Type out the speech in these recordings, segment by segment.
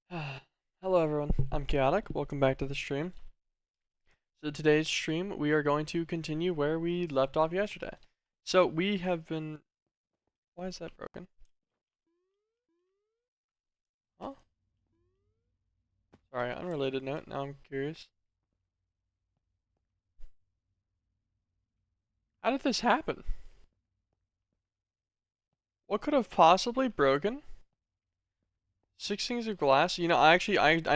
Hello everyone, I'm Chaotic. Welcome back to the stream. So today's stream, we are going to continue where we left off yesterday. So we have been... Why is that broken? Huh? Sorry, unrelated note, now I'm curious. How did this happen? What could have possibly broken? 6 things of glass? You know, I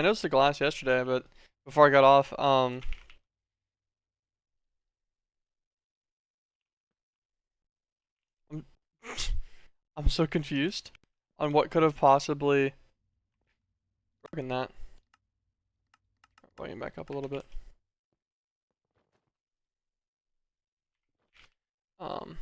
noticed the glass yesterday, but before I got off, I'm, I'm so confused on what could have possibly broken that. Volume back up a little bit. Um,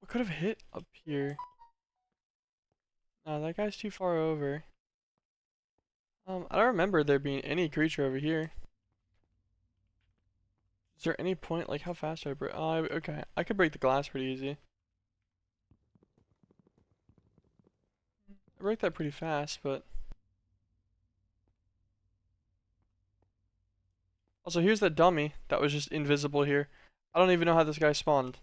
what could have hit up here? No, that guy's too far over. I don't remember there being any creature over here. Is there any point, like, how fast do I break? Oh, okay. I could break the glass pretty easy. I break that pretty fast, but... Also, here's that dummy that was just invisible here. I don't even know how this guy spawned.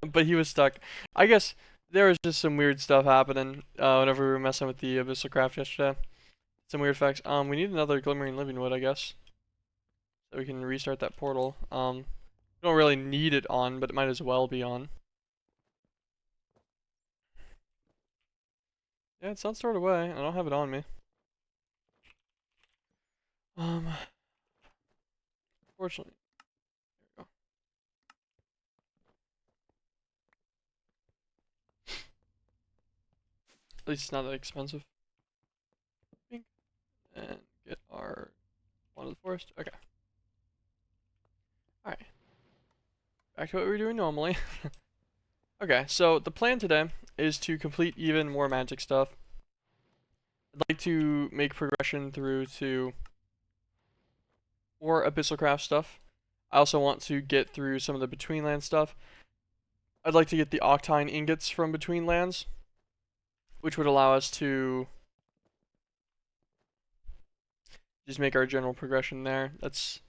But he was stuck. I guess there was just some weird stuff happening whenever we were messing with the MeatBallCraft yesterday. Some weird effects. We need another glimmering living wood, I guess. So we can restart that portal. We don't really need it on, but it might as well be on. Yeah, it's not stored away. I don't have it on me. Fortunately, there at least it's not that expensive. And get our one of the forest. Okay. Alright. Back to what we were doing normally. Okay, so the plan today is to complete even more magic stuff. I'd like to make progression through to more AbyssalCraft stuff. I also want to get through some of the Betweenland stuff. I'd like to get the Octine ingots from Betweenlands, which would allow us to just make our general progression there. That's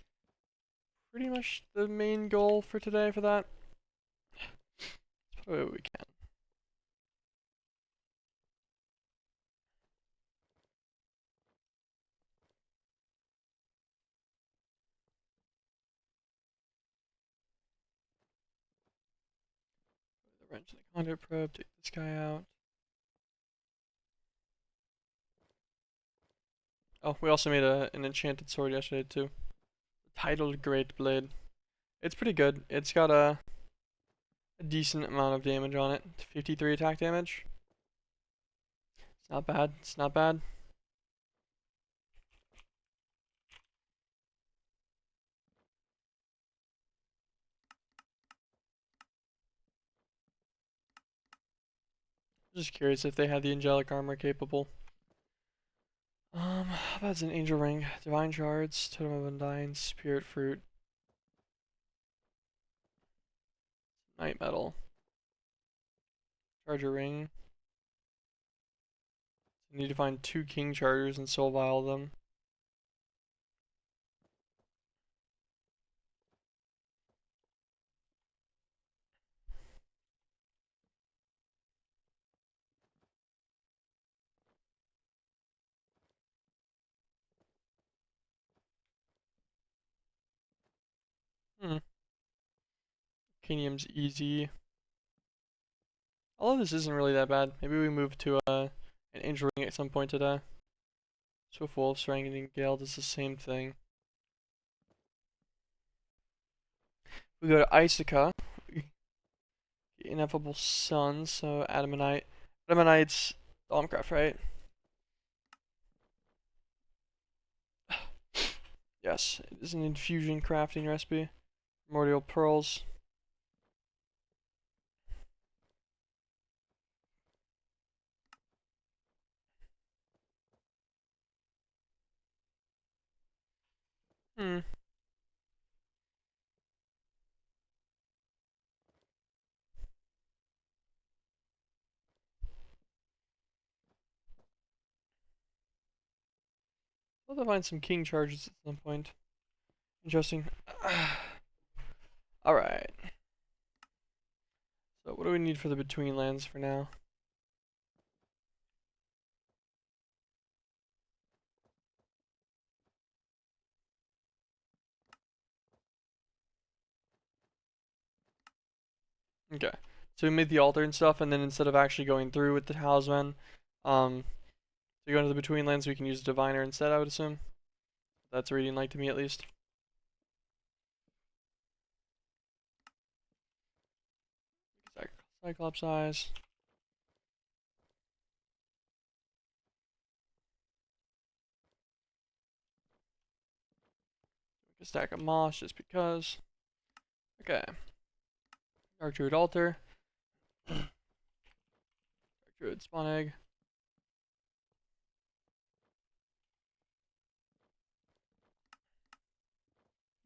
pretty much the main goal for today for that. Let's put what we can. The wrench and the conduit probe, take this guy out. Oh, we also made an enchanted sword yesterday too. Titled Great Blade. It's pretty good. It's got a decent amount of damage on it. 53 attack damage. It's not bad. It's not bad. Just curious if they had the angelic armor capable. That's an angel ring, divine shards, totem of undying, spirit fruit, night metal, charger ring. You need to find 2 king chargers and soul vial them. Hmm. Arcanium's easy. All of this isn't really that bad. Maybe we move to an angel ring at some point today. Swift Wolf, Strangling Gale does the same thing. We go to Icica. Ineffable Sun, so Adamantite. Adamantite's Thaumcraft, right? Yes, it is an infusion crafting recipe. Primordial Pearls. Hmm. I'll have to find some king charges at some point. Interesting. Alright. So what do we need for the between lands for now? Okay. So we made the altar and stuff, and then instead of actually going through with the talisman, to go into the between lands, we can use diviner instead, I would assume. That's reading like to me at least. Cyclops eyes. A stack of moss just because. Okay. Dark Druid altar. Dark Druid spawn egg.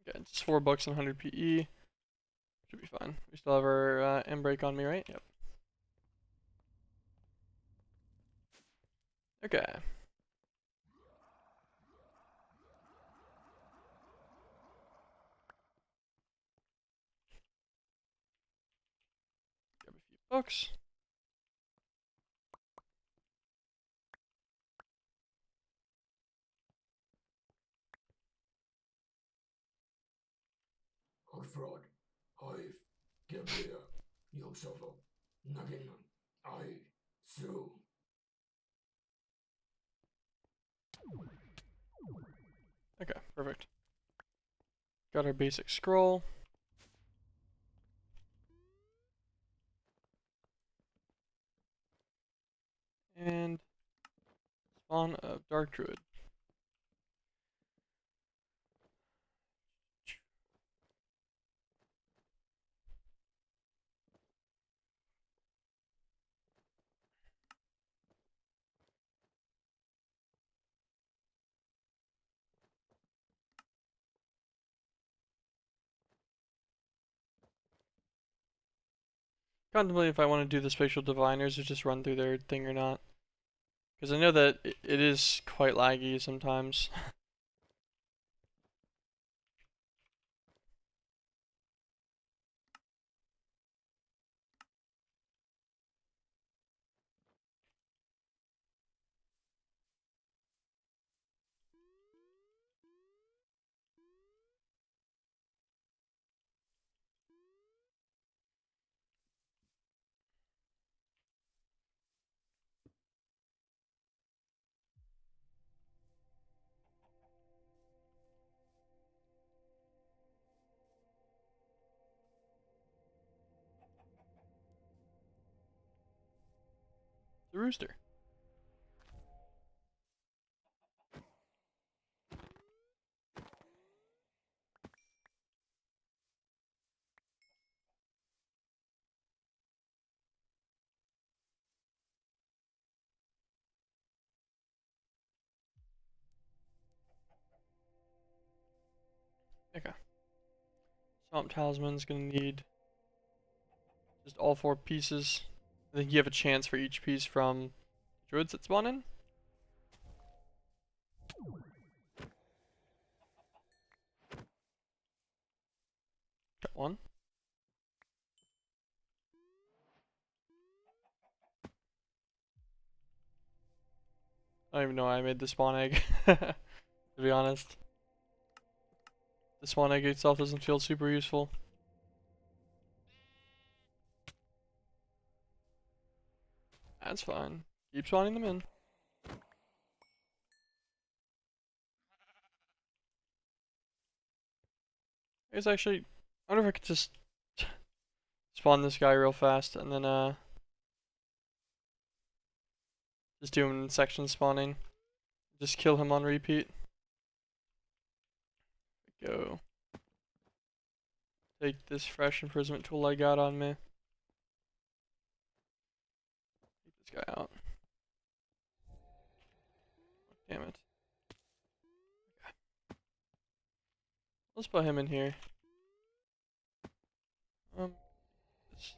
Okay, just 4 bucks and 100 PE. Should be fine. We still have our Embrake on me, right? Yep. Okay. Grab a few books. Fraud. Hive. Gebria. Yogsova. Nagin. I. Sue. Okay, perfect. Got our basic scroll. And spawn of Dark Druid. Contemplate if I want to do the spatial diviners or just run through their thing or not. Because I know that it is quite laggy sometimes. The rooster. Okay. Swamp Talisman's gonna need just all 4 pieces. I think you have a chance for each piece from druids that spawn in. Got 1. I don't even know why I made the spawn egg, to be honest. The spawn egg itself doesn't feel super useful. That's fine. Keep spawning them in. It's actually, I wonder if I could just spawn this guy real fast and then just do him in section spawning. Just kill him on repeat. Go. Take this fresh imprisonment tool I got on me. Take this guy out. Damn it. Let's put him in here. This-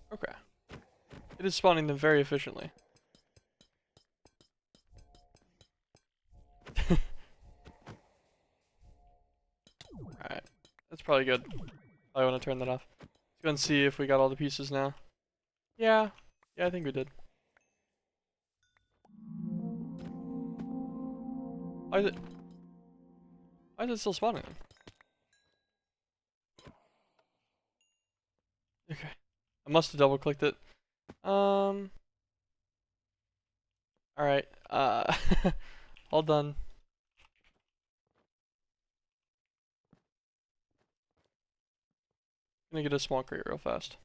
Okay. It is spawning them very efficiently. Alright. That's probably good. I want to turn that off. Let's go and see if we got all the pieces now. Yeah. Yeah, I think we did. Why is it... Why is it still spawning them? Okay. I must have double clicked it. Alright. All done. Gonna get a small crate real fast.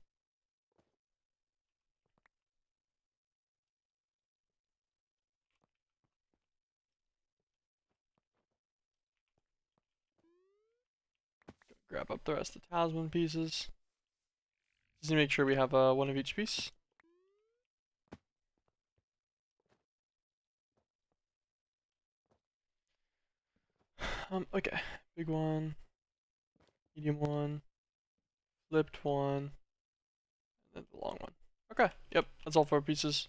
Grab up the rest of the talisman pieces. Just need to make sure we have one of each piece. Okay. Big one, medium one, flipped one, and then the long one. Okay, yep, that's all 4 pieces.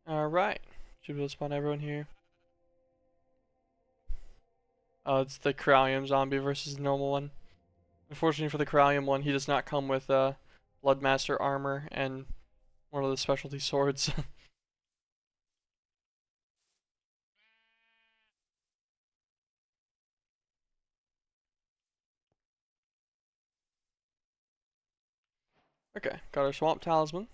Alright. Should be able to spawn everyone here. Oh, it's the Corallium zombie versus the normal one. Unfortunately for the Corallium one, he does not come with Bloodmaster armor and one of the specialty swords. Okay, got our swamp talisman.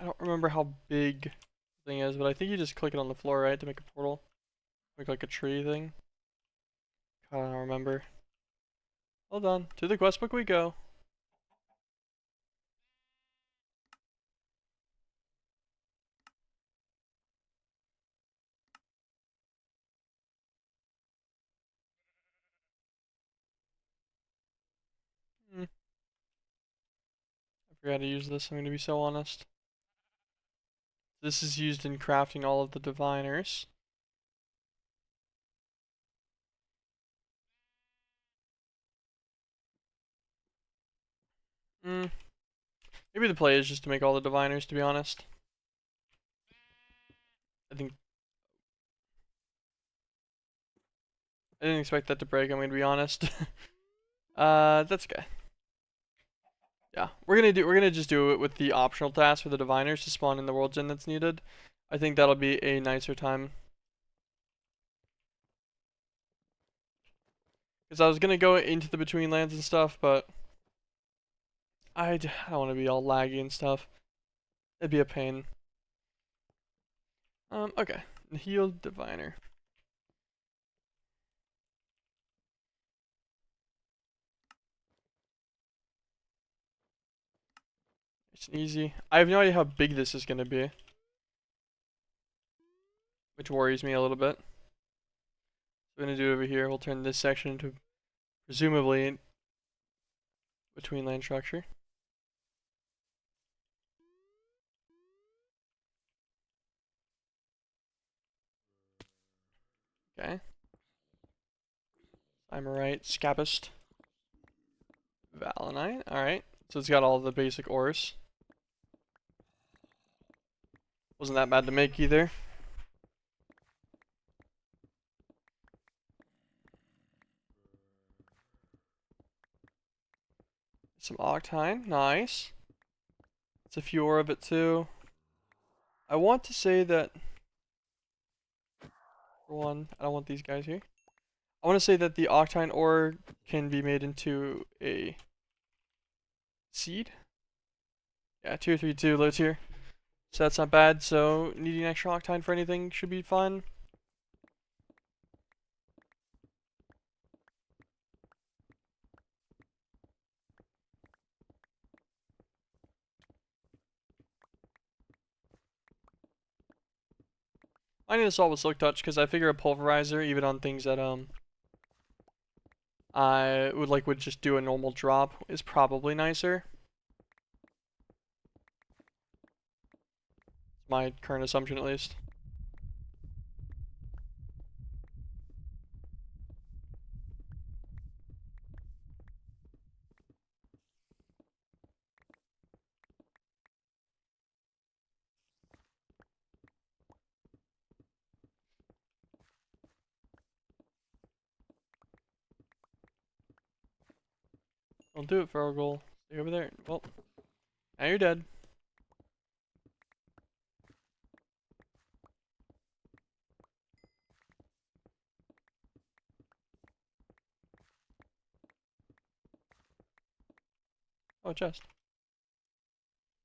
I don't remember how big the thing is, but I think you just click it on the floor, right, to make a portal. Make like a tree thing. I don't remember. Hold on. To the quest book we go. I forgot to use this, I'm gonna be so honest. This is used in crafting all of the diviners. Maybe the play is just to make all the diviners, to be honest. I think I didn't expect that to break, I'm gonna be honest. That's okay. Yeah, we're gonna just do it with the optional task for the diviners to spawn in the world gen that's needed. I think that'll be a nicer time. Because I was gonna go into the between lands and stuff, but I don't want to be all laggy and stuff. It'd be a pain. Okay. Healed diviner. It's easy. I have no idea how big this is gonna be, which worries me a little bit. What we're gonna do over here, we'll turn this section into presumably between land structure. Okay. I'm right. Scabist. Valinite. Alright. So it's got all the basic ores. Wasn't that bad to make either. Some octine. Nice. It's a few ore of it too. I want to say that For one, I don't want these guys here. I want to say that the octine ore can be made into a seed. Yeah, tier 3 2 low tier. So that's not bad. So needing extra octine for anything should be fun. I need to solve with Silk Touch because I figure a pulverizer, even on things that I would just do a normal drop, is probably nicer. It's my current assumption at least. Don't do it, Feral Ghoul. Stay over there. Well, now you're dead. Oh, chest.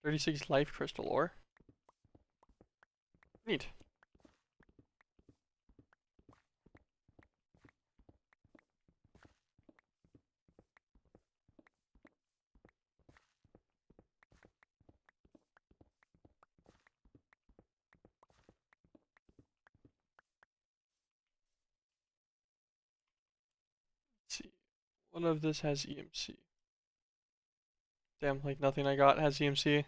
36 life crystal ore. Neat. Let's see. One of this has EMC. Damn, like nothing I got has EMC.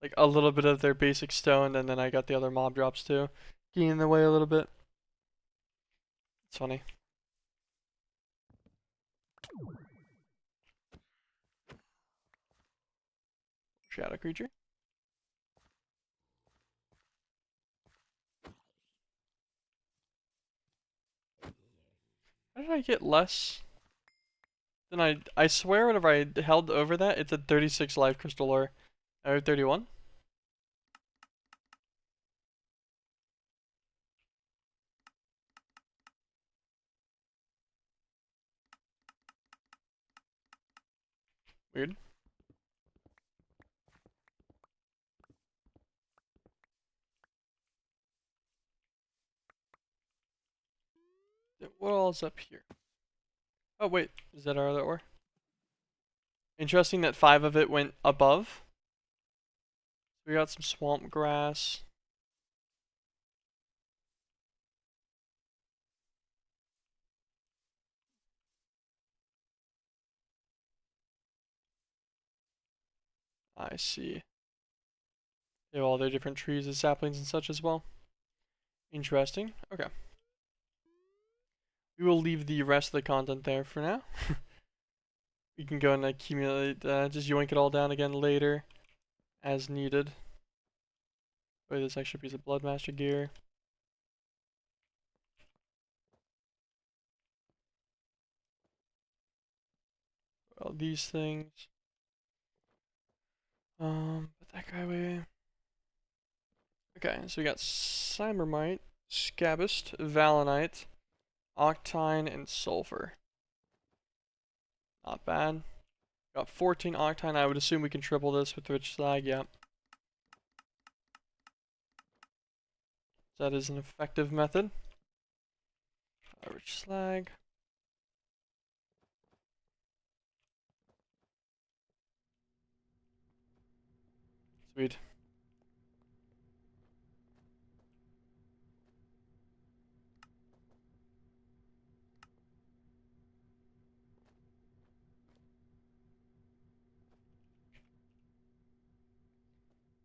Like a little bit of their basic stone, and then I got the other mob drops too. Getting in the way a little bit. It's funny. Shadow creature. How did I get less? Then I swear whenever I held over that, it's a 36 life crystal ore. Or 31? Weird. What all is up here? Oh wait, is that our other ore? Interesting that 5 of it went above. We got some swamp grass. I see. They have all their different trees and saplings and such as well. Interesting. Okay. We will leave the rest of the content there for now. We can go and accumulate, just yoink it all down again later as needed. Wait, this extra piece of Bloodmaster gear. All these things. Put that guy away. Okay, so we got Cybermite, Scabist, Valenite, Octine, and Sulfur. Not bad. Got 14 Octine. I would assume we can triple this with Rich Slag, yeah. That is an effective method. Rich Slag. Sweet.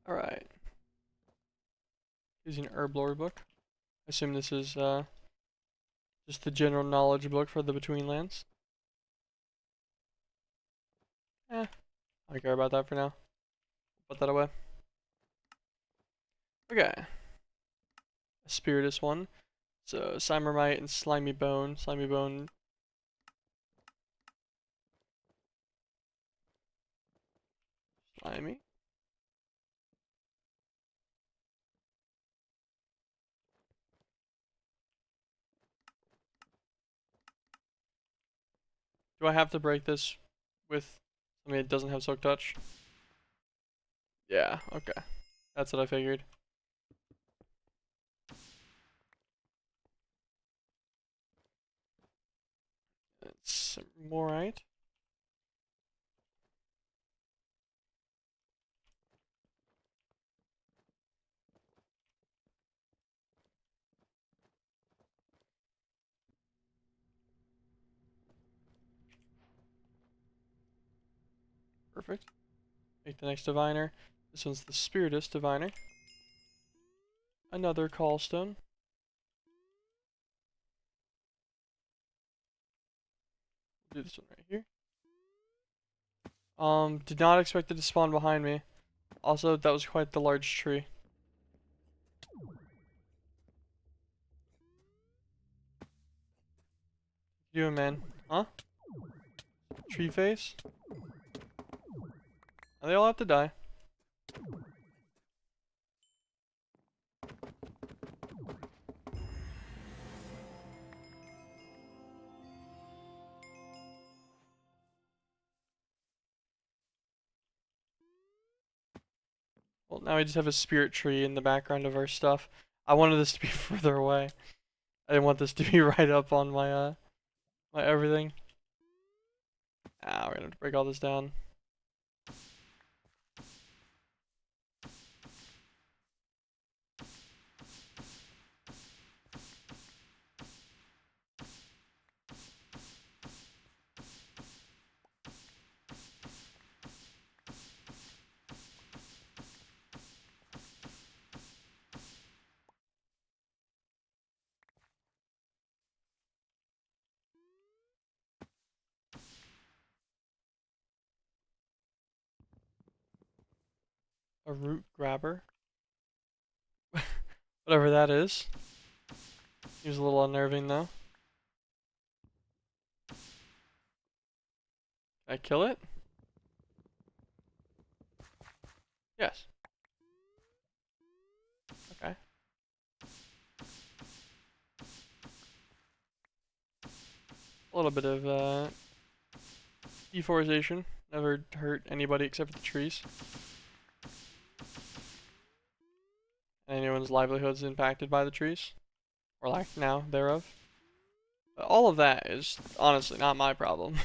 Alright. Using Herb Lore book. I assume this is just the general knowledge book for the Between Lands. I don't care about that for now. Put that away. Okay. A Spiritus one. So Cybermite and Slimy Bone. Slimy Bone. Slimy. Do I have to break this with? I mean, it doesn't have soak touch. Yeah. Okay. That's what I figured. It's more right. Perfect. Make the next diviner. This one's the Spiritus diviner. Another callstone. Do this one right here. Did not expect it to spawn behind me. Also, that was quite the large tree. You, man. Huh? Tree face? They all have to die. Well, now we just have a spirit tree in the background of our stuff. I wanted this to be further away. I didn't want this to be right up on my everything. Ah, we're gonna have to break all this down. A root grabber. Whatever that is. He was a little unnerving though. Can I kill it? Yes. Okay. A little bit of deforestation. Never hurt anybody except for the trees. Anyone's livelihoods impacted by the trees. Or lack now thereof. But all of that is honestly not my problem.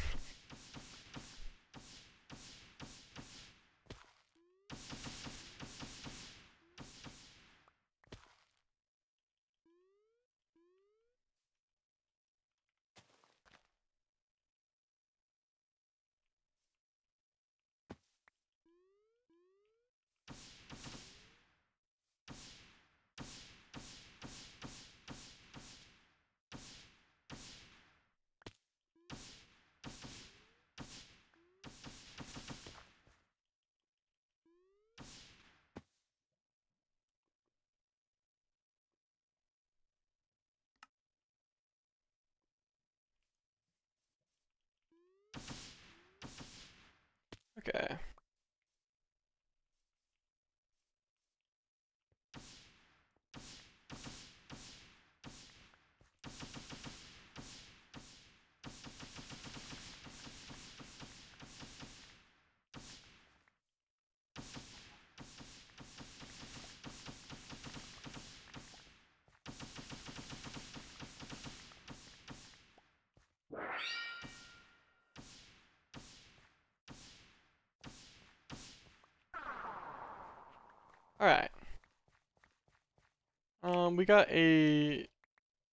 Okay. Alright. We got a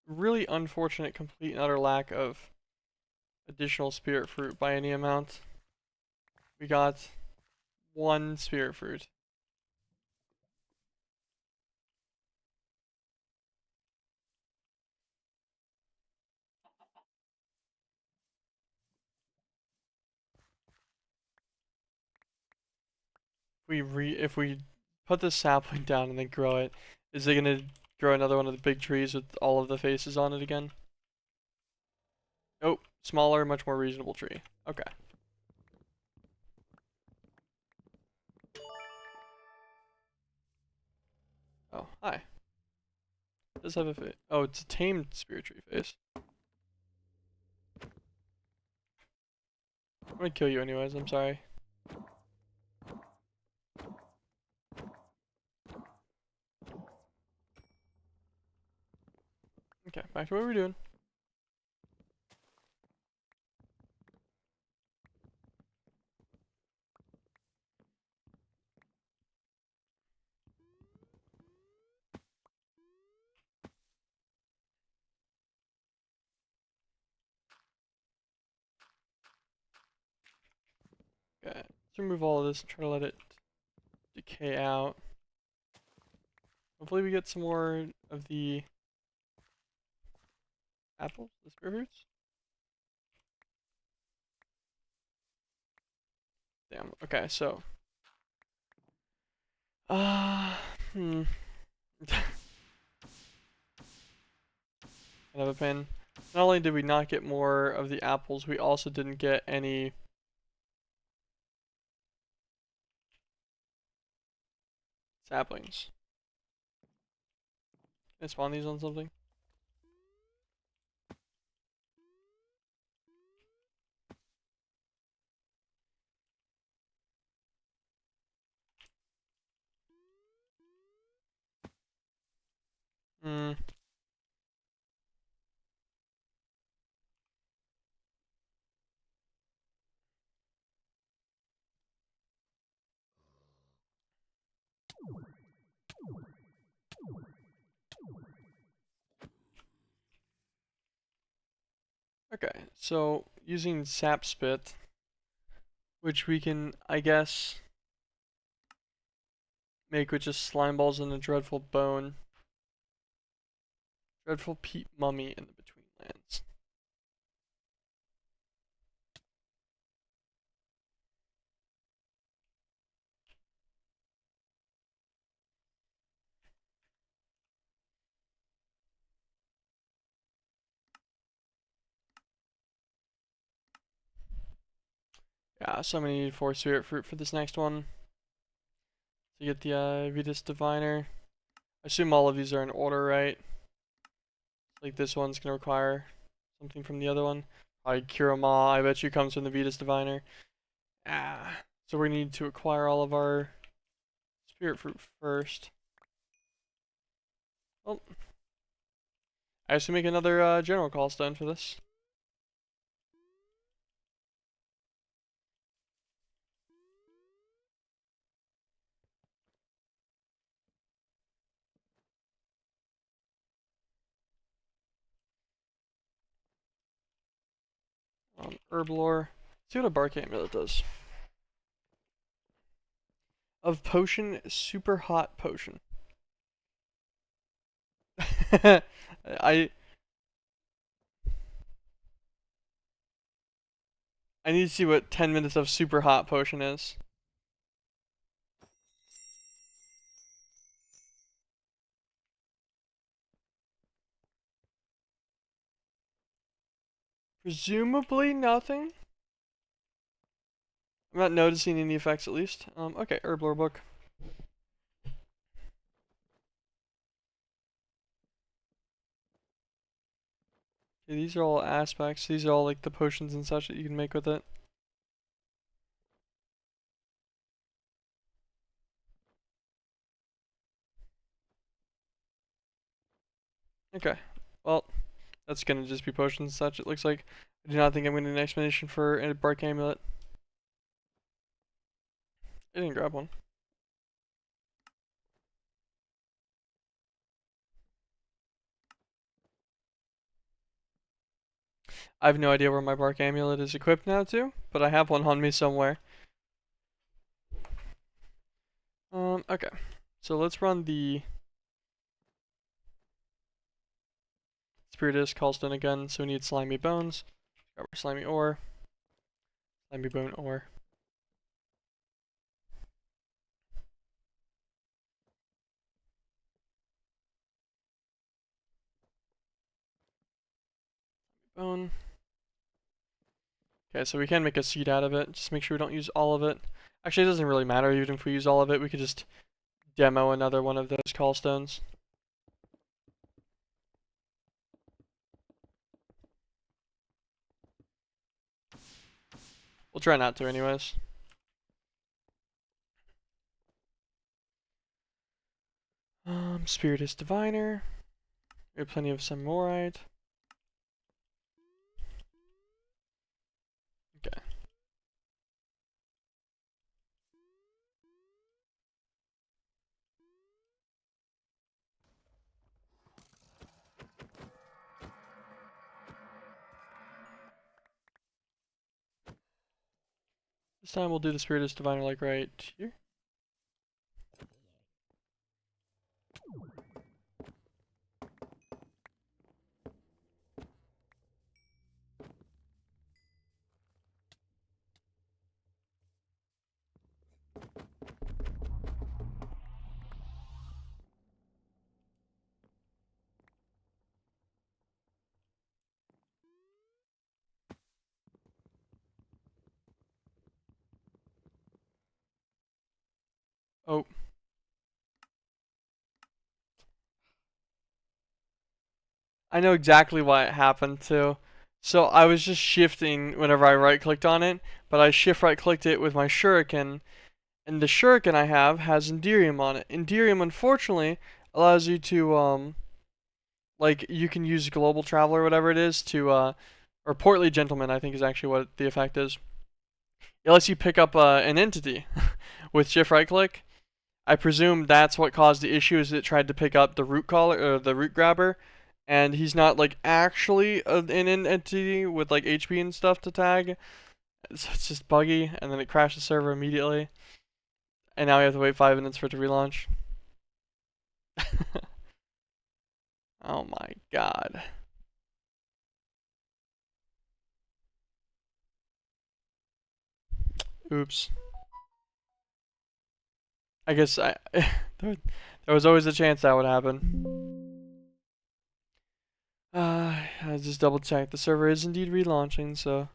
really unfortunate complete and utter lack of additional spirit fruit by any amount. We got one spirit fruit. If we put the sapling down and then grow it, is it gonna grow another one of the big trees with all of the faces on it again? Nope. Smaller, much more reasonable tree. Okay. Oh, hi. It does have a face. Oh, it's a tamed spirit tree face. I'm gonna kill you anyways, I'm sorry. Okay, back to what we're doing. Okay, let's remove all of this and try to let it decay out. Hopefully we get some more of the apples, the spirit fruits. Damn, okay, so. Hmm. Kind of a pain. Not only did we not get more of the apples, we also didn't get any saplings. Can I spawn these on something? Hmm. Okay, so using sap spit, which we can, I guess, make with just slime balls and a dreadful bone. Dreadful peat mummy in the between lands. Yeah, so I'm gonna need 4 spirit fruit for this next one. To get the Vitus Diviner. I assume all of these are in order, right? Like this one's gonna require something from the other one. Like Kurama, I bet you comes from the Vitus Diviner. Ah, so we need to acquire all of our spirit fruit first. Well, I have to make another general call stone for this. Herb lore. See what a bark amulet does. Of potion, super hot potion. I I need to see what 10 minutes of super hot potion is. Presumably nothing. I'm not noticing any effects at least. Okay, herb lore book. Okay, these are all aspects. These are all like the potions and such that you can make with it. Okay, well, that's gonna just be potions and such, it looks like. I do not think I'm gonna need an explanation for a bark amulet. I didn't grab one. I have no idea where my bark amulet is equipped now to, but I have one on me somewhere. Okay. So let's run the Spiritus Callstone again, so we need slimy bones. Grab our slimy ore. Slimy bone ore. Bone. Okay, so we can make a seed out of it. Just make sure we don't use all of it. Actually, it doesn't really matter even if we use all of it. We could just demo another one of those callstones. We'll try not to anyways. Spiritus Diviner. We have plenty of Samurai. Okay. This time we'll do the Spiritus Diviner like right here. Oh. I know exactly why it happened too. So I was just shifting whenever I right clicked on it, but I shift right clicked it with my shuriken, and the shuriken I have has Enderium on it. Enderium unfortunately allows you to like you can use global travel or whatever it is to or portly gentleman I think is actually what the effect is. It lets you pick up an entity with shift right click. I presume that's what caused the issue is it tried to pick up the root caller or the root grabber, and he's not like actually an entity with like HP and stuff to tag. So it's just buggy, and then it crashed the server immediately, and now we have to wait 5 minutes for it to relaunch. Oh my god. Oops. I guess there was always a chance that would happen. I just double checked. The server is indeed relaunching, so.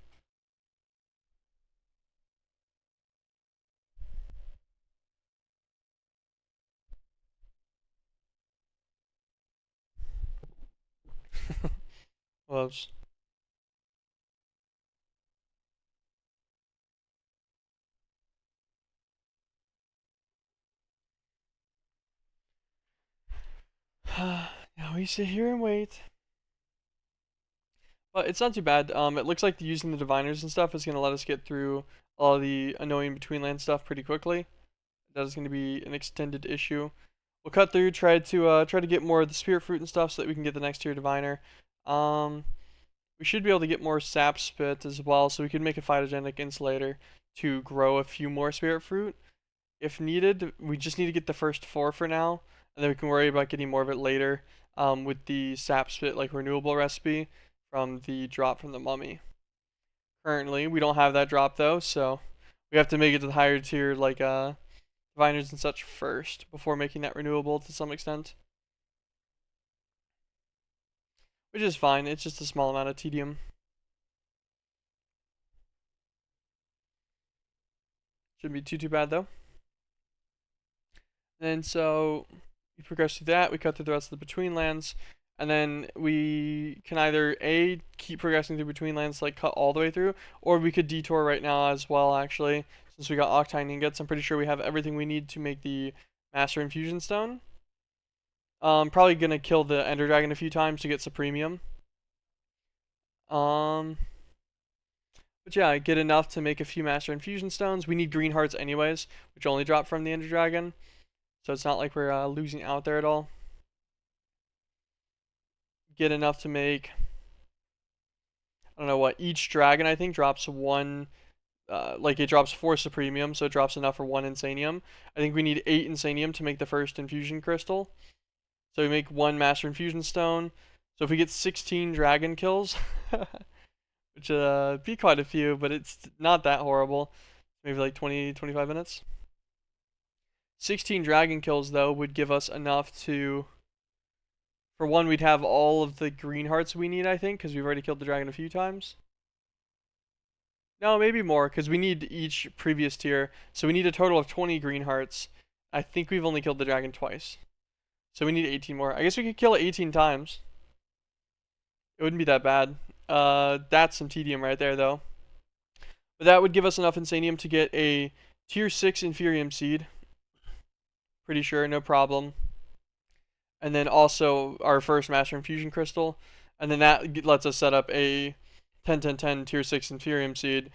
Whoops. Now we sit here and wait. But it's not too bad. It looks like using the diviners and stuff is gonna let us get through all the annoying betweenland stuff pretty quickly. That is gonna be an extended issue. We'll cut through, try to get more of the spirit fruit and stuff so that we can get the next tier diviner. We should be able to get more sap spit as well, so we can make a phytogenic insulator to grow a few more spirit fruit. If needed, we just need to get the first 4 for now, and then we can worry about getting more of it later with the sap spit like renewable recipe from the drop from the mummy. Currently, we don't have that drop though, so we have to make it to the higher tier like diviners and such first before making that renewable to some extent. Which is fine, it's just a small amount of tedium. Shouldn't be too bad though. And so we progress through that, we cut through the rest of the betweenlands, and then we can either A, keep progressing through betweenlands, like cut all the way through, or we could detour right now as well actually, since we got Octine ingots. I'm pretty sure we have everything we need to make the Master Infusion Stone. Probably gonna kill the Ender Dragon a few times to get Supremium. But yeah, get enough to make a few Master Infusion Stones. We need green hearts anyways, which only drop from the Ender Dragon. So it's not like we're losing out there at all. Get enough to make, I don't know what, each dragon I think drops one, like it drops 4 Supremium, so it drops enough for 1 Insanium. I think we need 8 Insanium to make the first Infusion Crystal. So we make 1 Master Infusion Stone. So if we get 16 dragon kills, which be quite a few, but it's not that horrible. Maybe like 20, 25 minutes. 16 dragon kills though would give us enough to, for one, we'd have all of the green hearts we need, I think, because we've already killed the dragon a few times. No, maybe more, because we need each previous tier. So we need a total of 20 green hearts. I think we've only killed the dragon twice. So we need 18 more. I guess we could kill it 18 times. It wouldn't be that bad. That's some tedium right there, though. But that would give us enough Insanium to get a tier 6 Inferium seed. Pretty sure, no problem. And then also our first Master Infusion Crystal. And then that lets us set up a 10-10-10 tier 6 Inferium seed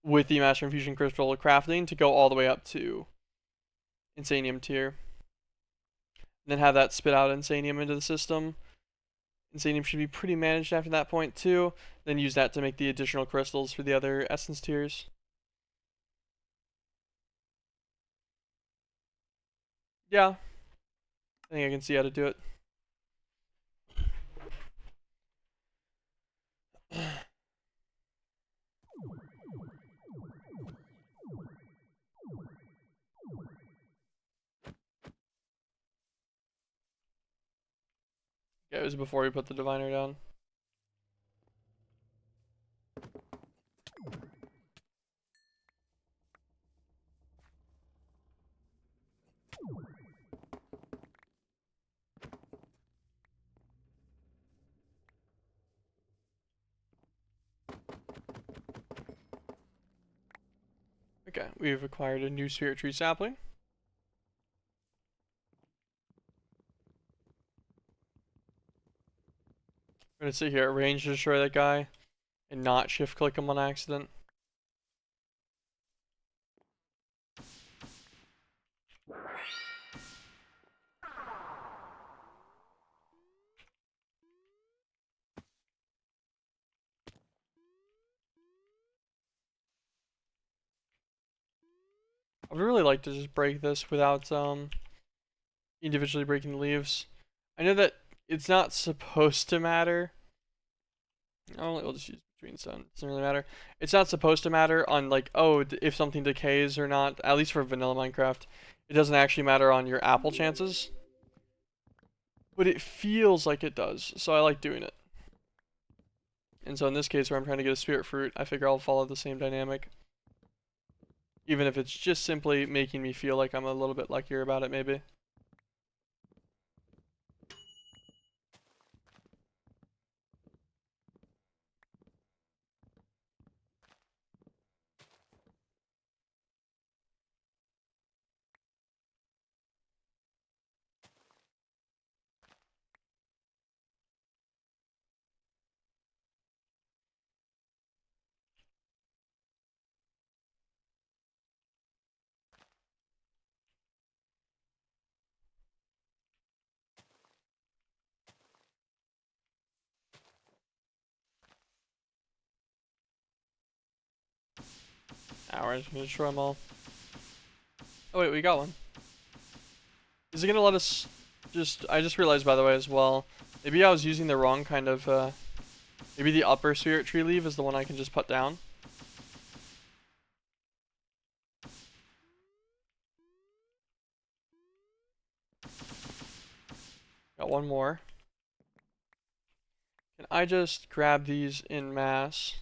with the Master Infusion Crystal crafting to go all the way up to Insanium tier. And then have that spit out Insanium into the system. Insanium should be pretty managed after that point too. Then use that to make the additional crystals for the other essence tiers. Yeah, I think I can see how to do it. Yeah, it was before we put the diviner down. Okay, we've acquired a new spirit tree sapling. I'm gonna sit here at range to destroy that guy and not shift click him on accident. I would really like to just break this without individually breaking the leaves. I know that it's not supposed to matter. Oh, we'll just use between sun. It doesn't really matter. It's not supposed to matter on like, oh, if something decays or not. At least for vanilla Minecraft, it doesn't actually matter on your apple chances. But it feels like it does, so I like doing it. And so in this case where I'm trying to get a spirit fruit, I figure I'll follow the same dynamic. Even if it's just simply making me feel like I'm a little bit luckier about it, maybe. We're just gonna destroy them all. Oh wait, we got one. Is it gonna let us I just realized by the way as well, maybe I was using the wrong kind of, maybe the upper spirit tree leaf is the one I can just put down. Got one more. Can I just grab these in mass?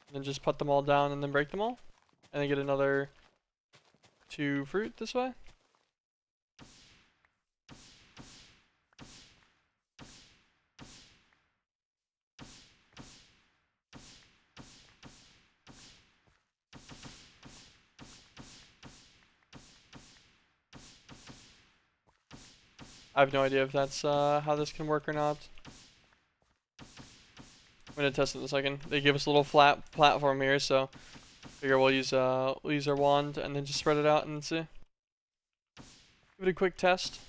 And then just put them all down and then break them all? And then get another 2 fruit this way? I have no idea if that's how this can work or not. I'm gonna test it in a second. They give us a little flat platform here, so figure we'll use our wand and then just spread it out and see. Give it a quick test.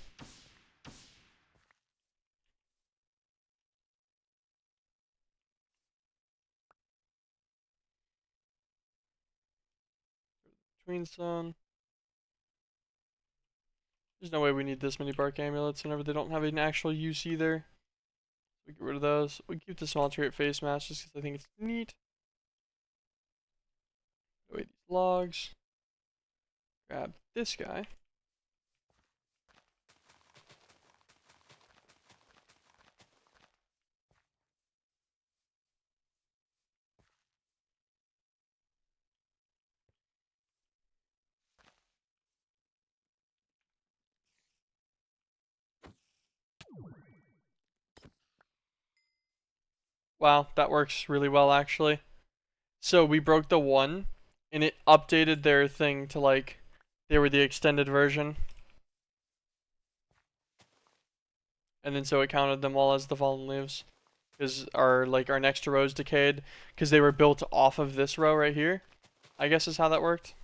Between sun. There's no way we need this many bark amulets whenever they don't have an actual use either. We get rid of those. We keep the small turret face mask just because I think it's neat. Away these logs. Grab this guy. Wow, that works really well actually. So we broke the one, and it updated their thing to like they were the extended version, and then so it counted them all as the fallen leaves, because our next rows decayed because they were built off of this row right here. I guess is how that worked.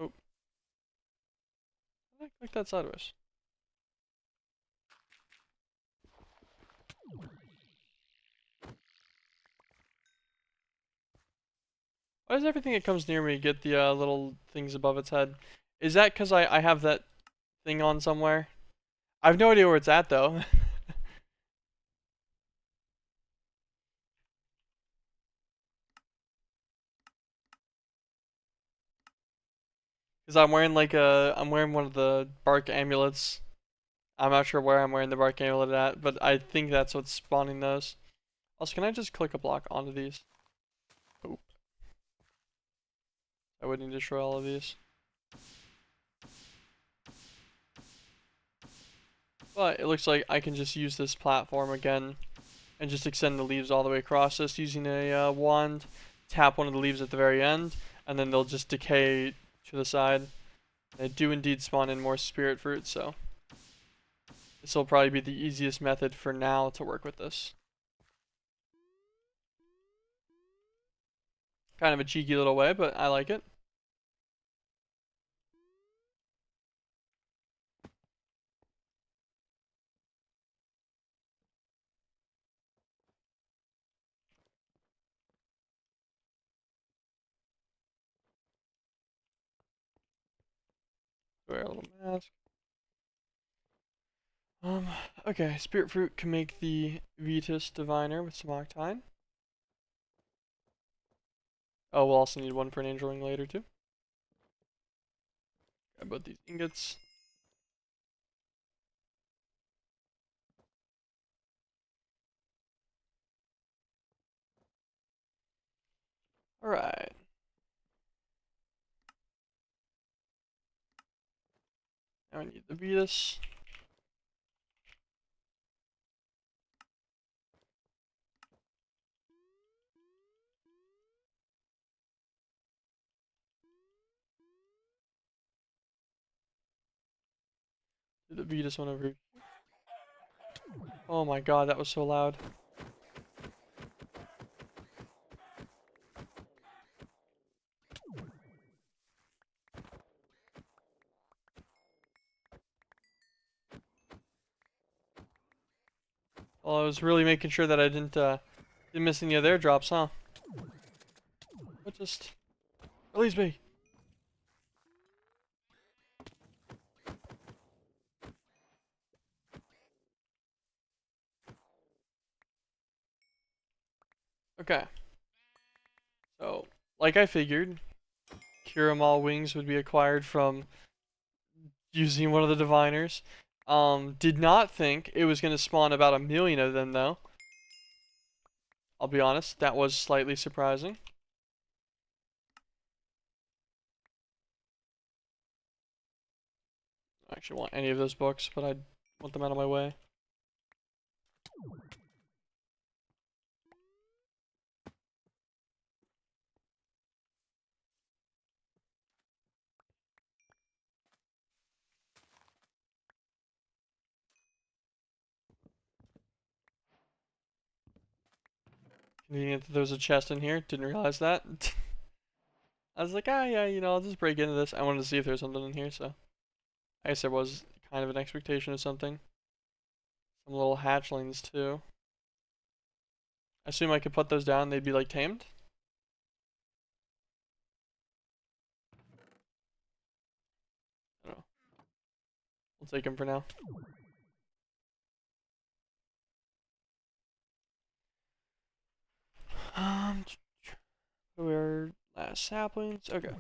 Oh, I clicked that sideways. Why does everything that comes near me get the little things above its head? Is that because I have that thing on somewhere? I have no idea where it's at though. Because I'm wearing one of the bark amulets. I'm not sure where I'm wearing the bark amulet at, but I think that's what's spawning those. Also, can I just click a block onto these? Oh, I would need to destroy all of these. But it looks like I can just use this platform again and just extend the leaves all the way across this using a wand. Tap one of the leaves at the very end, and then they'll just decay to the side. They do indeed spawn in more spirit fruit, so this will probably be the easiest method for now to work with this. Kind of a cheeky little way, but I like it. Wear a little mask. Um, okay, spirit fruit can make the Vetus Diviner with some Octine. Oh, we'll also need one for an Angel Ring later too. Grab both these ingots. Alright. Now I need the Vetus. Do the Vetus one over here. Oh my god, that was so loud. Well, I was really making sure that I didn't miss any of their drops, huh? What just... Release me! Okay. So, like I figured, Kiramal wings would be acquired from using one of the diviners. Did not think it was going to spawn about 1,000,000 of them though. I'll be honest, that was slightly surprising. I don't actually want any of those books, but I want them out of my way. Convenient that there was a chest in here. Didn't realize that. I was like, ah, yeah, I'll just break into this. I wanted to see if there's something in here, so. I guess there was kind of an expectation of something. Some little hatchlings, too. I assume I could put those down, they'd be, like, tamed? I don't know. We'll take them for now. Um, where last saplings? Okay.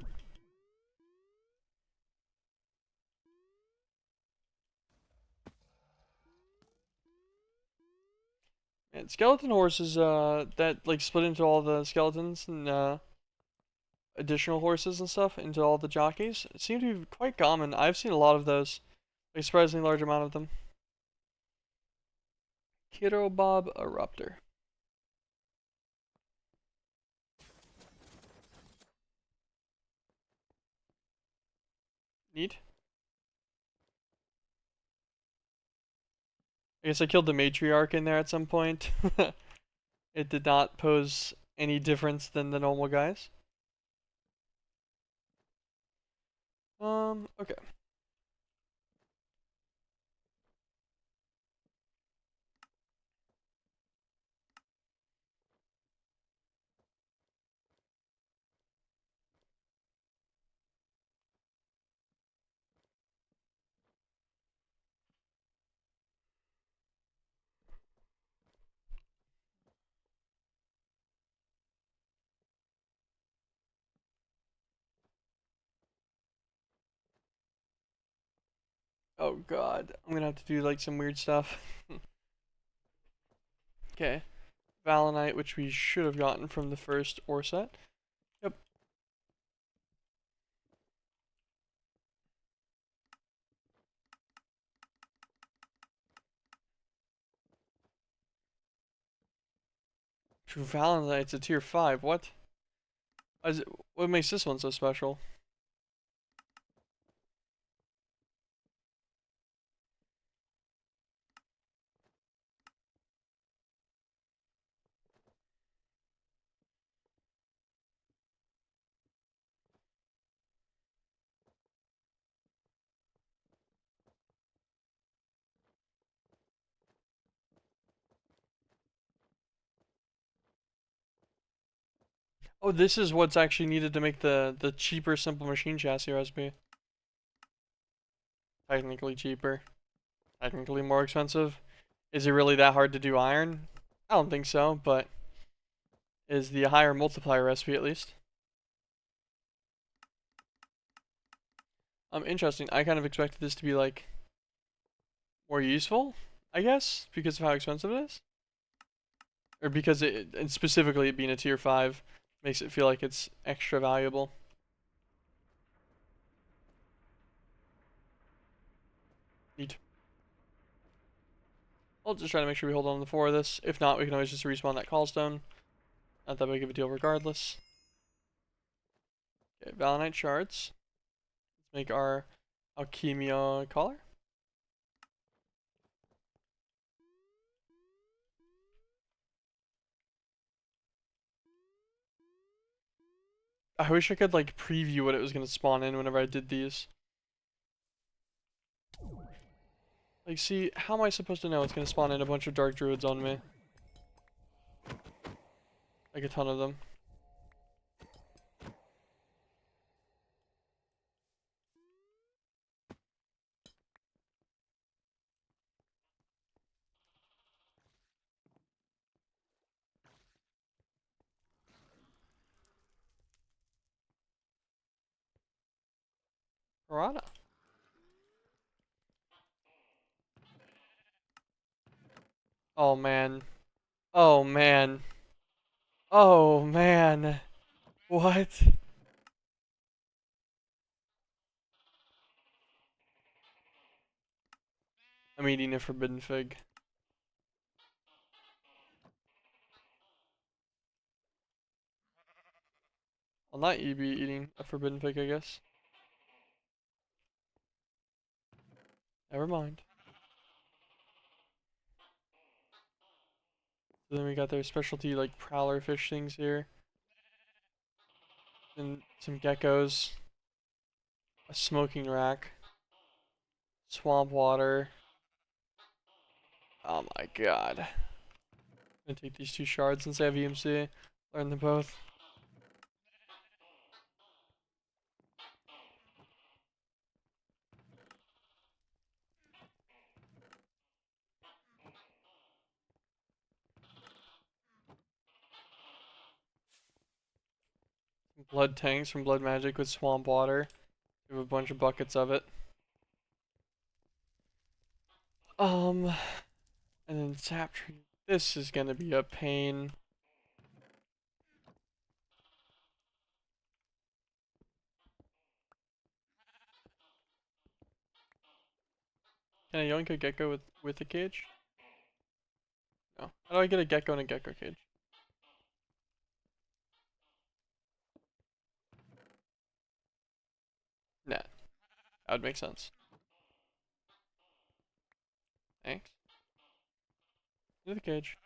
And skeleton horses, that like split into all the skeletons and additional horses and stuff into all the jockeys seem to be quite common. I've seen a lot of those, a surprisingly large amount of them. Kiddo Bob Eruptor. Neat. I guess I killed the matriarch in there at some point. It did not pose any difference than the normal guys. Okay. Oh god, I'm gonna have to do like some weird stuff. Okay. Valinite, which we should have gotten from the first ore set. Yep. True Valinite's a tier 5. What? What makes this one so special? Oh, this is what's actually needed to make the cheaper simple machine chassis recipe. Technically cheaper. Technically more expensive. Is it really that hard to do iron? I don't think so, but is the higher multiplier recipe at least. Interesting. I kind of expected this to be like more useful, I guess, because of how expensive it is. Or because and specifically it being a tier 5 makes it feel like it's extra valuable. Neat. I'll just try to make sure we hold on to the 4 of this. If not, we can always just respawn that callstone. Not that big of a deal regardless. Okay, Valinite shards. Let's make our Alchemia collar. I wish I could like preview what it was going to spawn in whenever I did these. Like, see, how am I supposed to know it's going to spawn in a bunch of dark druids on me? Like a ton of them. Rana. Oh man. Oh man. Oh man. What? I'm eating a forbidden fig. I'll not be eating a forbidden fig, I guess. Never mind. So then we got their specialty like prowler fish things here. And some geckos. A smoking rack. Swamp water. Oh my god. I'm gonna take these 2 shards since I have EMC. Learn them both. Blood tanks from blood magic with swamp water. We have a bunch of buckets of it. And then sap tree This is gonna be a pain. Can I yoink a gecko with a cage? No. How do I get a gecko in a gecko cage? Nah, that would make sense. Thanks. Into the cage.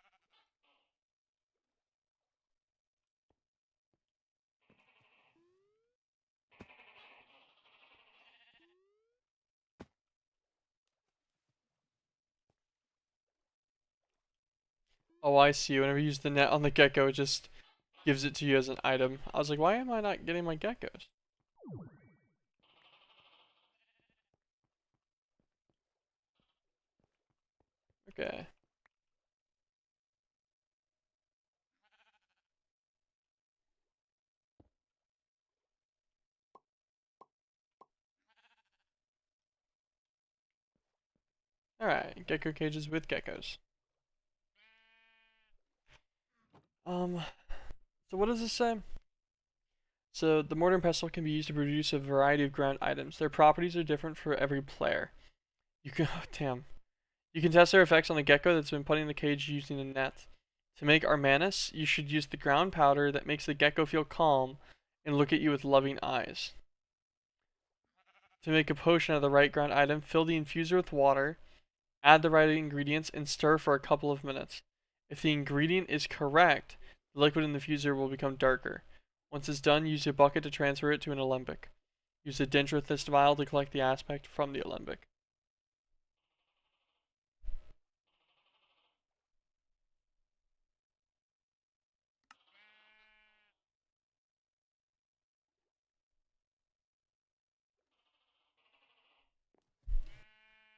Oh, I see. Whenever you use the net on the gecko, it just gives it to you as an item. I was like, why am I not getting my geckos? Okay. Alright, gecko cages with geckos. So what does this say? So the mortar and pestle can be used to produce a variety of ground items. Their properties are different for every player. You can, oh, damn. You can test their effects on the gecko that's been put in the cage using a net. To make Armanis, you should use the ground powder that makes the gecko feel calm and look at you with loving eyes. To make a potion of the right ground item, fill the infuser with water, add the right ingredients, and stir for a couple of minutes. If the ingredient is correct, the liquid in the infuser will become darker. Once it's done, use a bucket to transfer it to an alembic. Use a dendrithist vial to collect the aspect from the alembic.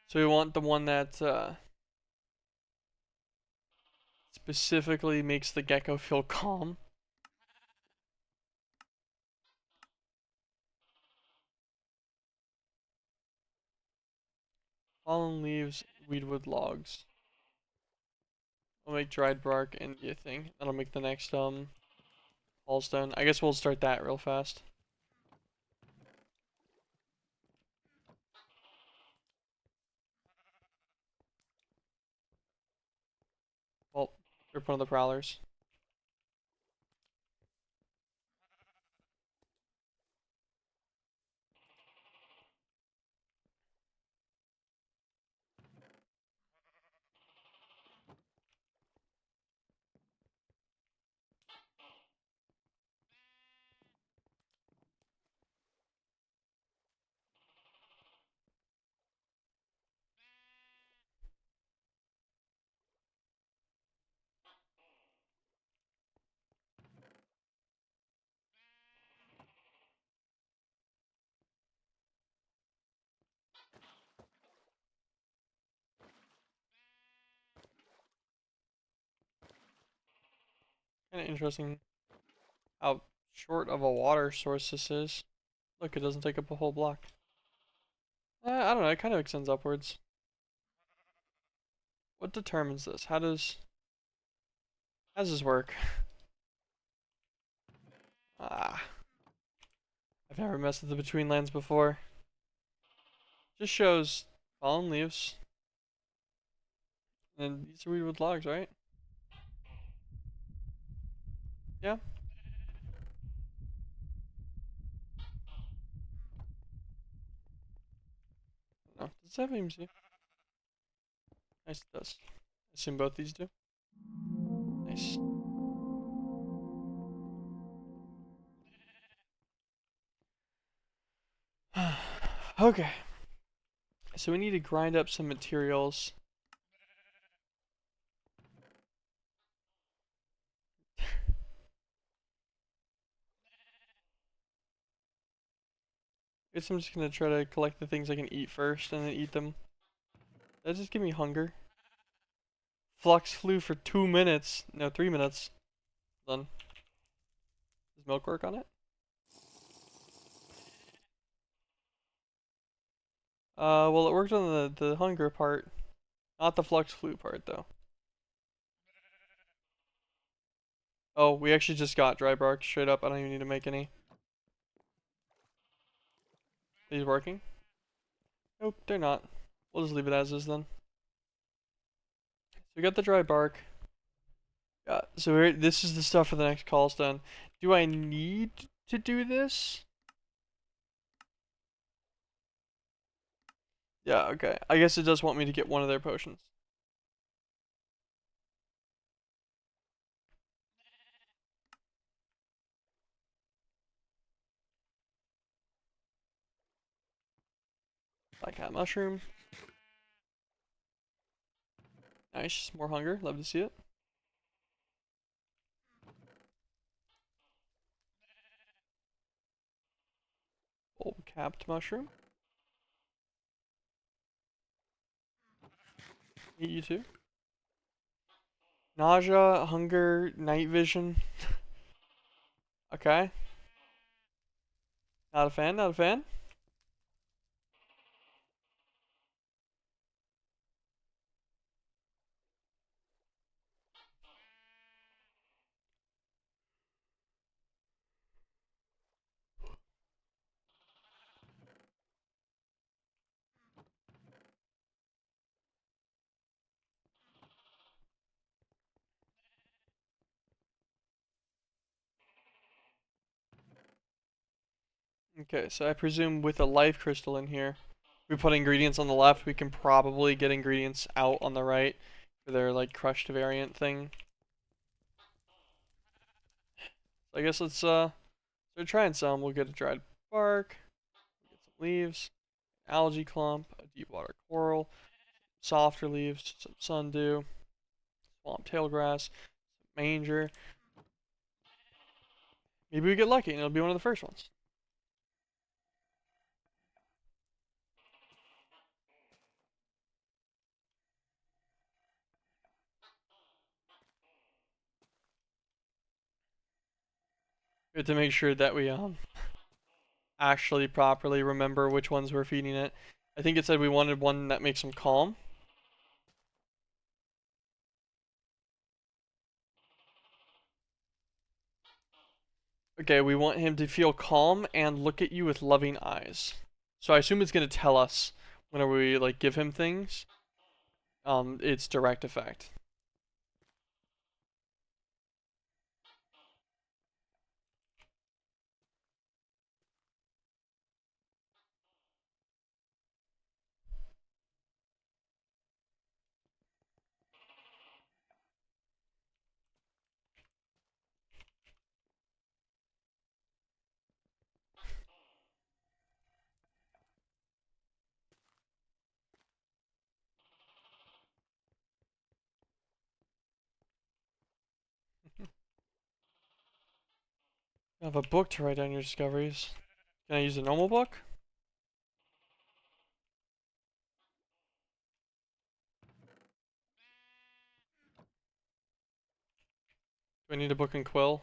So we want the one that specifically makes the gecko feel calm. Fallen leaves, weedwood logs. We'll make dried bark and a thing. That'll make the next fallstone. I guess we'll start that real fast. Well, rip one of the prowlers. Kind of interesting how short of a water source this is. Look, it doesn't take up a whole block. I don't know, it kind of extends upwards. What determines this? How does this work? Ah, I've never messed with the between lands before. Just shows fallen leaves. And these are weedwood logs, right? Yeah. No. Does it have AMC? Nice, it does. I assume both these do. Nice. Okay. So we need to grind up some materials. I guess I'm just gonna try to collect the things I can eat first and then eat them. That just give me hunger. Flux flew for 2 minutes. No, 3 minutes. Done. Does milk work on it? Well, it worked on the hunger part, not the flux flu part though. Oh, we actually just got dry bark straight up. I don't even need to make any. These working? Nope, they're not. We'll just leave it as is then. So we got the dry bark. So this is the stuff for the next callstone. Do I need to do this? Yeah, okay. I guess it does want me to get one of their potions. Black cat mushroom. Nice, just more hunger. Love to see it. Bulb capped mushroom. Eat you too. Nausea, hunger, night vision. Okay. Not a fan, not a fan. Okay, so I presume with a life crystal in here, we put ingredients on the left, we can probably get ingredients out on the right for their like crushed variant thing. So I guess let's start trying some. We'll get a dried bark, get some leaves, algae clump, a deep water coral, softer leaves, some sundew, swamp tailgrass, manger. Maybe we get lucky and it'll be one of the first ones. We have to make sure that we actually properly remember which ones we're feeding it. I think it said we wanted one that makes them calm. Okay, we want him to feel calm and look at you with loving eyes. So I assume it's gonna tell us whenever we like give him things. It's direct effect. I have a book to write down your discoveries. Can I use a normal book? Do I need a book and quill?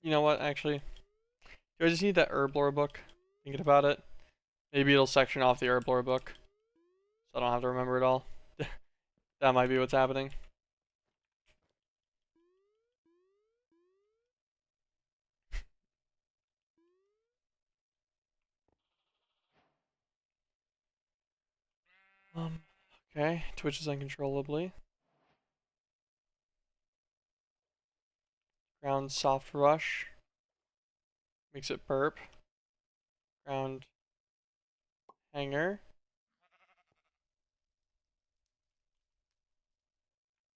You know what, actually? Do I just need that herb lore book? Thinking about it. Maybe it'll section off the herb lore book. So I don't have to remember it all. That might be what's happening. Okay, twitches uncontrollably. Ground soft rush. Makes it burp. Ground hanger.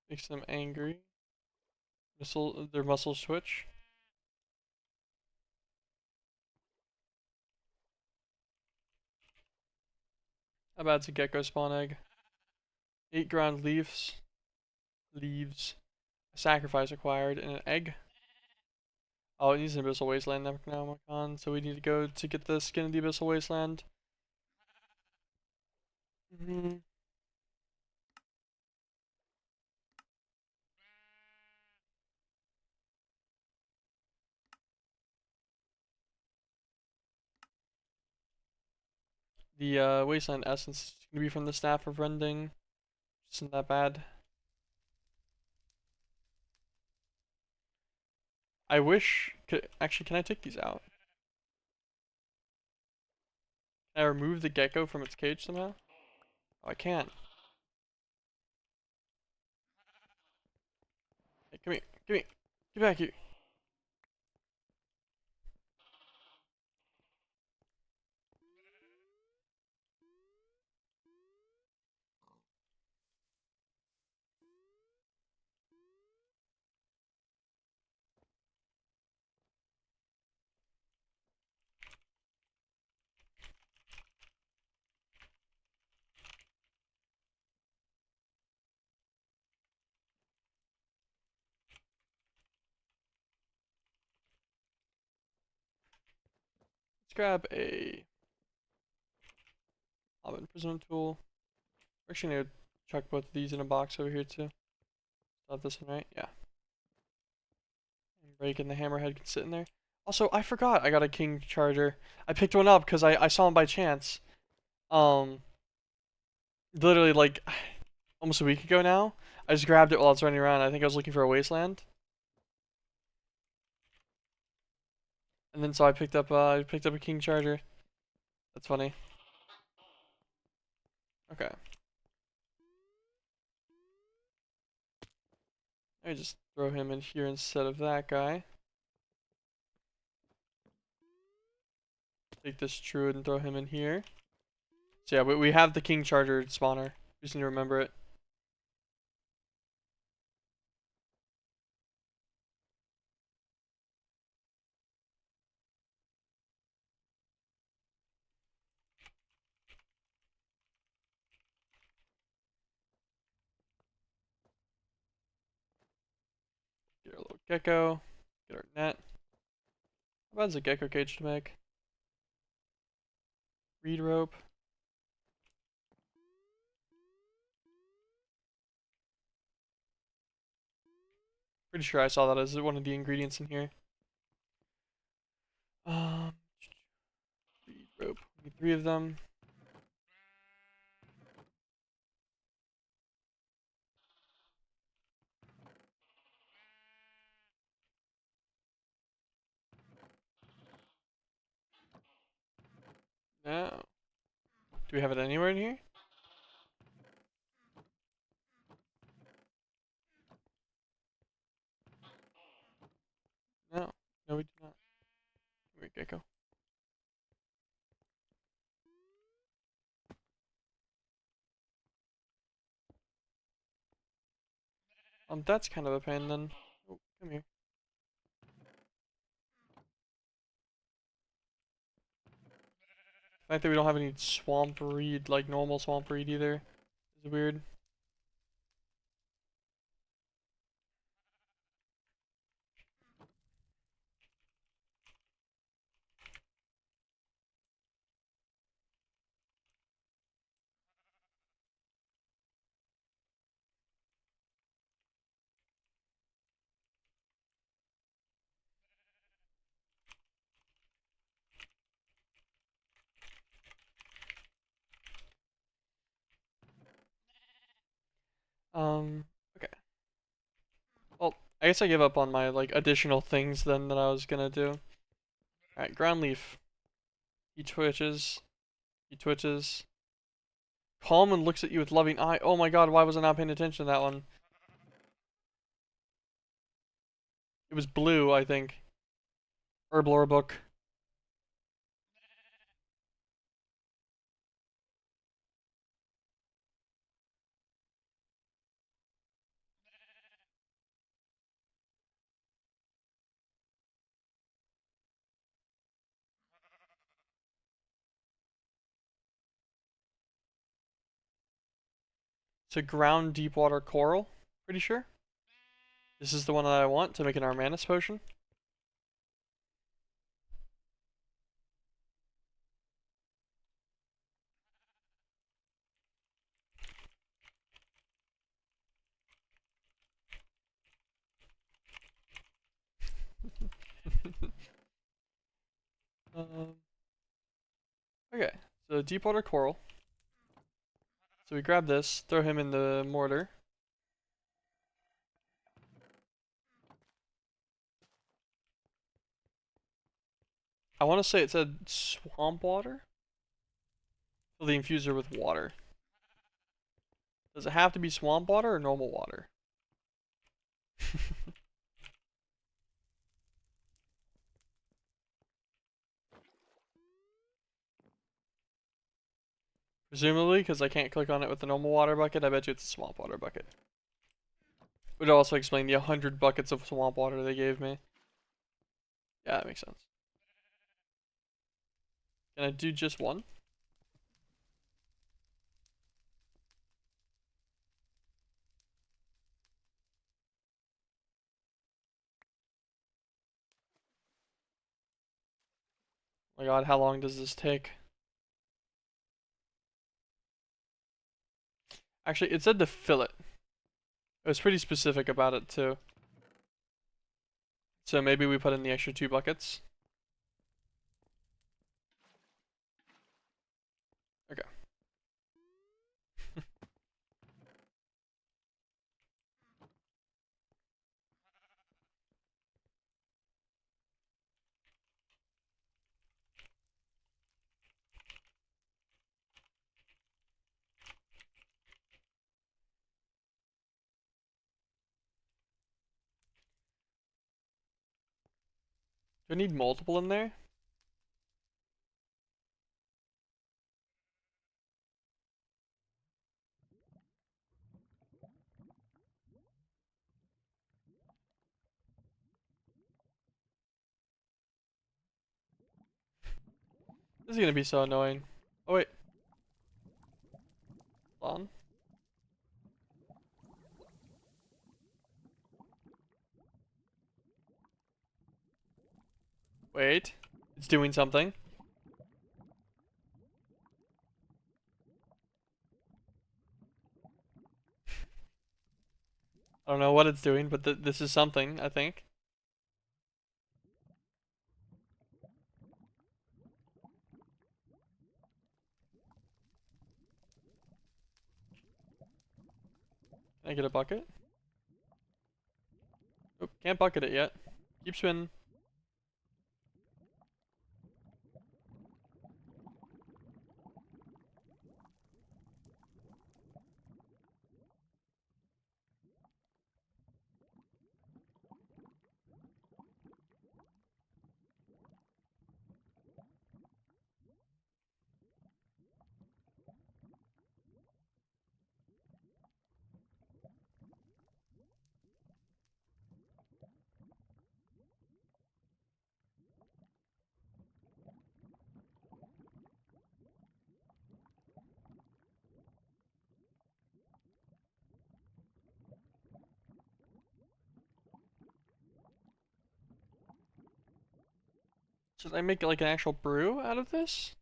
Makes them angry. Their muscles twitch. How bad's a gecko spawn egg? 8 ground leaves. Leaves. A sacrifice acquired and an egg. Oh, it needs an Abyssal Wasteland Necronomicon, so we need to go to get the skin of the Abyssal Wasteland. Mm-hmm. The Wasteland Essence is going to be from the Staff of Rending. Isn't that bad. I wish... Actually, can I take these out? Can I remove the gecko from its cage somehow? Oh, I can. Hey, come here. Come here. Get back here. Let's grab a Mob Imprisonment Tool. We're actually going to chuck both of these in a box over here too. Not this one, right? Yeah. And Rake and the Hammerhead can sit in there. Also, I forgot I got a King Charger. I picked one up because I saw him by chance. Um, Literally like almost a week ago now. I just grabbed it while I was running around. I think I was looking for a wasteland. And then so I picked up a King Charger. That's funny. Okay. I just throw him in here instead of that guy. Take this Druid and throw him in here. So yeah, we have the King Charger spawner. We just need to remember it. Get our little gecko. Get our net. How bad is a gecko cage to make? Reed rope. Pretty sure I saw that as one of the ingredients in here. Um, Reed rope. We need 3 of them. No. Do we have it anywhere in here? No. No, we do not. Come here, gecko. That's kind of a pain then. Oh, come here. The fact that we don't have any swamp reed, like normal swamp reed either, is weird. Okay. Well, I guess I give up on my like additional things then that I was gonna do. Alright, ground leaf. He twitches. He twitches. Calm and looks at you with loving eye. Oh my god, why was I not paying attention to that one? It was blue, I think. Herblore book. It's a ground deep water coral. Pretty sure. This is the one that I want to make an Armanis potion. Okay, so deep water coral. So we grab this, throw him in the mortar. I want to say it said swamp water. Fill the infuser with water. Does it have to be swamp water or normal water? Presumably, because I can't click on it with the normal water bucket, I bet you it's a swamp water bucket. Would also explain the 100 buckets of swamp water they gave me. Yeah, that makes sense. Can I do just one? Oh my god, how long does this take? Actually, it said to fill it. It was pretty specific about it too. So maybe we put in the extra 2 buckets. Okay. Do I need multiple in there? This is gonna be so annoying. Oh wait. Hold on. Wait. It's doing something. I don't know what it's doing, but this is something, I think. Can I get a bucket? Oop, can't bucket it yet. Keep spinning. Should I make like an actual brew out of this?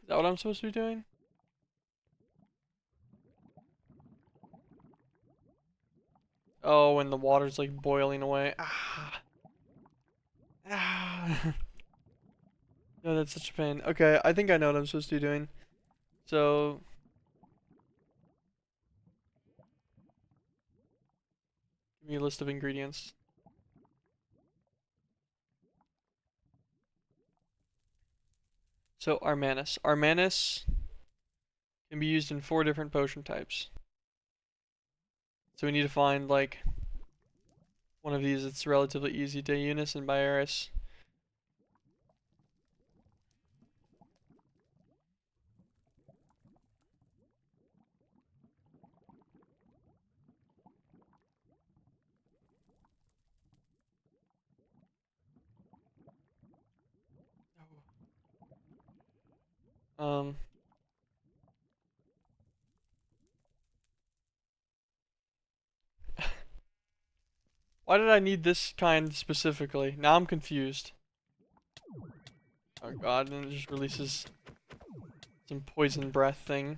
Is that what I'm supposed to be doing? Oh, when the water's like boiling away. Ah. Ah. No, that's such a pain. Okay, I think I know what I'm supposed to be doing. So, give me a list of ingredients. So, Armanis. Armanis can be used in 4 different potion types. So we need to find like one of these that's relatively easy. Deunis and Byaris. Um, why did I need this kind specifically? Now I'm confused. Oh god, and it just releases some poison breath thing.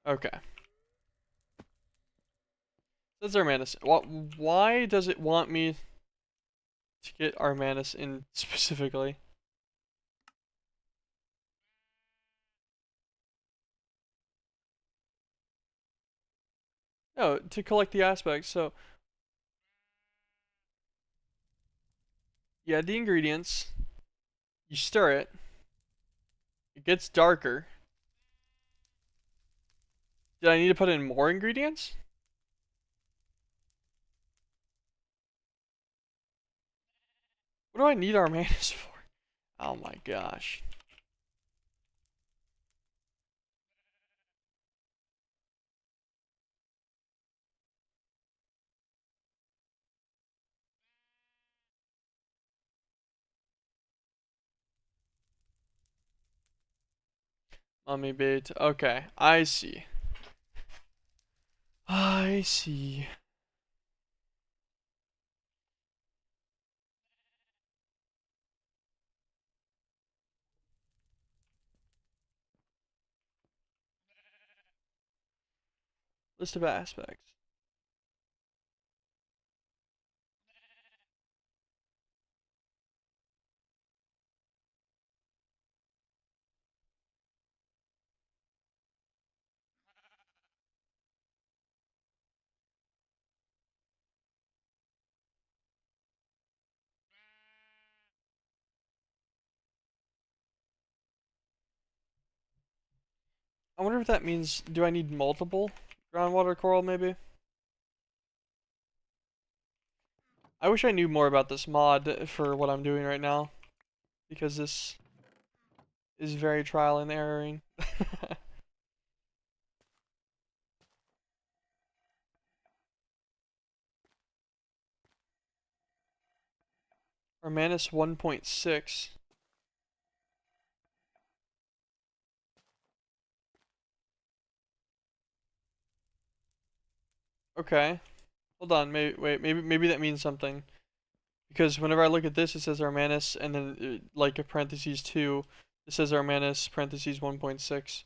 Okay. That's Armanus. Why does it want me to get Armanus in specifically? No, to collect the aspects. So, you add the ingredients, you stir it, it gets darker. Did I need to put in more ingredients? What do I need Armanus for? Oh my gosh. Mummy bait. Okay, I see. I see. List of aspects. I wonder if that means, do I need multiple groundwater coral maybe? I wish I knew more about this mod for what I'm doing right now, because this is very trial and erroring. Armanus 1.6. Okay. Hold on, maybe that means something. Because whenever I look at this, it says Armanus, and then, like, a parentheses 2, it says Armanus, parentheses 1.6.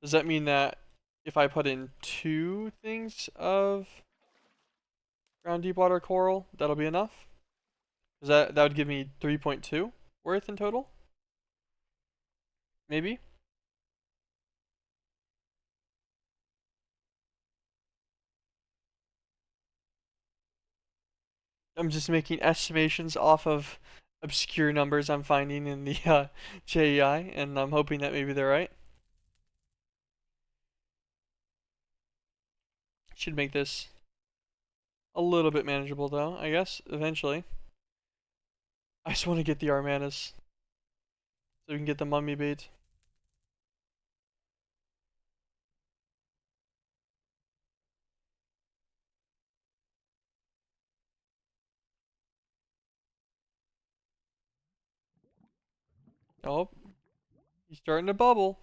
Does that mean that if I put in 2 things of ground deep water coral, that'll be enough? Because that would give me 3.2 worth in total? Maybe? I'm just making estimations off of obscure numbers I'm finding in the JEI, and I'm hoping that maybe they're right. Should make this a little bit manageable, though, I guess, eventually. I just want to get the Armanus so we can get the mummy bait. Oh, he's starting to bubble.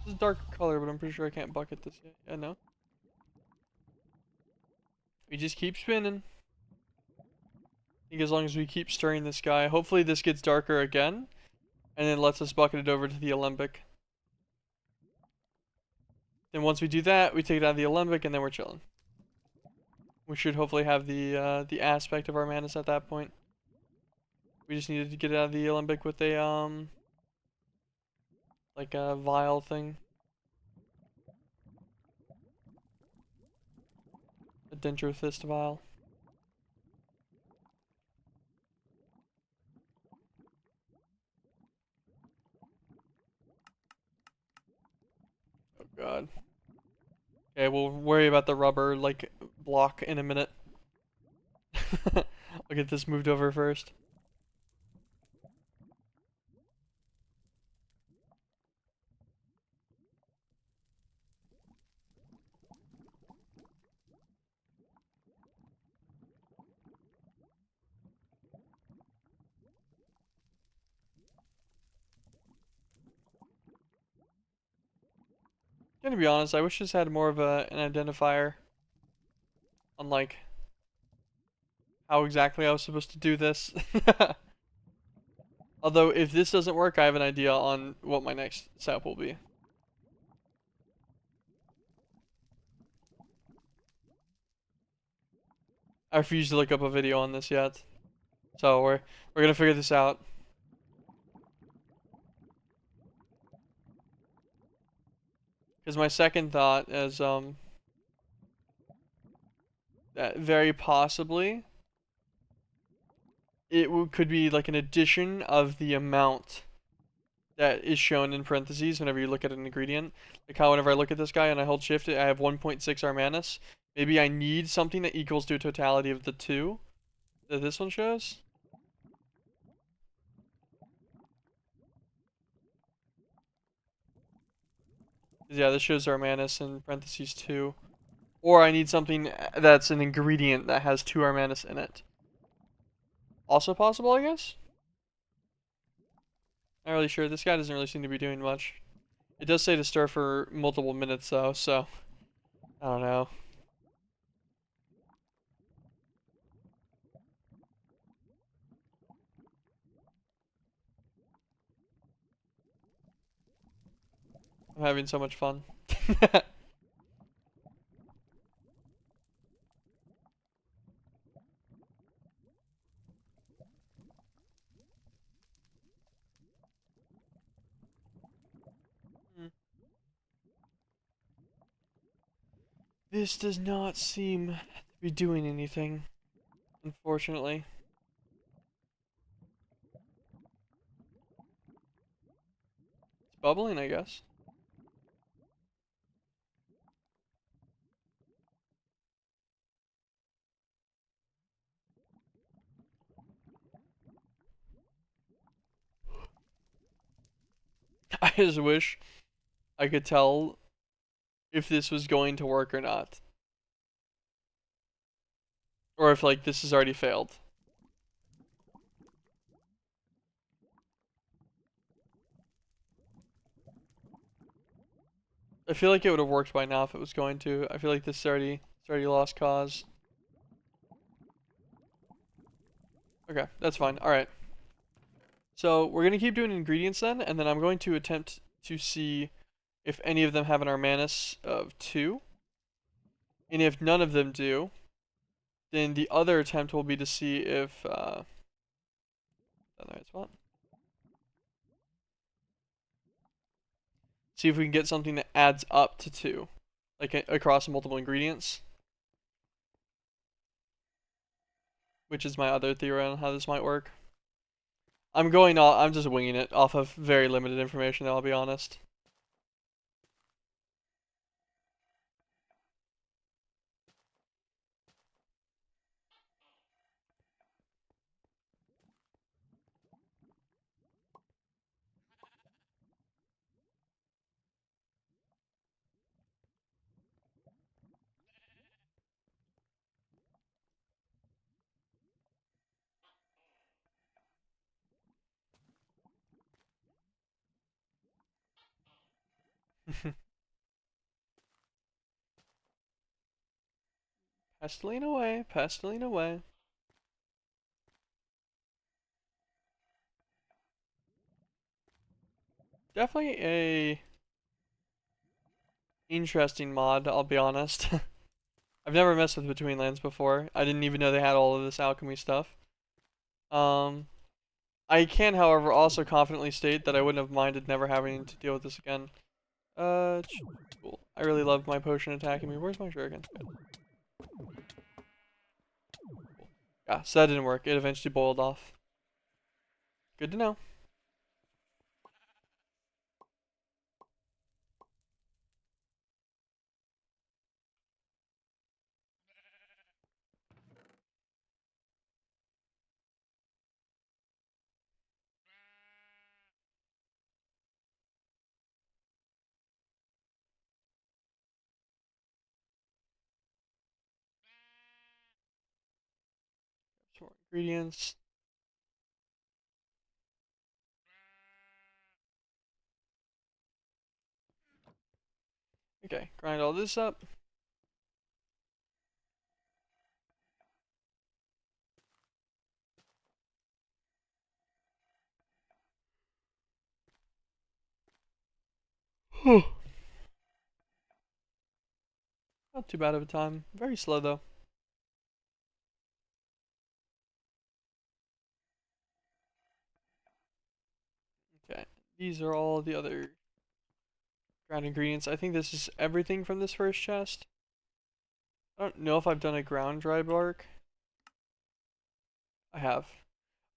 This is dark color, but I'm pretty sure I can't bucket this yet. Yeah, no. We just keep spinning. I think as long as we keep stirring this guy, hopefully this gets darker again, and then lets us bucket it over to the Alembic. Then once we do that, we take it out of the Alembic, and then we're chilling. We should hopefully have the aspect of Armanus at that point. We just needed to get it out of the Alembic with a like a vial thing, a Dendrothist vial. Oh god. Okay, we'll worry about the rubber like block in a minute. I'll get this moved over first. Gonna be honest, I wish this had more of an identifier on like how exactly I was supposed to do this. Although if this doesn't work, I have an idea on what my next setup will be. I refuse to look up a video on this yet. So we're gonna figure this out. Because my second thought is that very possibly it could be like an addition of the amount that is shown in parentheses whenever you look at an ingredient. Like how whenever I look at this guy and I hold shift, I have 1.6 Armanis. Maybe I need something that equals to a totality of the two that this one shows. Yeah, this shows Armanis in parentheses 2. Or I need something that's an ingredient that has 2 Armanis in it. Also possible, I guess? Not really sure. This guy doesn't really seem to be doing much. It does say to stir for multiple minutes though, so I don't know. I'm having so much fun. This does not seem to be doing anything, unfortunately. It's bubbling, I guess. I just wish I could tell if this was going to work or not. Or if, like, this has already failed. I feel like it would have worked by now if it was going to. I feel like this is already lost cause. Okay, that's fine. Alright. So we're gonna keep doing ingredients then, and then I'm going to attempt to see if any of them have an Armanis of 2. And if none of them do, then the other attempt will be to see if on the right spot. See if we can get something that adds up to 2, like across multiple ingredients. Which is my other theory on how this might work. I'm just winging it off of very limited information, I'll be honest. Pasteling away, pasteling away. Definitely a interesting mod, I'll be honest. I've never messed with Between Lands before. I didn't even know they had all of this alchemy stuff. Um, I can, however, also confidently state that I wouldn't have minded never having to deal with this again. Cool. I really love my potion attacking me. Where's my shuriken? Yeah, so that didn't work. It eventually boiled off. Good to know. Some more ingredients. Okay, grind all this up. Not too bad of a time. Very slow though. Okay, these are all the other ground ingredients. I think this is everything from this first chest. I don't know if I've done a ground dry bark. I have.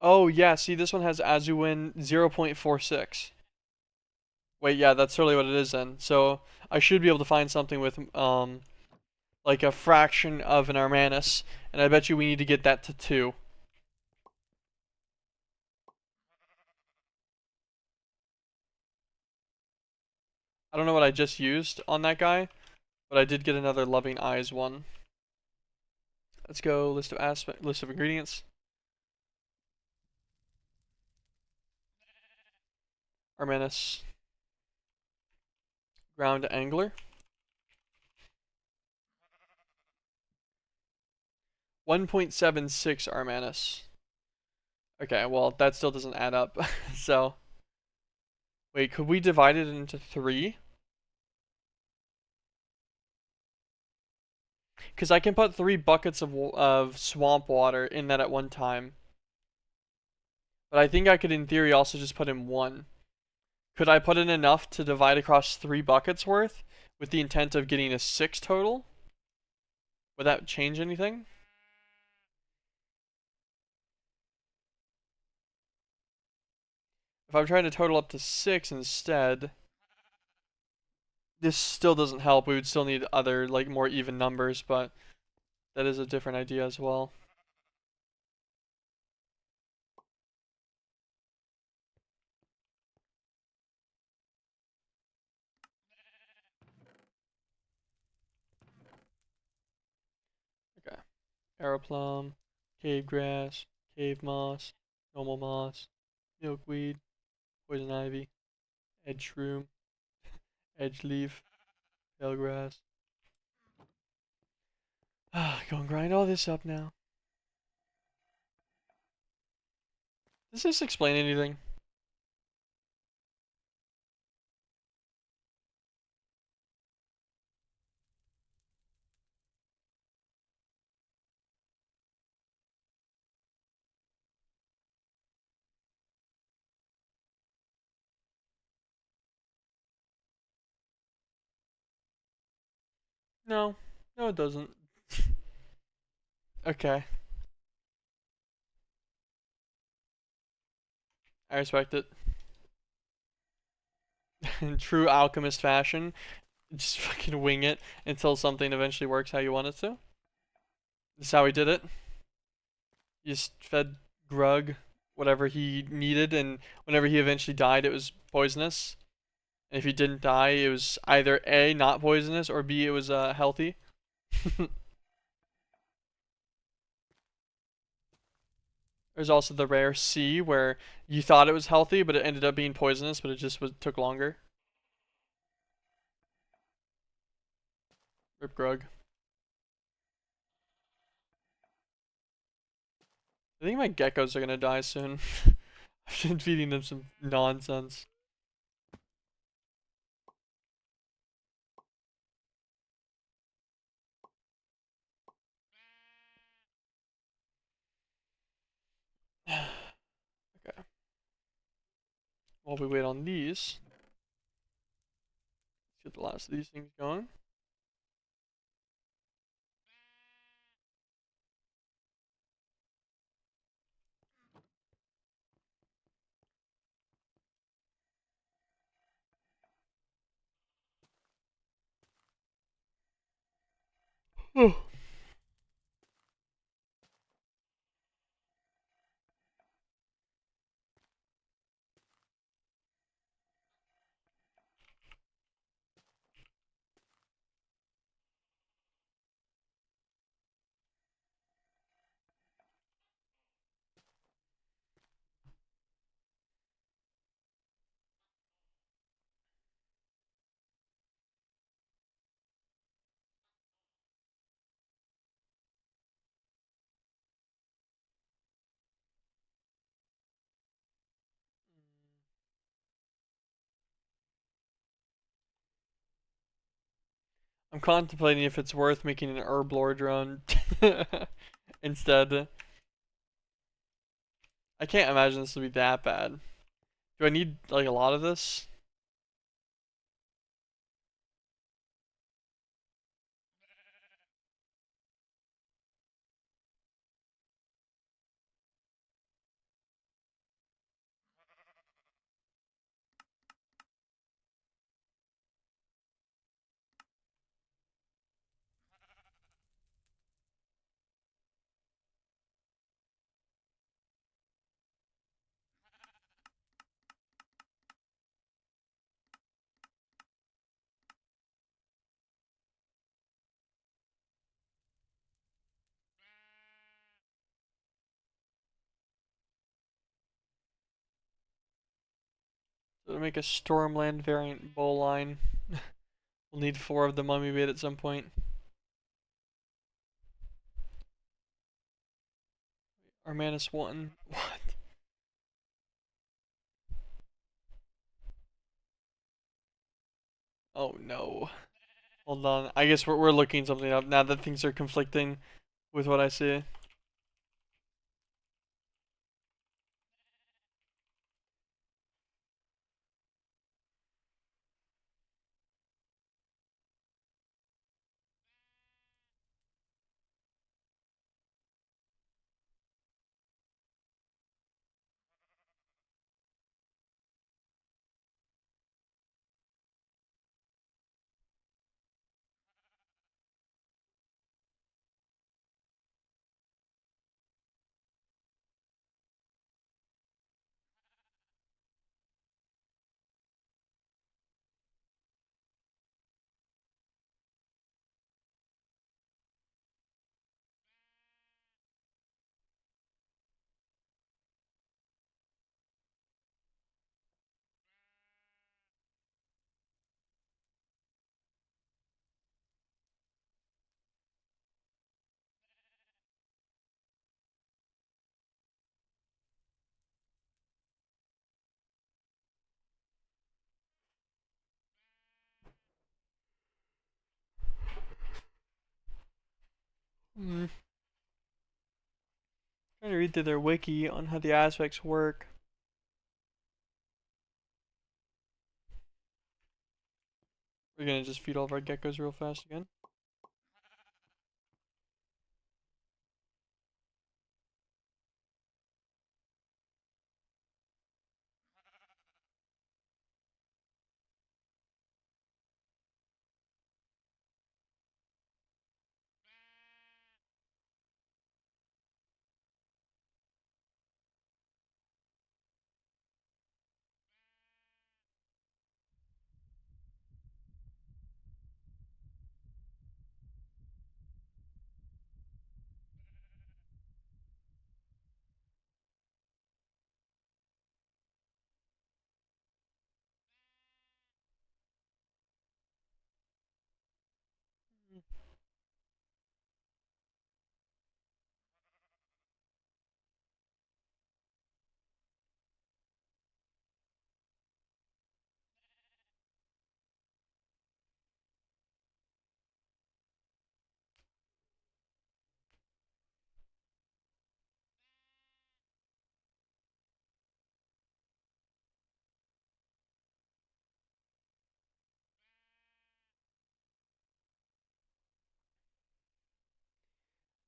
Oh yeah, see this one has Azuin 0.46. Wait, yeah, that's totally what it is then. So I should be able to find something with like a fraction of an Armanus, and I bet you we need to get that to 2. I don't know what I just used on that guy, but I did get another Loving Eyes one. Let's go list of ingredients. Armanus ground angler. 1.76 Armanus. Okay, well that still doesn't add up. So wait, could we divide it into 3? Because I can put 3 buckets of swamp water in that at one time. But I think I could, in theory, also just put in 1. Could I put in enough to divide across 3 buckets worth with the intent of getting a 6 total? Would that change anything? If I'm trying to total up to 6 instead, this still doesn't help. We would still need other, like, more even numbers, but that is a different idea as well. Okay. Aeroplum, cave grass, cave moss, normal moss, milkweed, poison ivy, edge shroom, edge leaf, pale grass. Go and grind all this up now. Does this explain anything? No. No, it doesn't. Okay. I respect it. In true alchemist fashion, just fucking wing it until something eventually works how you want it to. This is how he did it. He just fed Grug whatever he needed, and whenever he eventually died, it was poisonous. And if he didn't die, it was either A, not poisonous, or B, it was healthy. There's also the rare C, where you thought it was healthy, but it ended up being poisonous, but it just took longer. Rip Grug. I think my geckos are gonna die soon. I've been feeding them some nonsense. Okay. While we wait on these, let's get the last of these things going. I'm contemplating if it's worth making an herb lord drone instead. I can't imagine this will be that bad. Do I need like a lot of this? So to make a Stormland variant bow line, we'll need 4 of the mummy bait at some point. Armanus 1. What? Oh no. Hold on. I guess we're looking something up now that things are conflicting with what I see. Trying to read through their wiki on how the aspects work. We're gonna just feed all of our geckos real fast again.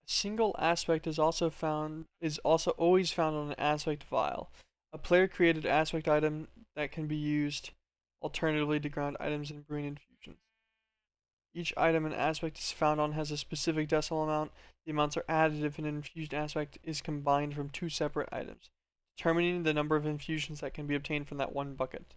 A single aspect is also always found on an aspect vial. A player created aspect item that can be used alternatively to ground items in brewing infusions. Each item an aspect is found on has a specific decimal amount. The amounts are added if an infused aspect is combined from 2 separate items, determining the number of infusions that can be obtained from that one bucket.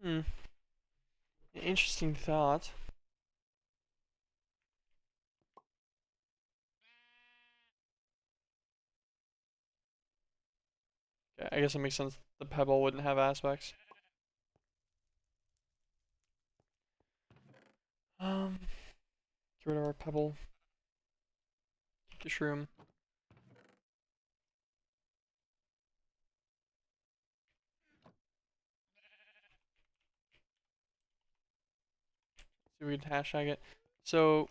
Hmm. Interesting thought. Okay, I guess it makes sense the pebble wouldn't have aspects. Get rid of our pebble. Keep the shroom. See if we can hashtag it. So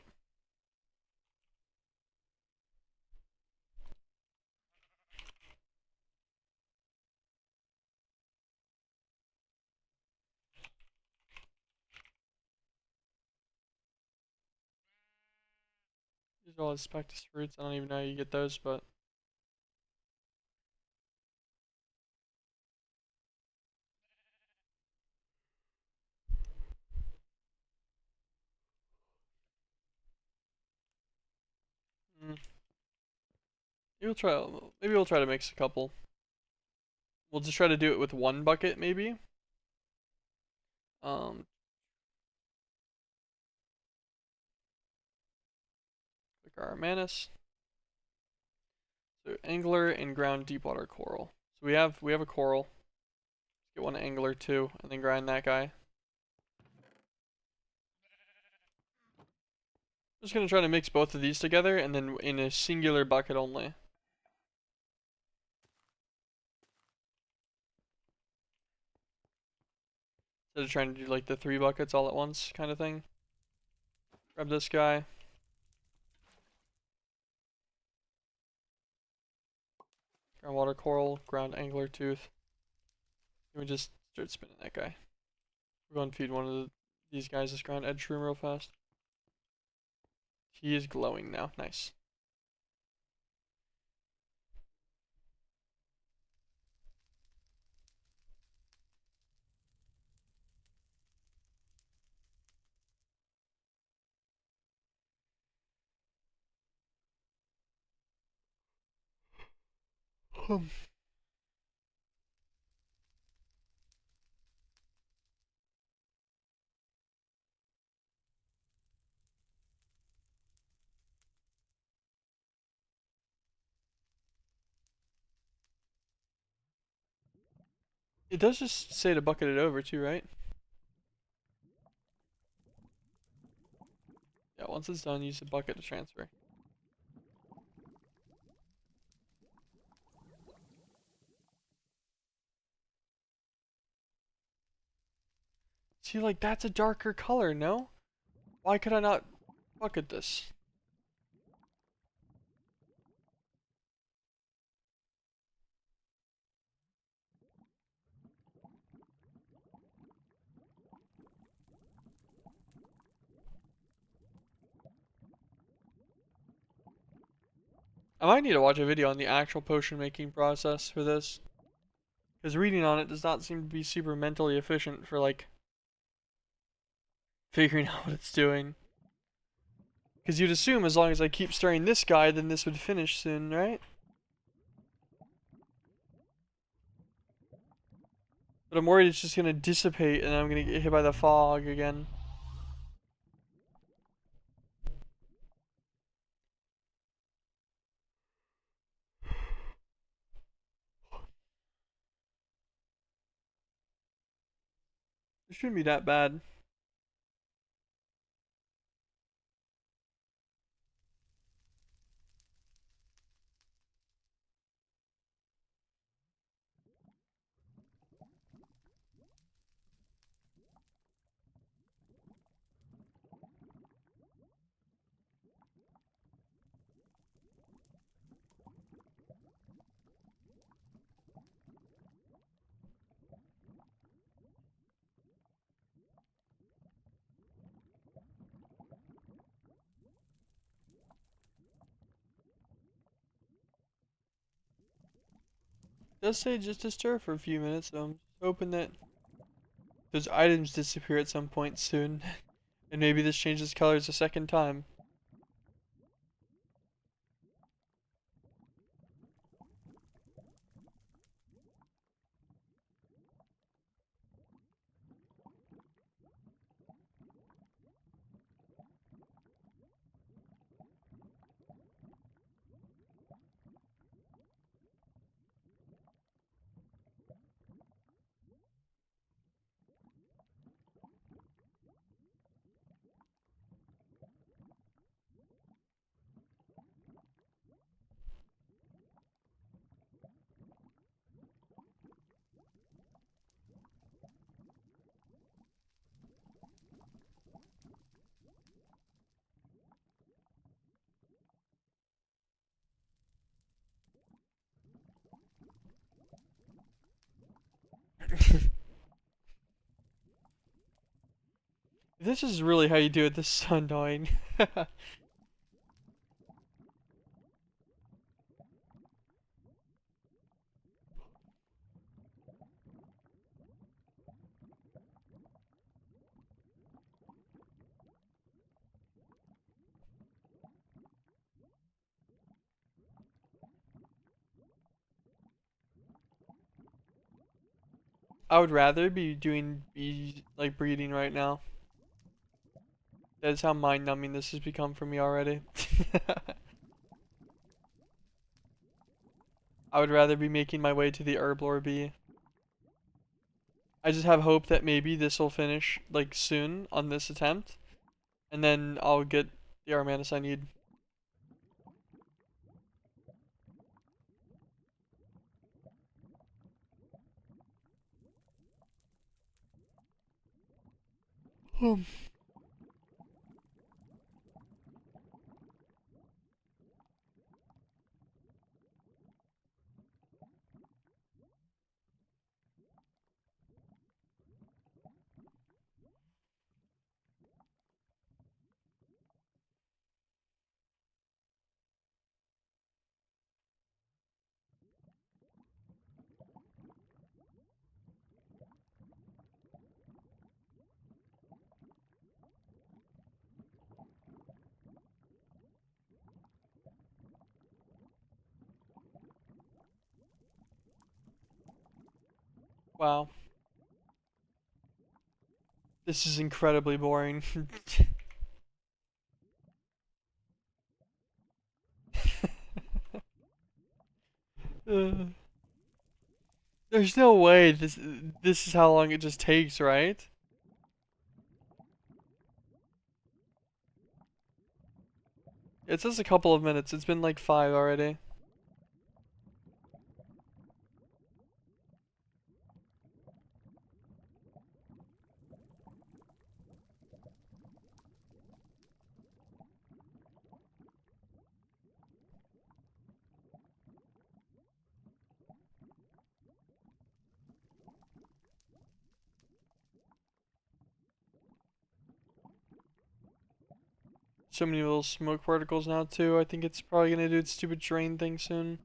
these are all his spectus fruits. I don't even know how you get those, but mm, maybe we'll try to mix a couple. We'll just try to do it with one bucket maybe. Um Pick our manus. So angler and ground deep water coral. So we have a coral. Get one angler too, and then grind that guy. Just gonna try to mix both of these together and then in a singular bucket only. Instead of trying to do like the 3 buckets all at once kind of thing. Grab this guy. Groundwater coral, ground angler tooth. And we just start spinning that guy. We're going to feed one of these guys this ground edge shroom real fast. He is glowing now. Nice. It does just say to bucket it over too, right? Yeah, once it's done, use the bucket to transfer. See, like, that's a darker color, no? Why could I not bucket this? I might need to watch a video on the actual potion making process for this. Because reading on it does not seem to be super mentally efficient for, like, figuring out what it's doing. Because you'd assume as long as I keep stirring this guy, then this would finish soon, right? But I'm worried it's just gonna dissipate and I'm gonna get hit by the fog again. It shouldn't be that bad. It does say just to stir for a few minutes, so I'm just hoping that those items disappear at some point soon. And maybe this changes colors a second time. this is really how you do it. This is so annoying. I would rather be doing bee like breeding right now. That is how mind numbing this has become for me already. I would rather be making my way to the herblore bee. I just have hope that maybe this will finish like soon on this attempt, and then I'll get the Armanus I need. Wow, this is incredibly boring. Uh, there's no way this is how long it just takes, right? It says a couple of minutes. It's been like 5 already. So many little smoke particles now too. I think it's probably gonna do its stupid drain thing soon.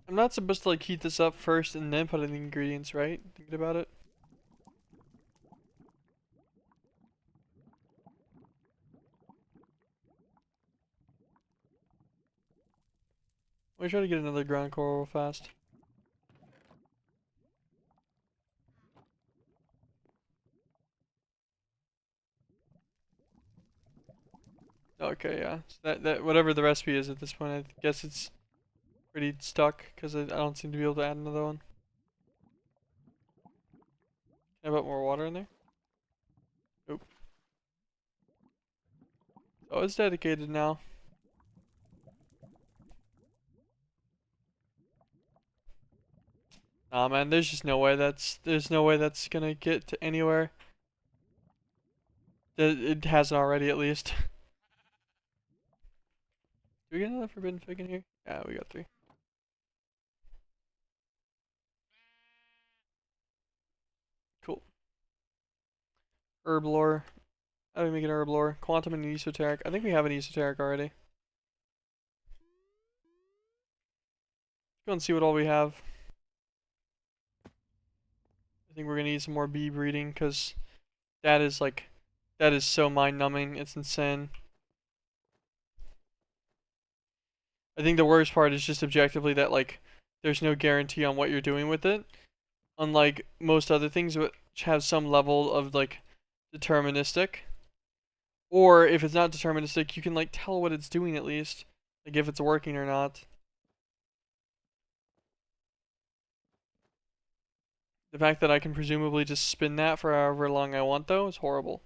I'm not supposed to like heat this up first and then put in the ingredients, right? Thinking about it. Let me try to get another ground coral real fast. Okay, yeah. So that whatever the recipe is at this point, I guess it's pretty stuck because I don't seem to be able to add another one. Can I put more water in there? Nope. Oh, it's dedicated now. Nah, man, there's no way that's gonna get to anywhere. It hasn't already, at least. Do we get another forbidden fig in here? Yeah, we got 3. Cool. Herb lore. How do we make an herb lore? Quantum and esoteric. I think we have an esoteric already. Go and see what all we have. I think we're gonna need some more bee breeding because that is like, that is so mind numbing. It's insane. I think the worst part is just objectively that like there's no guarantee on what you're doing with it. Unlike most other things which have some level of like deterministic. Or if it's not deterministic, you can like tell what it's doing at least, like if it's working or not. The fact that I can presumably just spin that for however long I want though is horrible.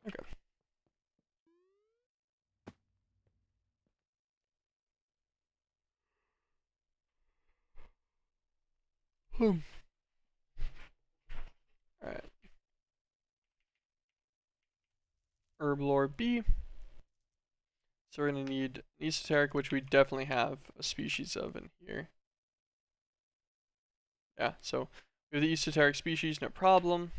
Okay. Alright. Herb lore B. So we're gonna need esoteric, which we definitely have a species of in here. Yeah, so we have the esoteric species, no problem.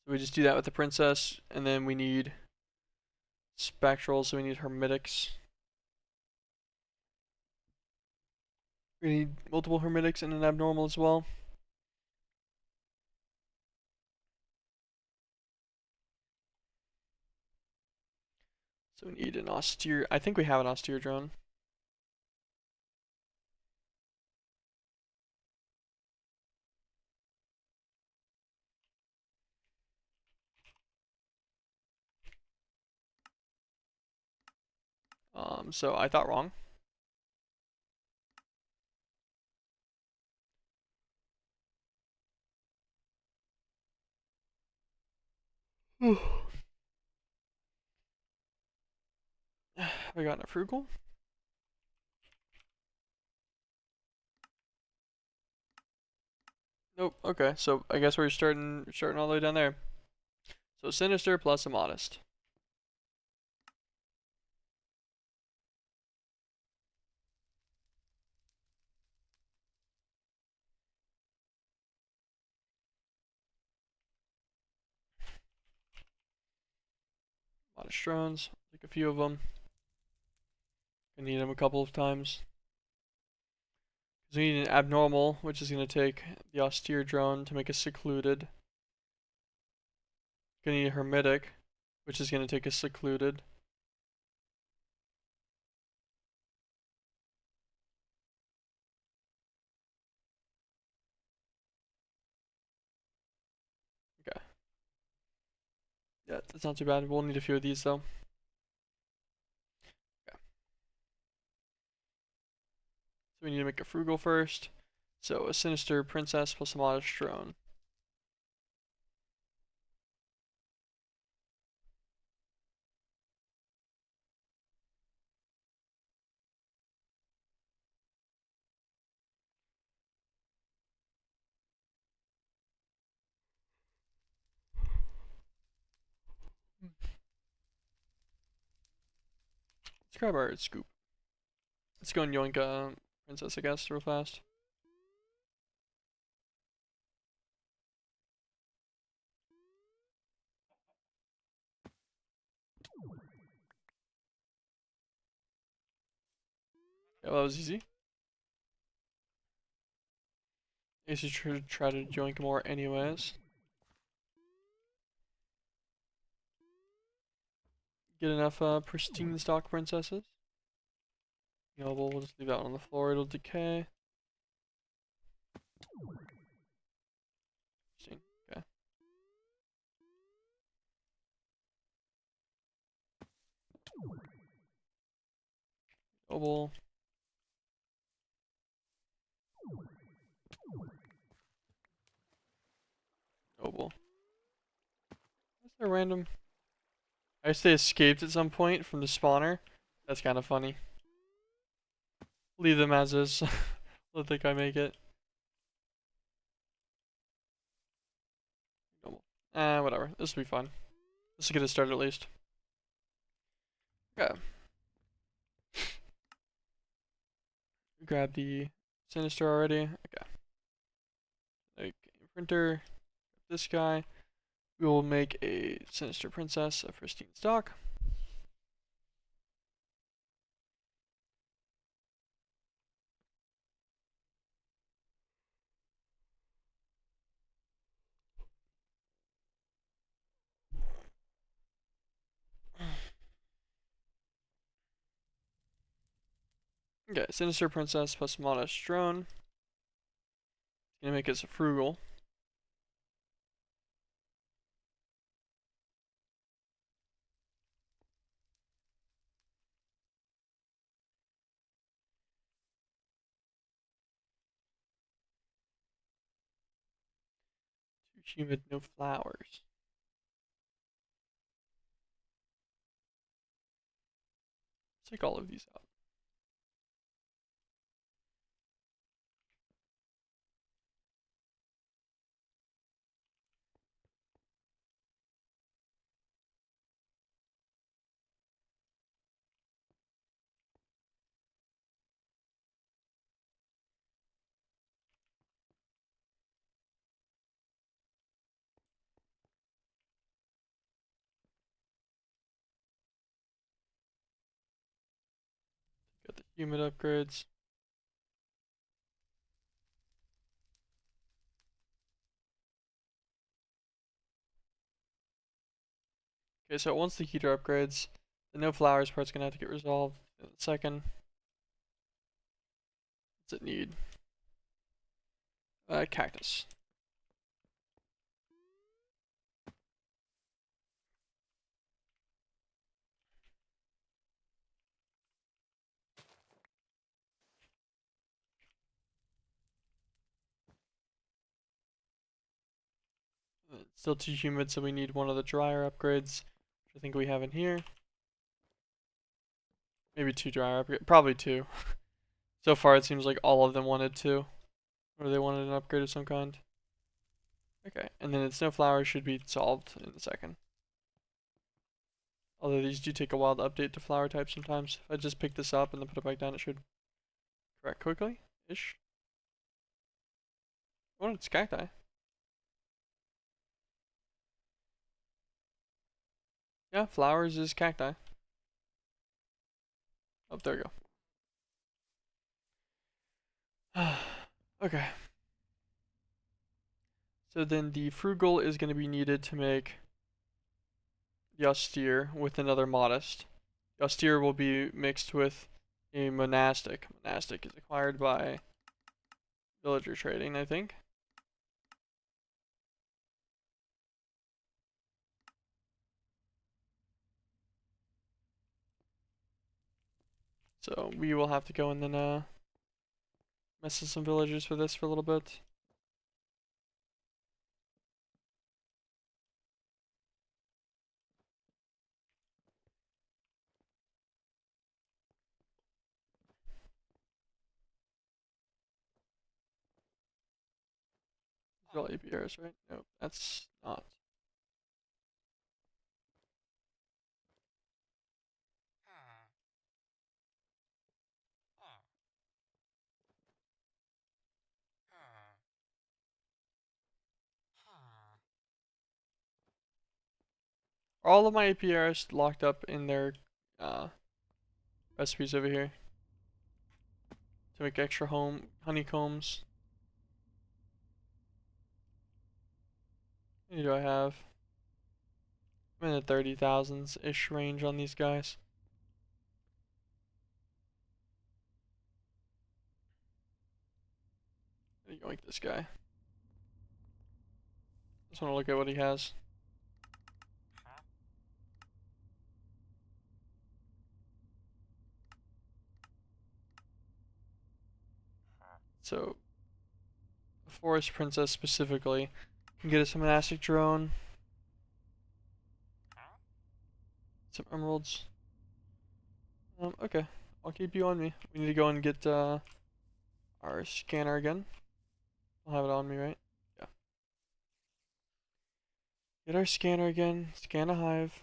So we just do that with the princess, and then we need spectral, so we need hermitics. We need multiple hermitics and an abnormal as well. So we need an austere. I think we have an austere drone. So I thought wrong. Have I gotten a frugal? Nope. Okay, so I guess we're starting all the way down there. So sinister plus a modest. Modest drones. Take a few of them. I need them a couple of times. So we need an abnormal, which is going to take the austere drone to make a secluded. Gonna need a hermitic, which is going to take a secluded. Okay. Yeah, that's not too bad. We'll need a few of these though. Okay. So we need to make a frugal first. So a sinister princess plus a modest drone. Let's grab our scoop. Let's go and yoink princess, I guess, real fast. Yeah, well, that was easy. I guess you should try to joink more anyways. Get enough pristine stock princesses. Noble, we'll just leave that one on the floor, it'll decay. Interesting. Okay. Noble. Noble. Is there random? I guess they escaped at some point from the spawner. That's kind of funny. Leave them as is. Let the guy make it. Noble. Whatever. This will be fun. Let's get it started at least. Okay. Grab the sinister already. Okay. Like printer. This guy. We will make a sinister princess of pristine stock. Okay, sinister princess plus modest drone. Gonna make us frugal. Too humid, no flowers. Let's take all of these out. Got the humid upgrades. Okay, so once the heater upgrades, the no flowers part's gonna have to get resolved in a second. What's it need? Cactus. It's still too humid, so we need one of the dryer upgrades, which I think we have in here. Maybe 2 dryer upgrades. Probably 2. So far, it seems like all of them wanted 2. Or they wanted an upgrade of some kind. Okay, and then its no flowers should be solved in a second. Although these do take a while to update to flower type sometimes. If I just pick this up and then put it back down, it should correct quickly-ish. Oh, it's cacti. Yeah, flowers is cacti. Oh, there we go. Okay. So then the frugal is going to be needed to make the austere with another modest. The austere will be mixed with a monastic. Monastic is acquired by villager trading, I think. So we will have to go and then mess with some villagers for this for a little bit. These are all APRs, right? No, that's not. Are all of my APRs locked up in their recipes over here to make extra honeycombs? How many do I have? I'm in the 30,000s-ish range on these guys. How do you like this guy? Just want to look at what he has. So, the Forest Princess specifically can get us a monastic drone, some emeralds. Okay, I'll keep you on me. We need to go and get our scanner again. I'll have it on me, right? Yeah. Get our scanner again. Scan a hive.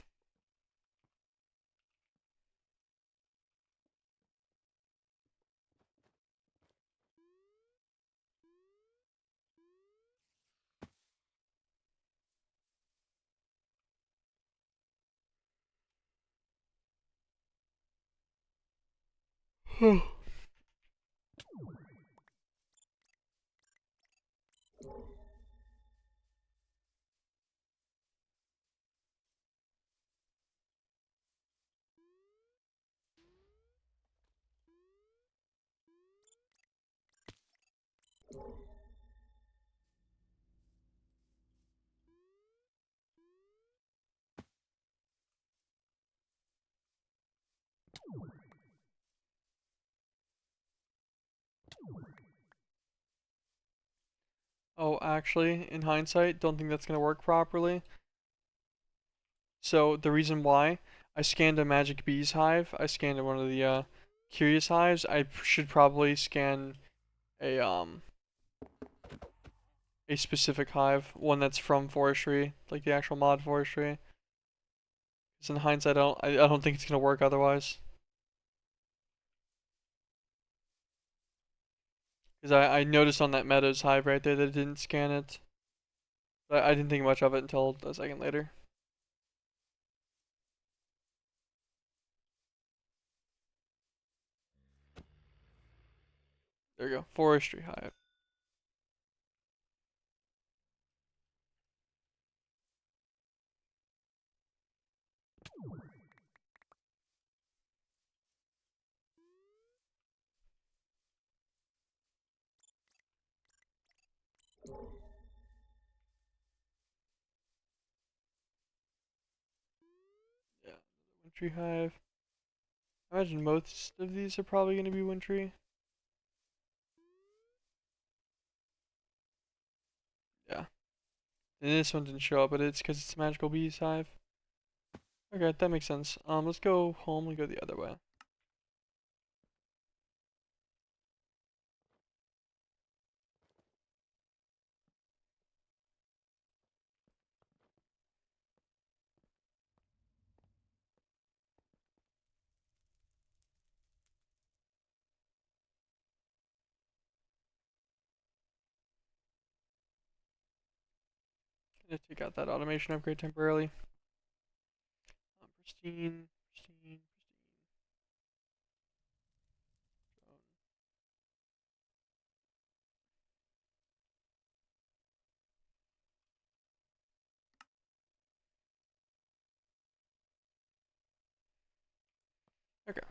Oh, actually, in hindsight, don't think that's gonna work properly. So the reason why I scanned a magic bees hive, I scanned one of the curious hives. I should probably scan a a specific hive, one that's from forestry, like the actual mod forestry. Because in hindsight, I don't think it's gonna work otherwise. Because I noticed on that Meadows hive right there that it didn't scan it. But I didn't think much of it until a second later. There you go, forestry hive. Yeah, wintry hive. I imagine most of these are probably gonna be wintry. Yeah. And this one didn't show up, but it's because it's a magical bees hive. Okay, that makes sense. Let's go home and go the other way. Gonna take out that automation upgrade temporarily. Pristine, pristine, pristine. Okay.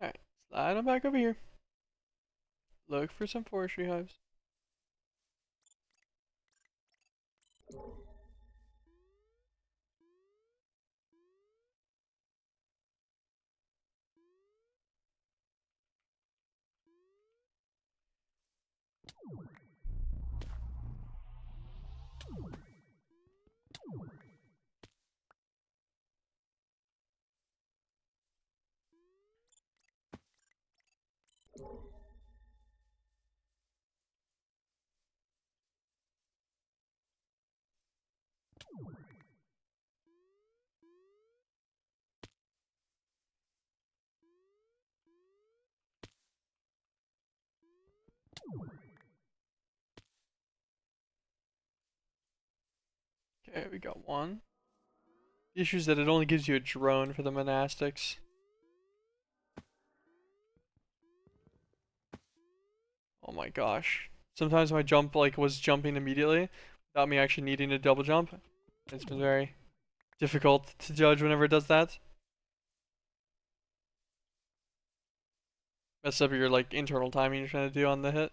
Alright, slide on back over here. Look for some forestry hives. Okay, we got one. The issue is that it only gives you a drone for the monastics. Oh my gosh. Sometimes my jump like was jumping immediately without me actually needing to double jump. It's been very difficult to judge whenever it does that. Mess up your like internal timing you're trying to do on the hit.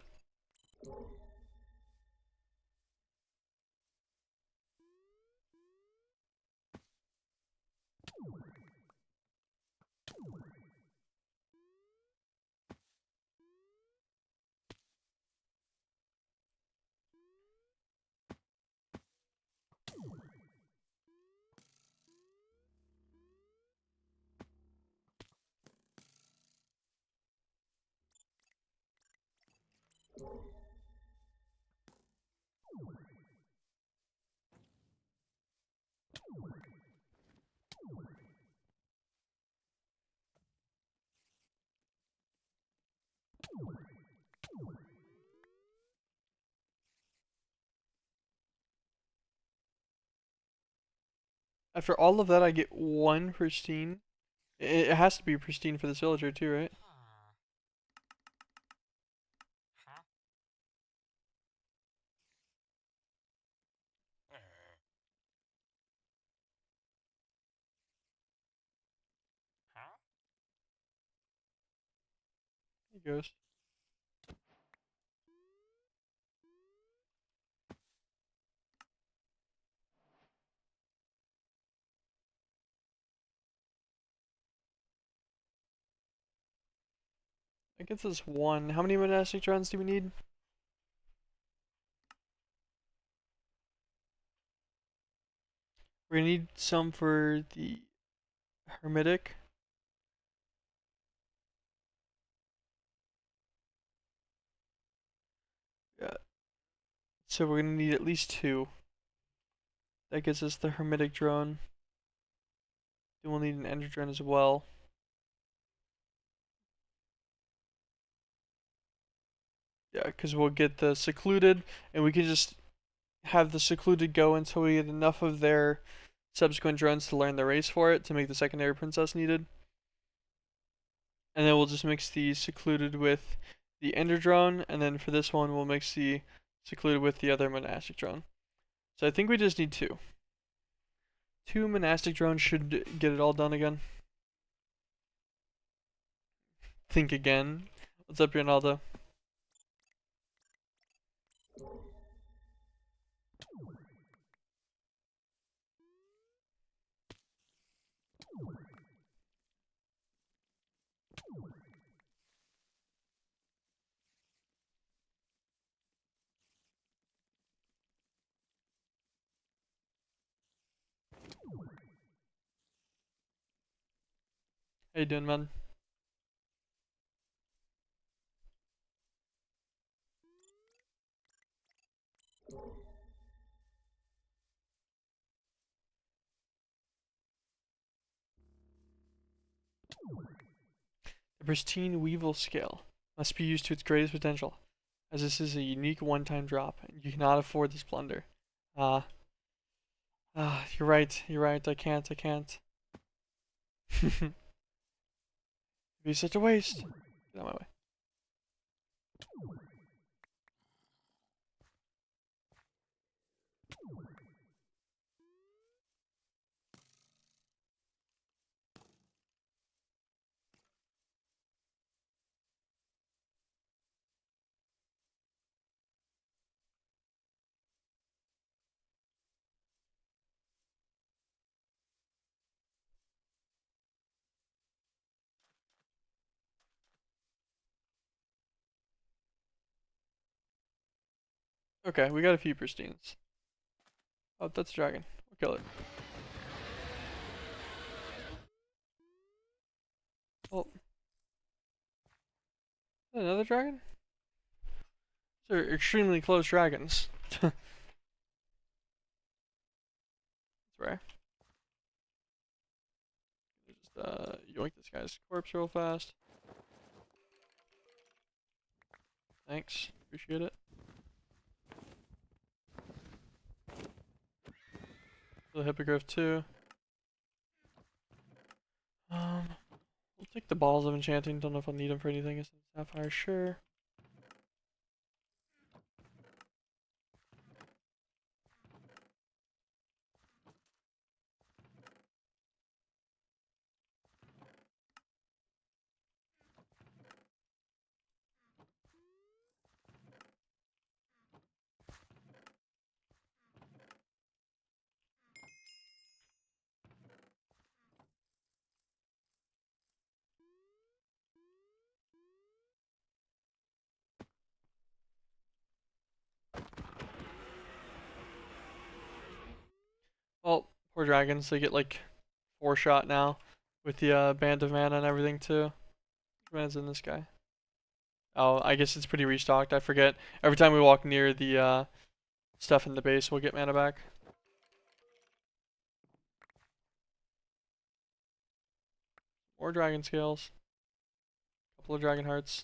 After all of that, I get one pristine. It has to be pristine for this villager too, right? He goes. I guess it's one. How many monastic drones do we need? We're gonna need some for the hermetic. Yeah. So we're gonna need at least two. That gets us the hermetic drone. Then we'll need an ender drone as well. Yeah, because we'll get the secluded, and we can just have the secluded go until we get enough of their subsequent drones to learn the race for it to make the secondary princess needed. And then we'll just mix the secluded with the ender drone, and then for this one we'll mix the secluded with the other monastic drone. So I think we just need two. Two monastic drones should get it all done again. Think again. What's up, Ronaldo? How you doing, man? The pristine Weevil scale must be used to its greatest potential, as this is a unique one-time drop, and you cannot afford this plunder. You're right, I can't. It'd be such a waste. Get out of my way. Okay, we got a few pristines. Oh, that's a dragon. We'll kill it. Oh, another dragon? These are extremely close dragons. That's rare. Just yoink this guy's corpse real fast. Thanks, appreciate it. The hippogriff too. We'll take the balls of enchanting. Don't know if I'll need them for anything. It's sapphire, sure. Well, poor dragons. They get like 4 shot now with the band of mana and everything too. Which mana's in this guy? Oh, I guess it's pretty restocked. I forget. Every time we walk near the stuff in the base, we'll get mana back. More dragon scales. Couple of dragon hearts.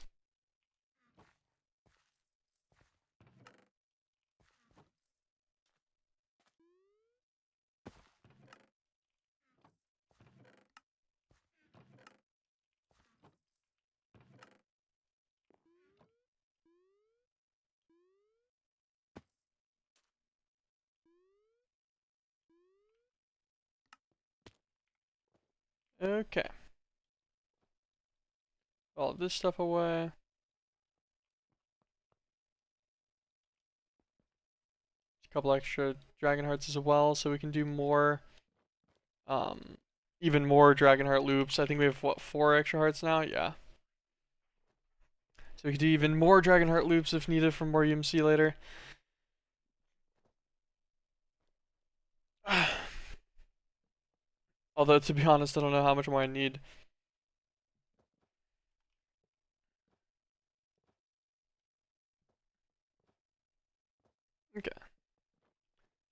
Okay. All this stuff away. A couple extra dragon hearts as well, so we can do more, um, even more dragon heart loops. I think we have what, 4 extra hearts now? Yeah. we could do even more Dragonheart loops if needed for more UMC later. Although, to be honest, I don't know how much more I need. Okay.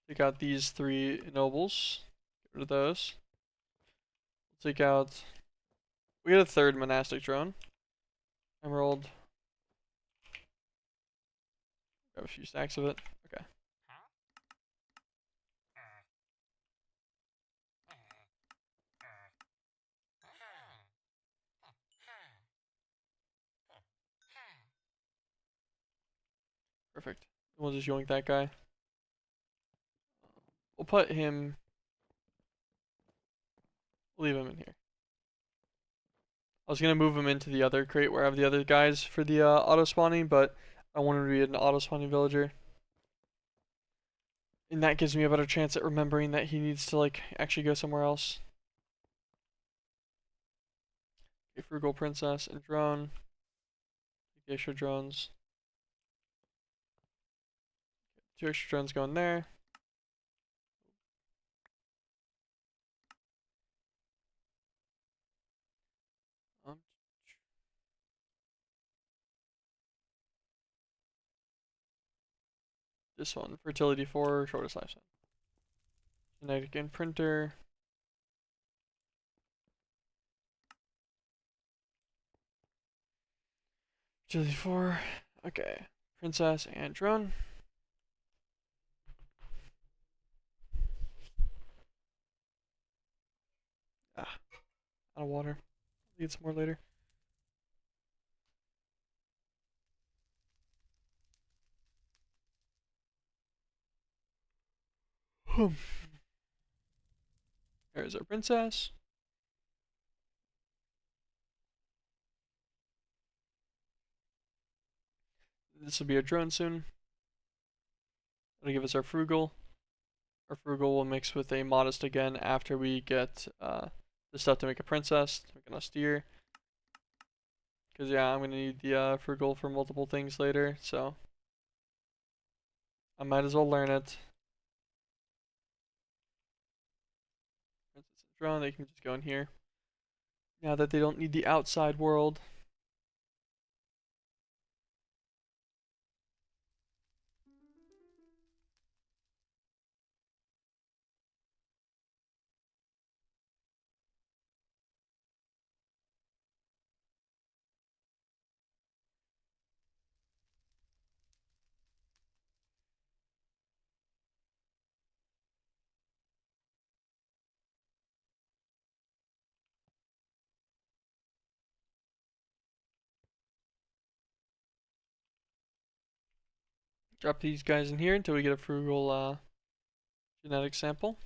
Take out these 3 nobles. Get rid of those. Take out... We get a 3rd monastic drone. Emerald. Grab a few stacks of it. Okay. Perfect. We'll just yoink that guy. We'll put him... We'll leave him in here. I was gonna move him into the other crate where I have the other guys for the auto spawning, but I want him to be an auto spawning villager. And that gives me a better chance at remembering that he needs to like actually go somewhere else. Okay, Frugal Princess and Drone. Geisha drones. 2 extra drones going there. Um, this one, fertility 4, shortest lifespan. Genetic imprinter. Fertility 4. Okay. Princess and drone. Ah, out of water. Need some more later. There's our princess. This will be our drone soon. It'll give us our frugal. Our frugal will mix with a modest again after we get the stuff to make a princess, to make an austere. Because yeah, I'm gonna need the frugal for multiple things later, so I might as well learn it. Princess and drone, they can just go in here. Now that they don't need the outside world. Drop these guys in here until we get a frugal genetic sample.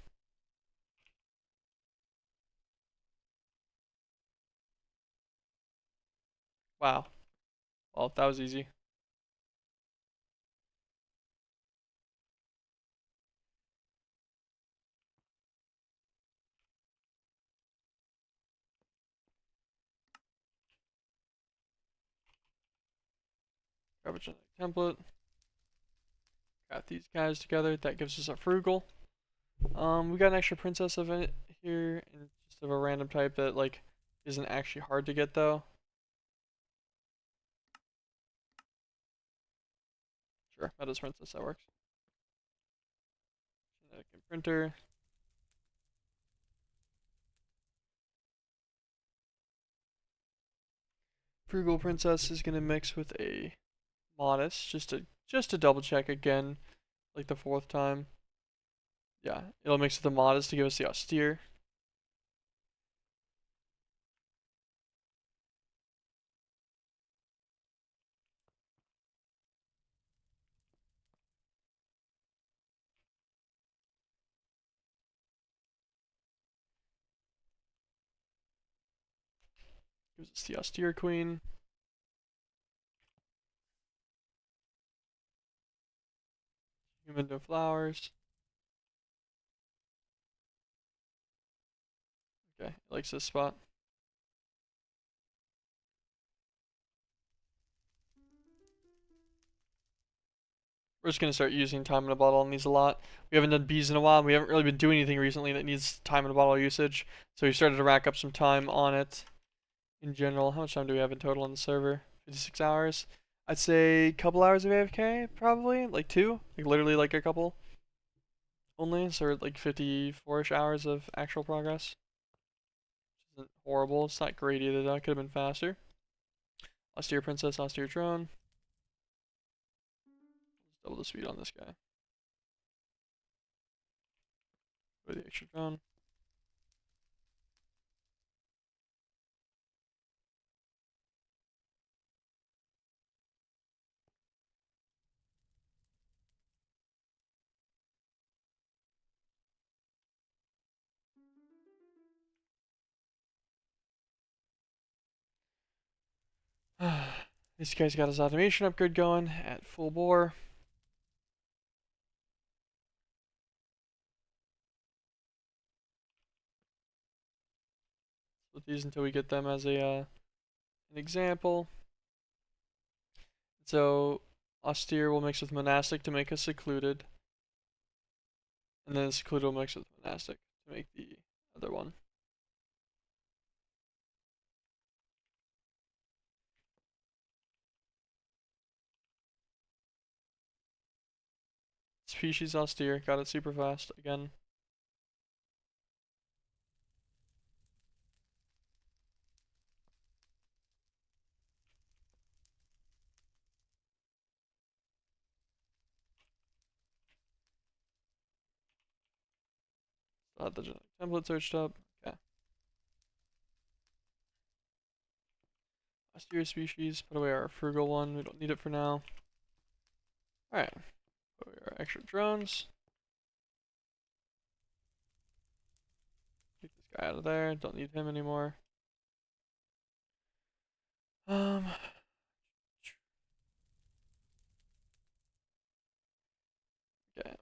Wow. Well, that was easy. Grab a genetic template. Got these guys together. That gives us a frugal. We got an extra princess of it here, and just of a random type that like isn't actually hard to get though. Sure, that is princess. That works. Genetic imprinter. Frugal princess is gonna mix with a modest, just to double check again, like the 4th time. Yeah, it'll mix with the modest to give us the austere. Gives us the austere queen. Human no flowers. Okay, it likes this spot. we're just gonna start using time in a bottle on these a lot. We haven't done bees in a while. We haven't really been doing anything recently that needs time in a bottle usage. So we started to rack up some time on it in general. How much time do we have in total on the server? 56 hours. I'd say a couple hours of AFK, probably. Like 2. Like literally like a couple only. So we're at like 54-ish hours of actual progress. Which isn't horrible. It's not great either though. It could have been faster. Austere Princess, Austere Drone. Let's double the speed on this guy. Go to the extra drone. This guy's got his automation upgrade going at full bore. Split these until we get them as a an example. So austere will mix with monastic to make a secluded, and then secluded will mix with monastic to make the other one. Species austere, got it super fast again. Still have the genetic template searched up. Okay. Austere species, put away our frugal one, we don't need it for now. Alright, put away our extra drones. Take this guy out of there, don't need him anymore. Okay,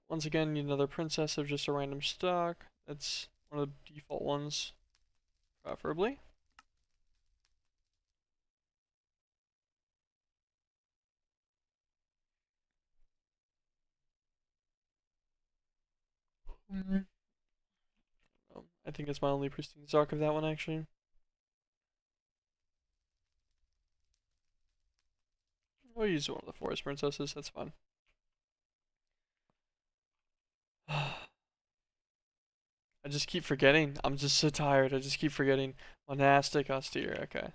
once again, need another princess of just a random stock. That's one of the default ones, preferably. I think it's my only pristine stock of that one, actually. We'll use one of the forest princesses, that's fine. I just keep forgetting. I'm just so tired. I just keep forgetting. Monastic, austere, okay. It's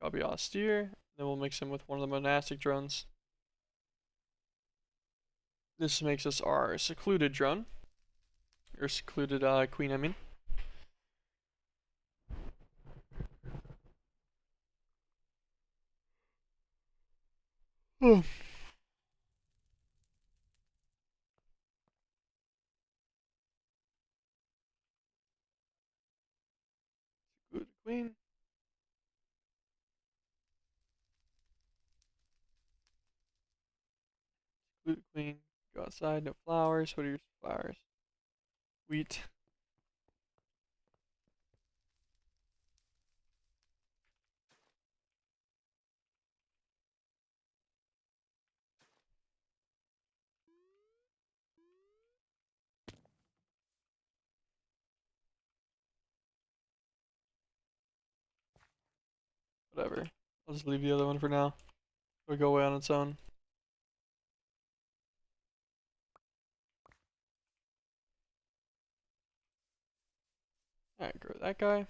gotta be austere. Then we'll mix him with one of the monastic drones. This makes us our secluded drone. Or secluded queen, I mean. Oh. Secluded queen. Secluded queen. Go outside, no flowers. What are your flowers? Wheat. Whatever. I'll just leave the other one for now. It'll go away on its own. Alright, grow that guy.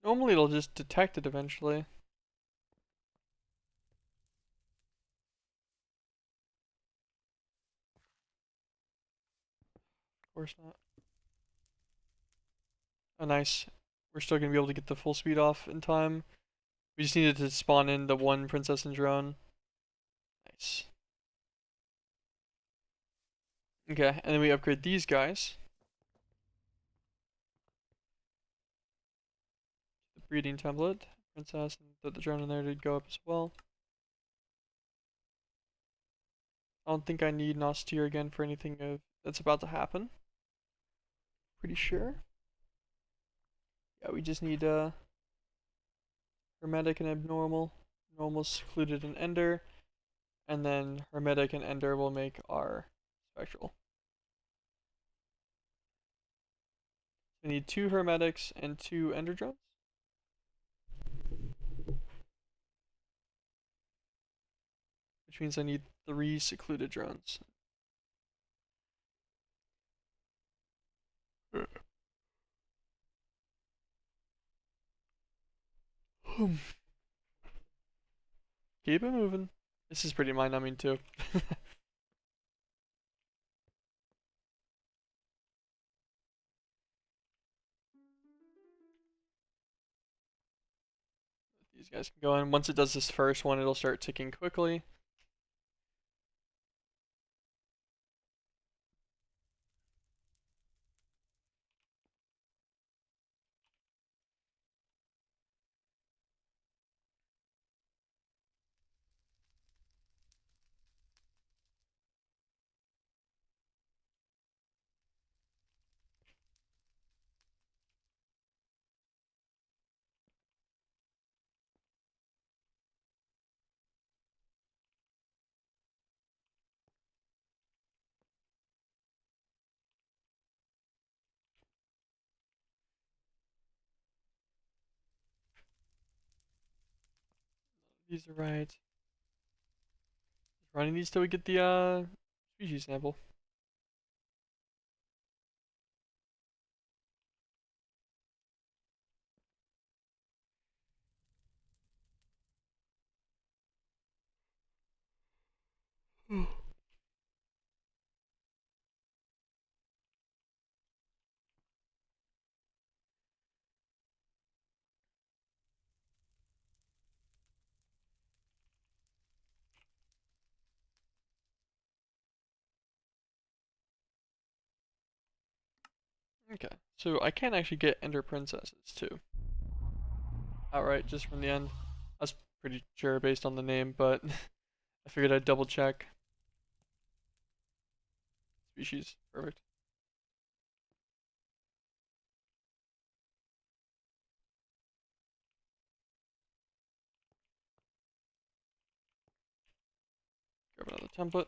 Normally it'll just detect it eventually. Of course not. Oh, nice. We're still gonna be able to get the full speed off in time. We just needed to spawn in the one princess and drone. Nice. Okay, and then we upgrade these guys. breeding template, princess, and put the drone in there to go up as well. I don't think I need an austere again for anything that's about to happen. Pretty sure. Yeah, we just need hermetic and abnormal. Normal, secluded, and ender. And then hermetic and ender will make our spectral. We need 2 hermetics and 2 ender drones. Which means I need 3 secluded drones. Keep it moving. This is pretty mind-numbing too. These guys can go in. Once it does this first one, it'll start ticking quickly. These are right. Running these till we get the species sample. Okay, so I can actually get ender princesses too. Outright, just from the end. I was pretty sure based on the name, but I figured I'd double check. Species, perfect. Grab another template.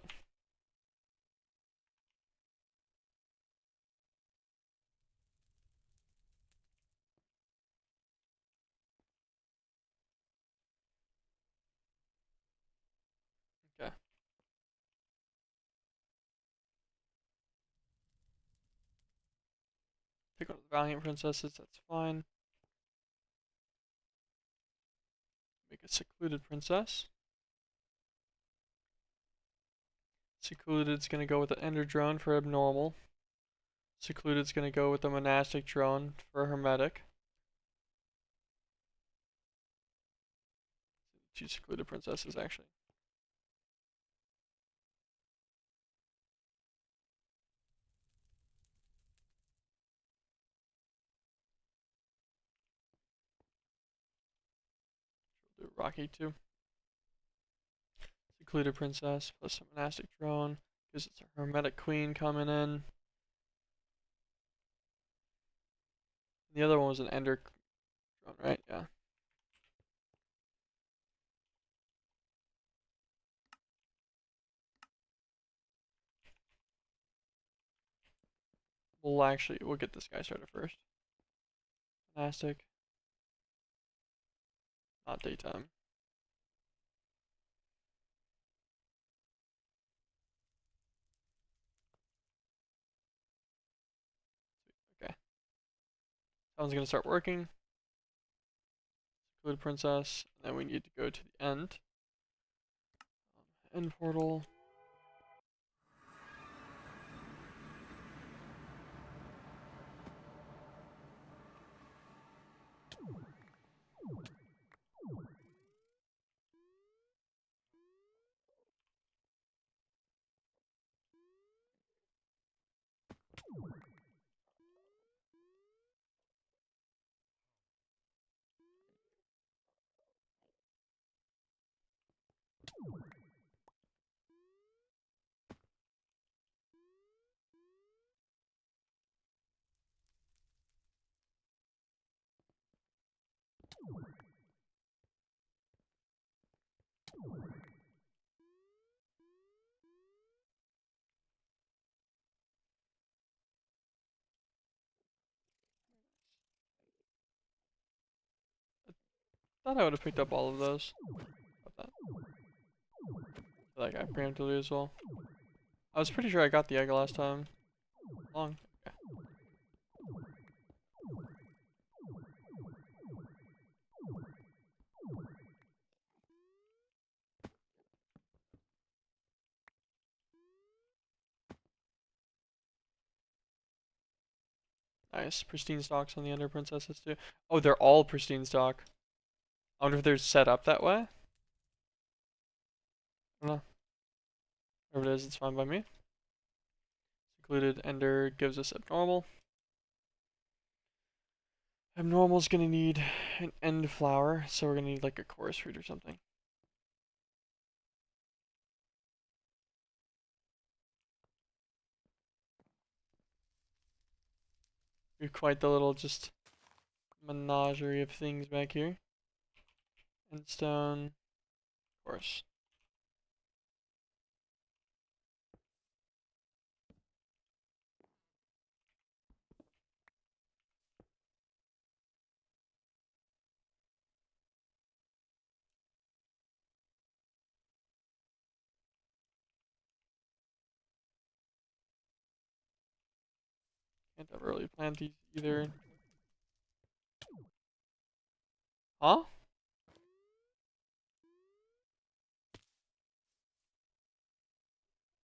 Okay. Pick one of the Valiant princesses, that's fine. Make a secluded princess. Secluded's gonna go with the ender drone for abnormal. Secluded's gonna go with the monastic drone for hermetic. 2 secluded princesses actually. We'll do Rocky too. Secluded princess plus a monastic drone. Because it's a hermetic queen coming in. The other one was an ender drone, right? Yeah. We'll get this guy started first. Monastic. Not daytime. Okay. That one's gonna start working. Secluded princess. And then we need to go to the end. End portal. Thought I would have picked up all of those. About that. That guy preemptively as well. I was pretty sure I got the egg last time. Long. Okay. Nice. Pristine stocks on the Ender Princesses too. Oh, they're all pristine stock. I wonder if they're set up that way. I don't know. Whatever it is, it's fine by me. Secluded Ender gives us abnormal. Abnormal's gonna need an end flower, so we're gonna need like a chorus fruit or something. We have quite the little just menagerie of things back here. Endstone, chorus. Can't ever really plant these either. Huh?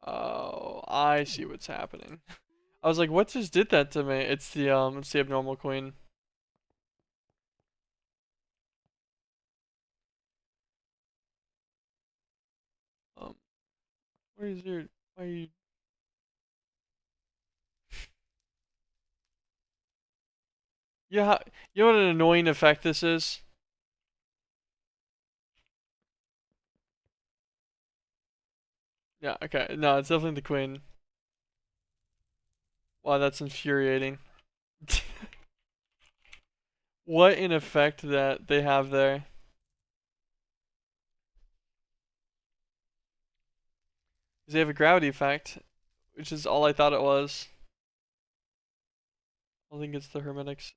Oh, I see what's happening. I was like, what just did that to me? It's the abnormal queen. Um, what is your, why are you, yeah, you know what an annoying effect this is? Yeah, okay, no, it's definitely the queen. Wow, that's infuriating. What an effect that they have there. Because they have a gravity effect, which is all I thought it was. I think it's the hermetics.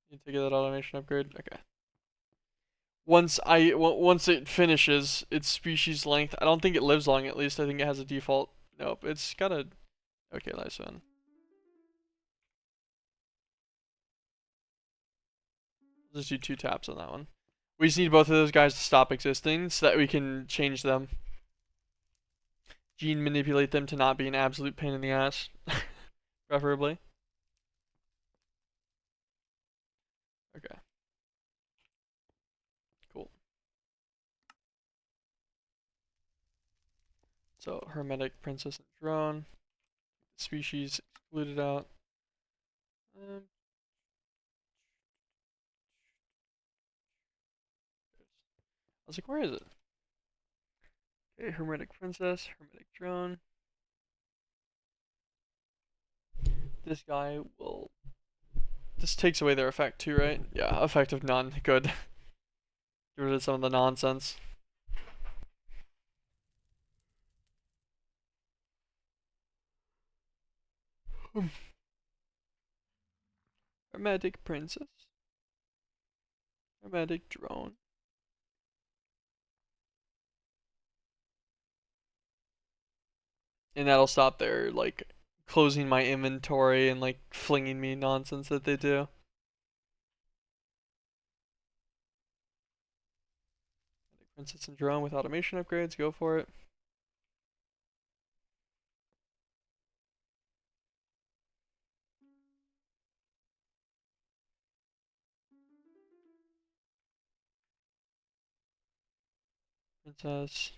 Need to get that automation upgrade. Okay. Once it finishes its species length, I don't think it lives long. At least I think it has a default. Nope, it's got a okay lifespan. We'll just do 2 taps on that one. We just need both of those guys to stop existing so that we can change them. Gene manipulate them to not be an absolute pain in the ass, preferably. Okay. Cool. So hermetic princess and drone. Species excluded out. I was like, where is it? Okay, hermetic princess, hermetic drone. This guy will. This takes away their effect too, right? Yeah, effect of none. Good. Get rid of some of the nonsense. Hermetic princess. Hermetic drone. And that'll stop their like closing my inventory and like flinging me nonsense that they do. Princess and drone with automation upgrades. Go for it. Princess.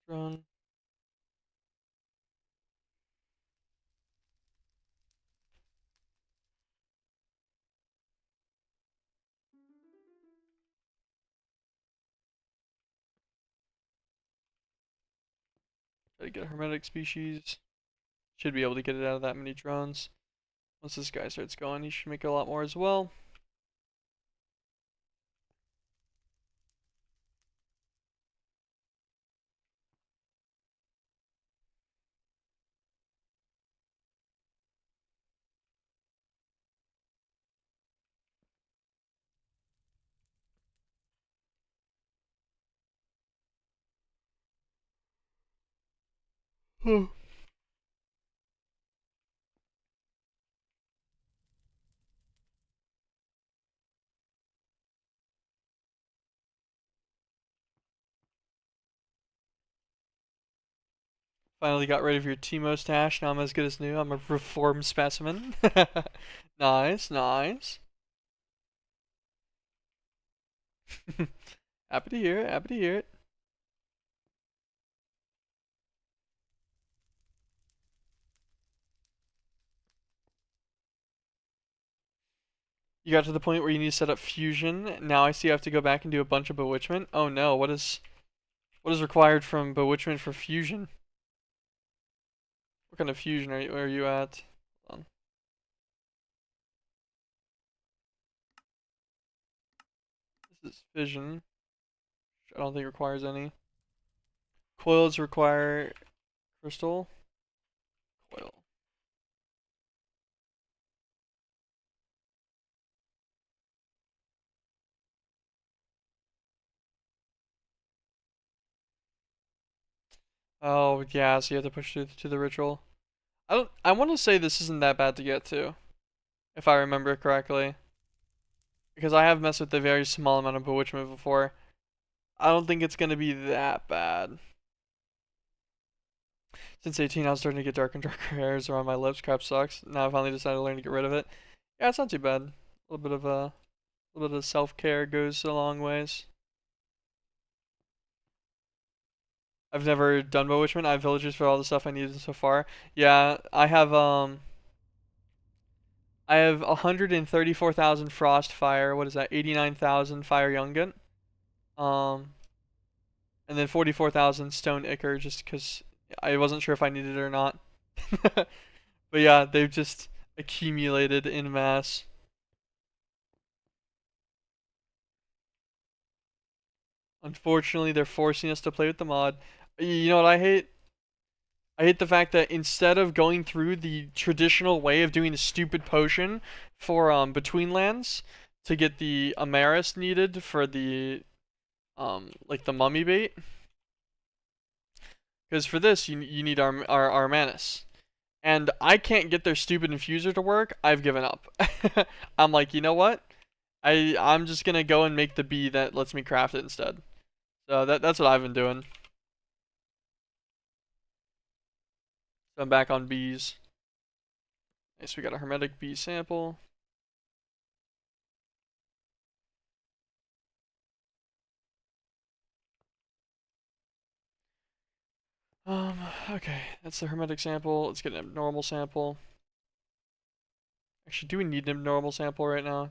Drone. Try to get a hermetic species. Should be able to get it out of that many drones. Once this guy starts going, he should make a lot more as well. Finally got rid of your Timo stash. Now I'm as good as new. I'm a reformed specimen. Nice, nice. Happy to hear it. Happy to hear it. You got to the point where you need to set up fusion. Now I see I have to go back and do a bunch of bewitchment. Oh no, what is required from bewitchment for fusion? What kind of fusion are you at? Hold on. This is fission, which I don't think requires any. Coils require crystal. Coil. Oh yeah, so you have to push through to the ritual. I want to say this isn't that bad to get to, if I remember correctly. Because I have messed with a very small amount of bewitchment before. I don't think it's gonna be that bad. Since 18, I was starting to get darker and darker hairs around my lips. Crap sucks. Now I finally decided to learn to get rid of it. Yeah, it's not too bad. A little bit of self-care goes a long ways. I've never done bewitchment. I have villagers for all the stuff I needed so far. Yeah, I have 134,000 frost fire. What is that? 89,000 fire youngin. Um, and then 44,000 stone ichor just because I wasn't sure if I needed it or not. But yeah, they've just accumulated in mass. Unfortunately, they're forcing us to play with the mod. You know what I hate? I hate the fact that instead of going through the traditional way of doing a stupid potion for between lands to get the Amaris needed for the like the mummy bait, because for this you need our Armanis. And I can't get their stupid infuser to work. I've given up. I'm like, you know what? I'm just gonna go and make the bee that lets me craft it instead. So that's what I've been doing. So I'm back on bees. Nice, we got a hermetic bee sample. Okay, that's the hermetic sample. Let's get an abnormal sample. Actually, do we need an abnormal sample right now?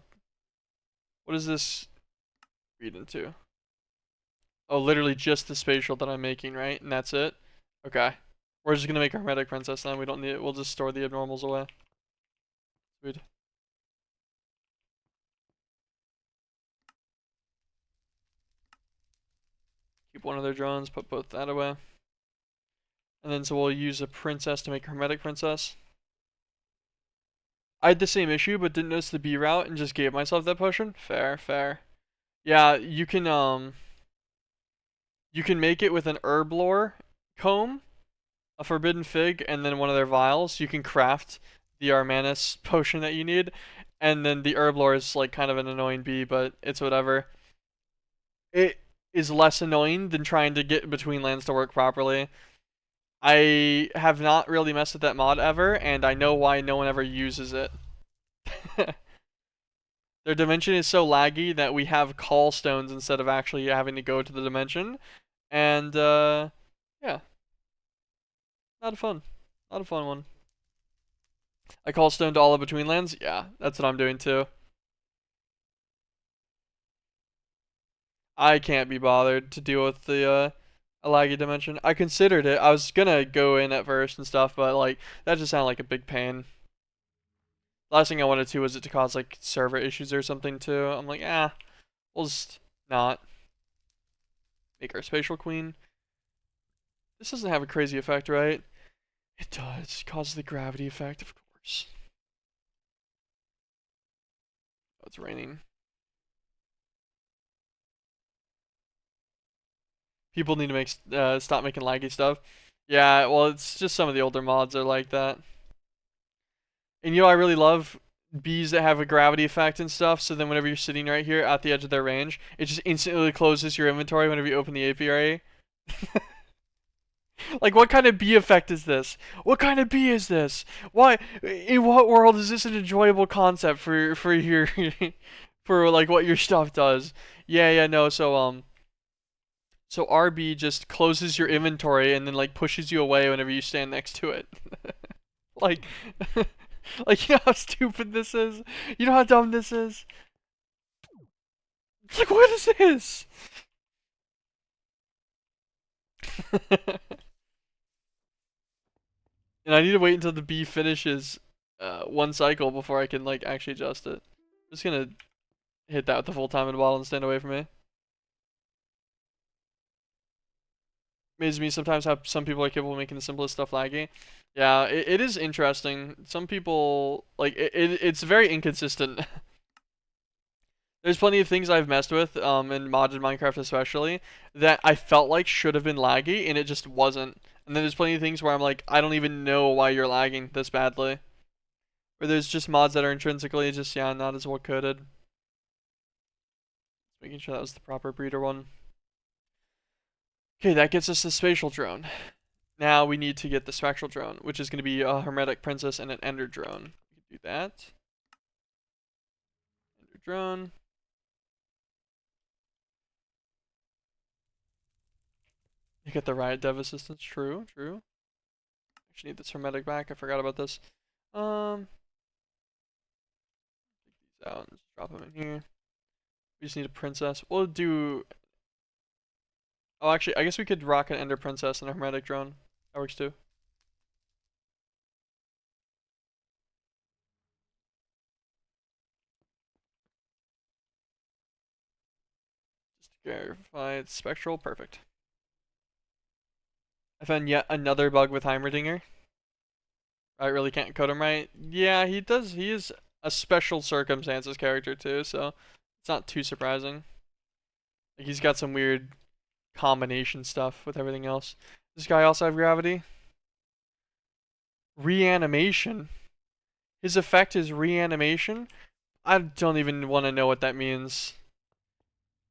What does this read into? Oh, literally just the spatial that I'm making, right? And that's it? Okay. We're just gonna make a hermetic princess then. We don't need it. We'll just store the abnormals away. Sweet. Keep one of their drones, put both that away. And then so we'll use a princess to make a hermetic princess. I had the same issue, but didn't notice the B route and just gave myself that potion. Fair, fair. Yeah, you can make it with an herb lore comb, a forbidden fig, and then one of their vials. You can craft the Armanis potion that you need, and then the herb lore is like kind of an annoying bee, but it's whatever. It is less annoying than trying to get between lands to work properly. I have not really messed with that mod ever, and I know why no one ever uses it. Their dimension is so laggy that we have call stones instead of actually having to go to the dimension. And, yeah. Not a fun. Not a fun one. I call stone to all of between lands? Yeah, that's what I'm doing too. I can't be bothered to deal with the A laggy dimension. I considered it. I was gonna go in at first and stuff, but like that just sounded like a big pain. Last thing I wanted to was it to cause like server issues or something too. I'm like, we'll just not make our spatial queen. This doesn't have a crazy effect, right? It does. It causes the gravity effect, of course. Oh, it's raining. People need to make stop making laggy stuff. Yeah, well, it's just some of the older mods are like that. And I really love bees that have a gravity effect and stuff. So then whenever you're sitting right here at the edge of their range, it just instantly closes your inventory whenever you open the apiary. Like, what kind of bee effect is this? What kind of bee is this? Why? In what world is this an enjoyable concept for your for like what your stuff does? Yeah, no. So RB just closes your inventory and then like pushes you away whenever you stand next to it. Like, like you know how stupid this is. You know how dumb this is. It's like, what is this? And I need to wait until the bee finishes one cycle before I can like actually adjust it. I'm just gonna hit that with the full time in the bottle and stand away from me. Amazes me sometimes how some people are capable of making the simplest stuff laggy. Yeah, it is interesting. Some people like it's very inconsistent. There's plenty of things I've messed with, in modded Minecraft especially, that I felt like should have been laggy and it just wasn't. And then there's plenty of things where I'm like, I don't even know why you're lagging this badly. Or there's just mods that are intrinsically just, yeah, not as well coded. Making sure that was the proper breeder one. Okay, that gets us the spatial drone. Now we need to get the spectral drone, which is going to be a hermetic princess and an ender drone. We can do that. Ender drone. You get the riot dev assistance. True. Actually need this hermetic back. I forgot about this. Take these out and just drop them in here. We just need a princess. We'll do. Oh, actually, I guess we could rock an ender princess and a hermetic drone. That works too. Just to verify it's spectral. Perfect. I found yet another bug with Heimerdinger. I really can't code him right. Yeah, he does. He is a special circumstances character too, so it's not too surprising. Like he's got some weird combination stuff with everything else. This guy also have gravity. Reanimation. His effect is reanimation. I don't even want to know what that means.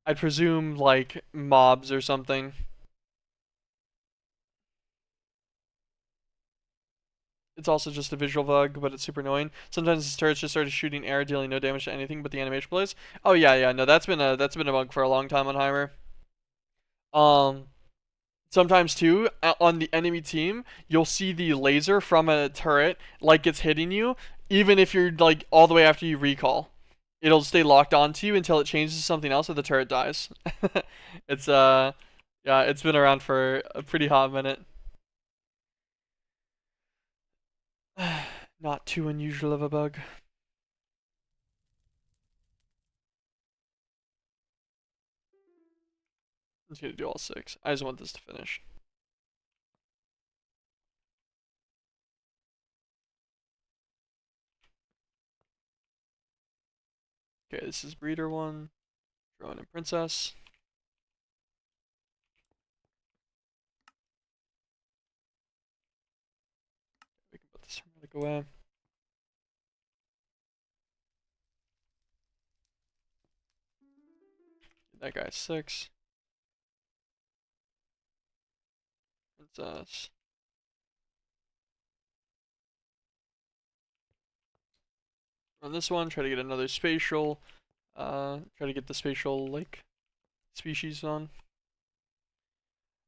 I'd presume like mobs or something. It's also just a visual bug, but it's super annoying. Sometimes his turrets just started shooting air, dealing no damage to anything but the animation plays. Oh yeah, no, that's been a bug for a long time on Heimer. Sometimes too, on the enemy team, you'll see the laser from a turret like it's hitting you, even if you're like all the way after you recall. It'll stay locked onto you until it changes to something else or the turret dies. It's yeah, it's been around for a pretty hot minute. Not too unusual of a bug. I'm just gonna do all 6. I just want this to finish. Okay, this is breeder 1. Drone and princess. We can put this hermetic away. That guy's 6. Princess. On this one, try to get another spatial. Try to get the spatial, like, species on.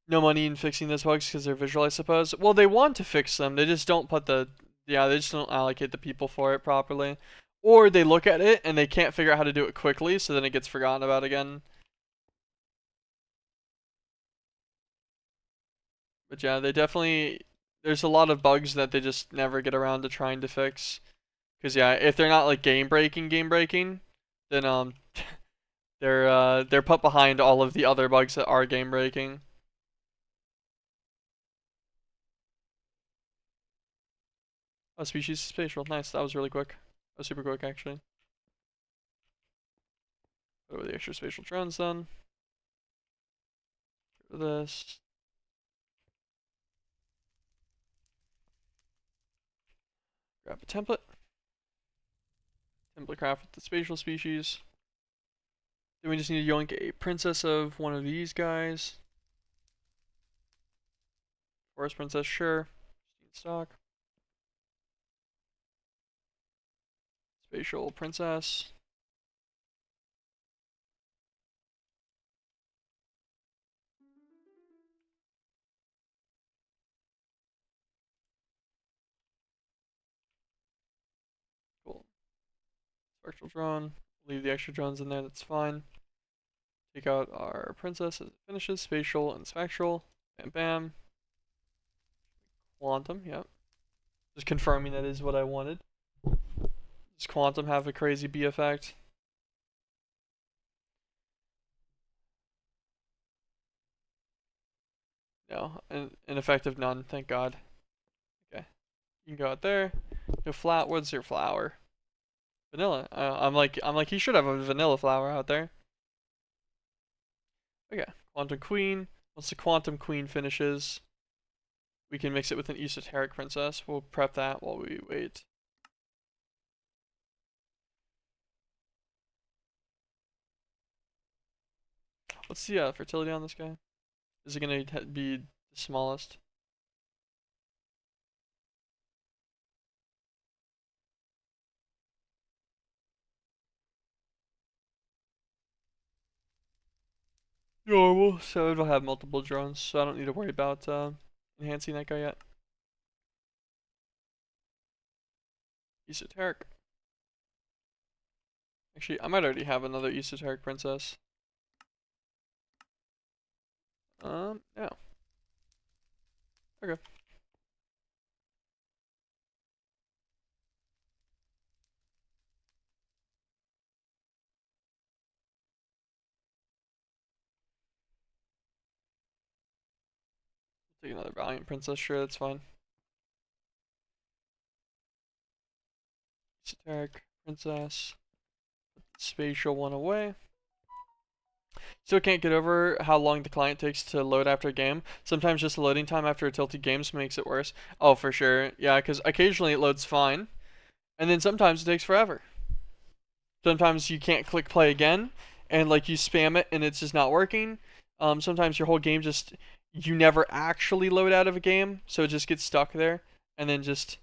No money in fixing those bugs because they're visual, I suppose. Well, they want to fix them. They just don't put the, yeah, they just don't allocate the people for it properly. Or they look at it and they can't figure out how to do it quickly, so then it gets forgotten about again. But yeah, they definitely there's a lot of bugs that they just never get around to trying to fix. Cause yeah, if they're not like game breaking, then they're put behind all of the other bugs that are game breaking. Oh, species spatial, nice. That was really quick. That was super quick actually. Put away the extra spatial drones then. This. Grab a template. Template craft with the spatial species. Then we just need to yoink a princess of one of these guys. Forest princess, sure. Stock. Spatial princess. Cool. Spectral drone. Leave the extra drones in there, that's fine. Take out our princess as it finishes. Spatial and spectral. Bam bam. Quantum, yep. Just confirming that is what I wanted. Does quantum have a crazy B effect? No, an effect of none, thank God. Okay, you can go out there. Go flat. What's your flower? Vanilla. I'm like he should have a vanilla flower out there. Okay, quantum queen. Once the quantum queen finishes, we can mix it with an esoteric princess. We'll prep that while we wait. What's the fertility on this guy? Is it gonna be the smallest? Normal, so it'll have multiple drones, so I don't need to worry about enhancing that guy yet. Esoteric. Actually, I might already have another esoteric princess. Yeah. Okay. Take another Valiant Princess, sure, that's fine. Esoteric Princess. Spatial one away. Still can't get over how long the client takes to load after a game. Sometimes just the loading time after a tilted game makes it worse. Oh, for sure. Yeah, because occasionally it loads fine, and then sometimes it takes forever. Sometimes you can't click play again, and like you spam it and it's just not working. Sometimes your whole game just you never actually load out of a game, so it just gets stuck there and then just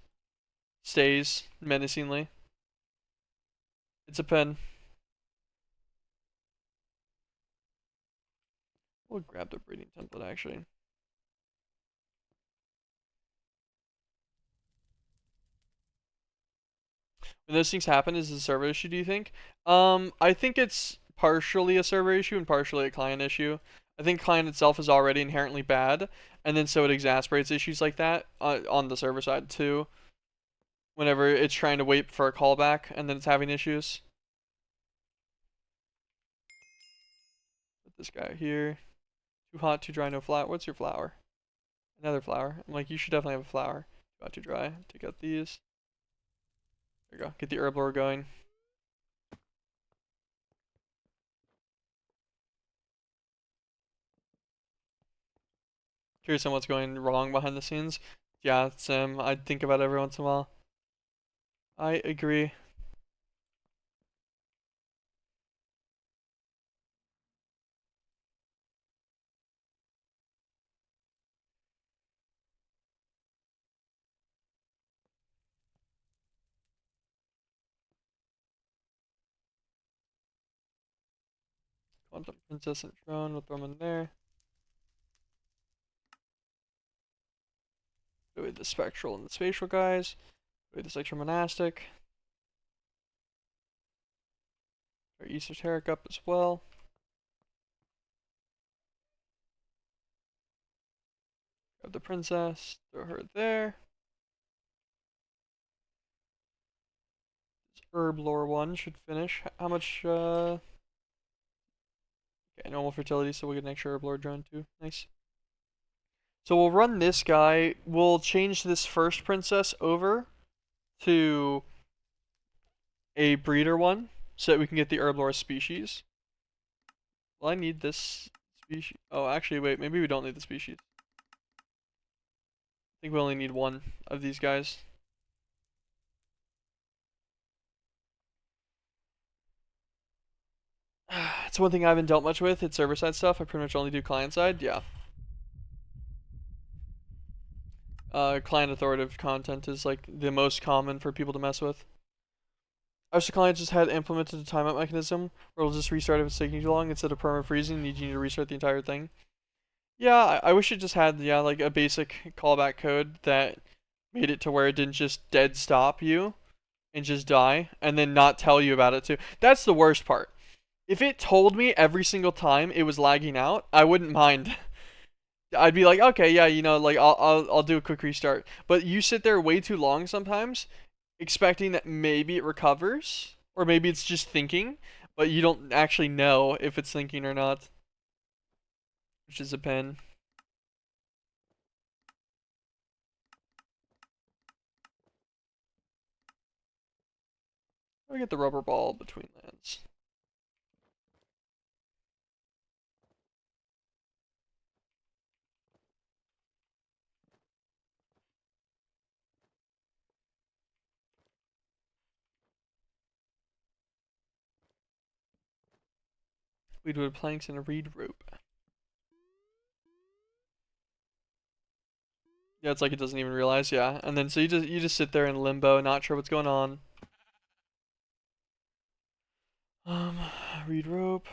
stays menacingly. It's a pen. We'll grab the breeding template actually. When those things happen, is it a server issue, do you think? I think it's partially a server issue and partially a client issue. I think client itself is already inherently bad, and then so it exasperates issues like that on the server side too. Whenever it's trying to wait for a callback and then it's having issues. Put this guy here. Too hot, too dry, no flower. What's your flower? Another flower. I'm like, you should definitely have a flower. Too hot, too dry. Take out these. There you go. Get the herblore going. Curious on what's going wrong behind the scenes. Yeah, Sam, I think about it every once in a while. I agree. Quantum Princess and Drone, we'll throw them in there. Put away the Spectral and the Spatial guys. Put away the Spectral Monastic. Our Esoteric up as well. Grab the princess, throw her there. This herb lore one should finish. How much, okay, normal fertility, so we'll get an extra herb lore drone too. Nice. So we'll run this guy. We'll change this first princess over to a breeder one so that we can get the herb lore species. Well, I need this species. Oh, actually, wait. Maybe we don't need the species. I think we only need one of these guys. It's one thing I haven't dealt much with. It's server-side stuff. I pretty much only do client-side. Yeah. Client authoritative content is like the most common for people to mess with. I wish the client just had implemented a timeout mechanism where it'll just restart if it's taking too long instead of permanent freezing and you need to restart the entire thing. Yeah, I wish it just had, yeah, like a basic callback code that made it to where it didn't just dead stop you and just die and then not tell you about it too. That's the worst part. If it told me every single time it was lagging out, I wouldn't mind. I'd be like, okay, yeah, you know, like I'll do a quick restart. But you sit there way too long sometimes, expecting that maybe it recovers, or maybe it's just thinking, but you don't actually know if it's thinking or not, which is a pain. I'll get the rubber ball between lands. Weedwood planks and a reed rope. Yeah, it's like it doesn't even realize, yeah. And then so you just sit there in limbo, not sure what's going on. Um, reed rope.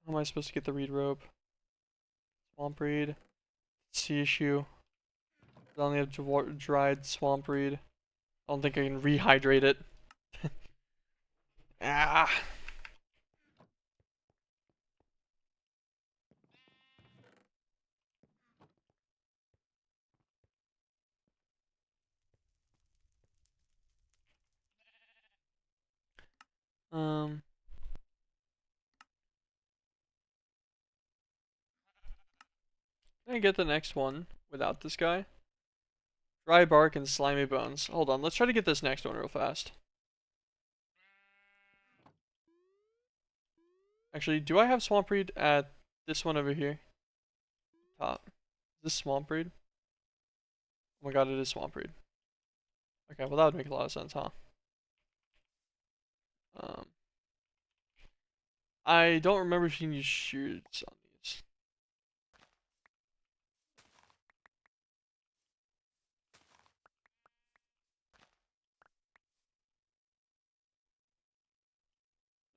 How am I supposed to get the reed rope? Swamp reed. Sea issue. I only have dried swamp reed. I don't think I can rehydrate it. Ah. Um. Can I get the next one without this guy? Dry bark and slimy bones. Hold on, let's try to get this next one real fast. Actually, do I have swamp reed at this one over here? Top. Is this swamp reed? Oh my god, it is swamp reed. Okay, well that would make a lot of sense, huh? Um, I don't remember if you can use shoots on these.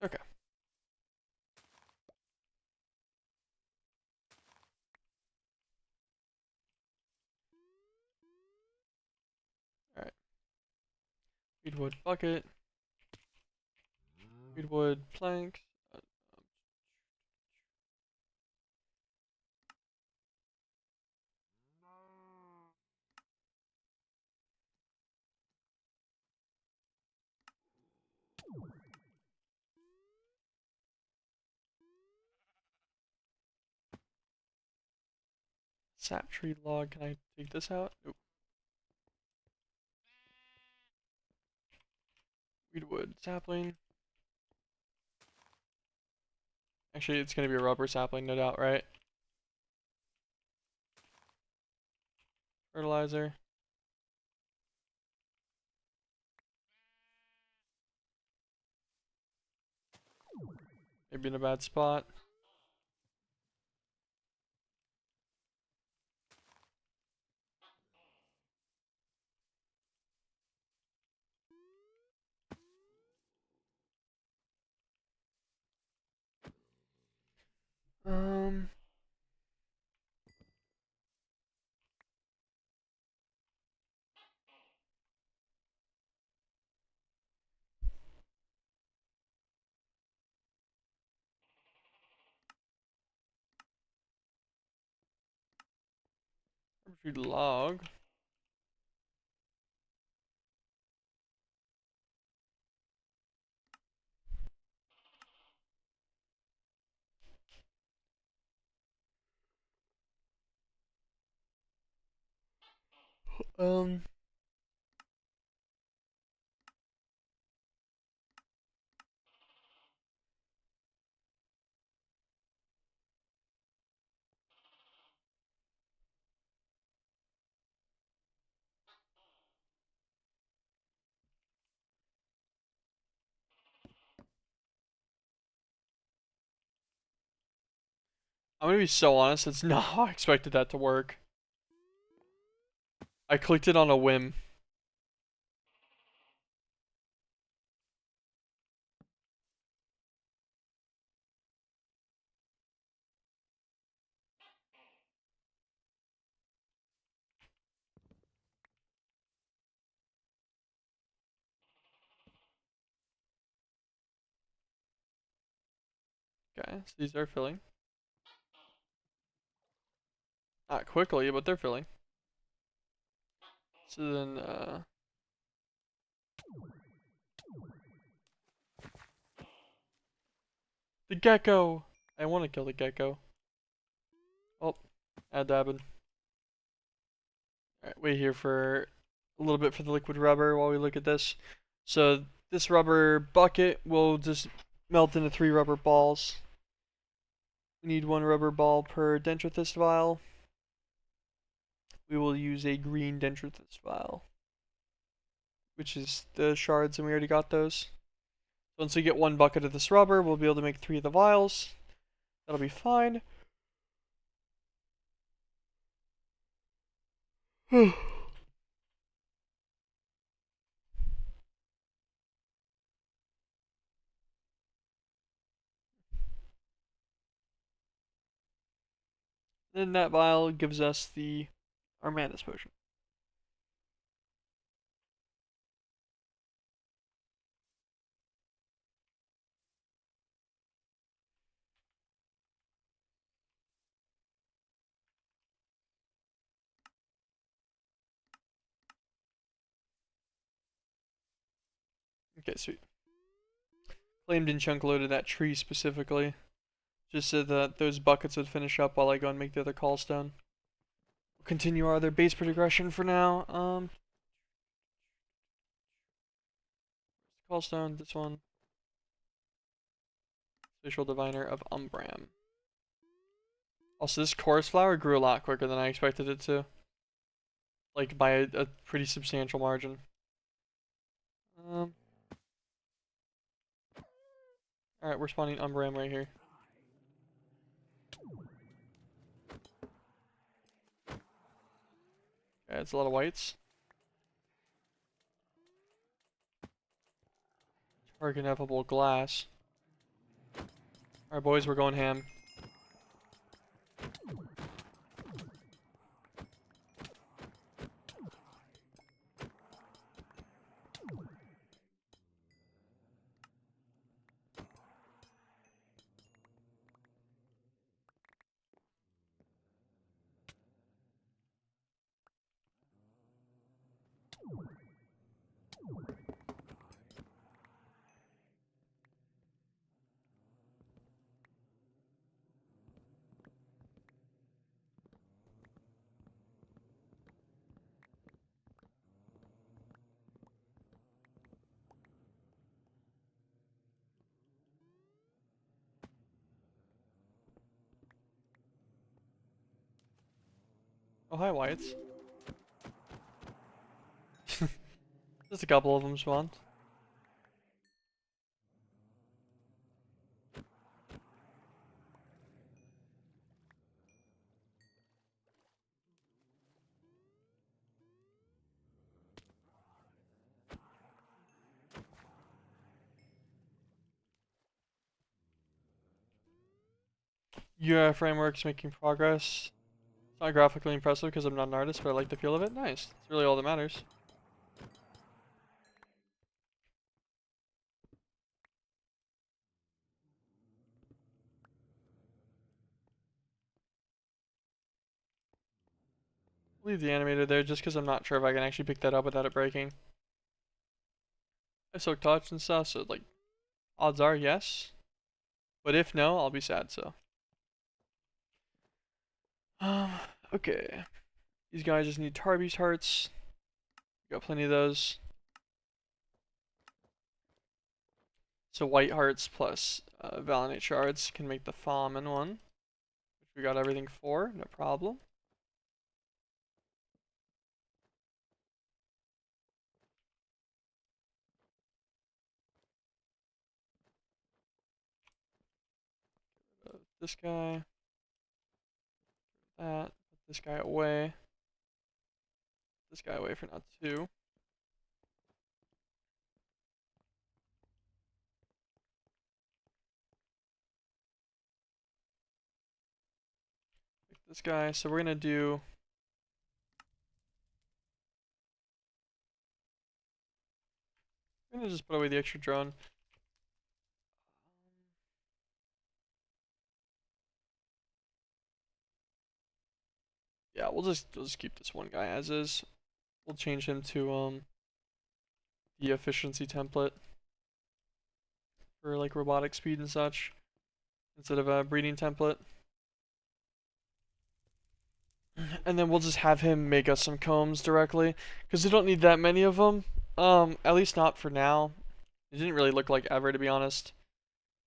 Okay. Alright. Weedwood bucket. Weedwood plank. Sap tree log. Can I take this out? Nope. Weedwood sapling. Actually, it's gonna be a rubber sapling, no doubt, right? Fertilizer. Maybe in a bad spot. Um, Log. Um. I'm gonna be so honest. It's not how I expected that to work. I clicked it on a whim. Okay, so these are filling. Not quickly, but they're filling. So then, the gecko! I want to kill the gecko. Oh, add dabbing. Alright, wait here for a little bit for the liquid rubber while we look at this. So, this rubber bucket will just melt into 3 rubber balls. We need 1 rubber ball per dentrithyst vial. We will use a green dentrithyst vial, which is the shards, and we already got those. Once we get 1 bucket of this rubber, we'll be able to make 3 of the vials. That'll be fine. Then that vial gives us the Armandus potion. Okay, sweet. Claimed and chunk loaded that tree specifically, just so that those buckets would finish up while I go and make the other callstone. We'll continue our other base progression for now. Callstone, this one. Spatial Diviner of Umbram. Also, this chorus flower grew a lot quicker than I expected it to. Like, by a pretty substantial margin. Alright, we're spawning Umbram right here. Okay, it's a lot of whites. Target ineffable glass. Alright, boys, we're going ham. Oh, hi, whites. Just a couple of them spawned. UI framework's making progress. It's not graphically impressive because I'm not an artist, but I like the feel of it. Nice. That's really all that matters. Leave the animator there just because I'm not sure if I can actually pick that up without it breaking. I soak touch and stuff, so like odds are yes. But if no, I'll be sad, so. Okay. These guys just need Tarby's hearts. Got plenty of those. So white hearts plus Valinate shards can make the Famen one. Which we got everything for, no problem. This guy. That. Put this guy away. This guy away for now too. Pick this guy. So we're gonna do. I'm gonna just put away the extra drone. Yeah, we'll just keep this one guy as is. We'll change him to the efficiency template for like robotic speed and such instead of a breeding template. And then we'll just have him make us some combs directly because we don't need that many of them. At least not for now. It didn't really look like ever, to be honest.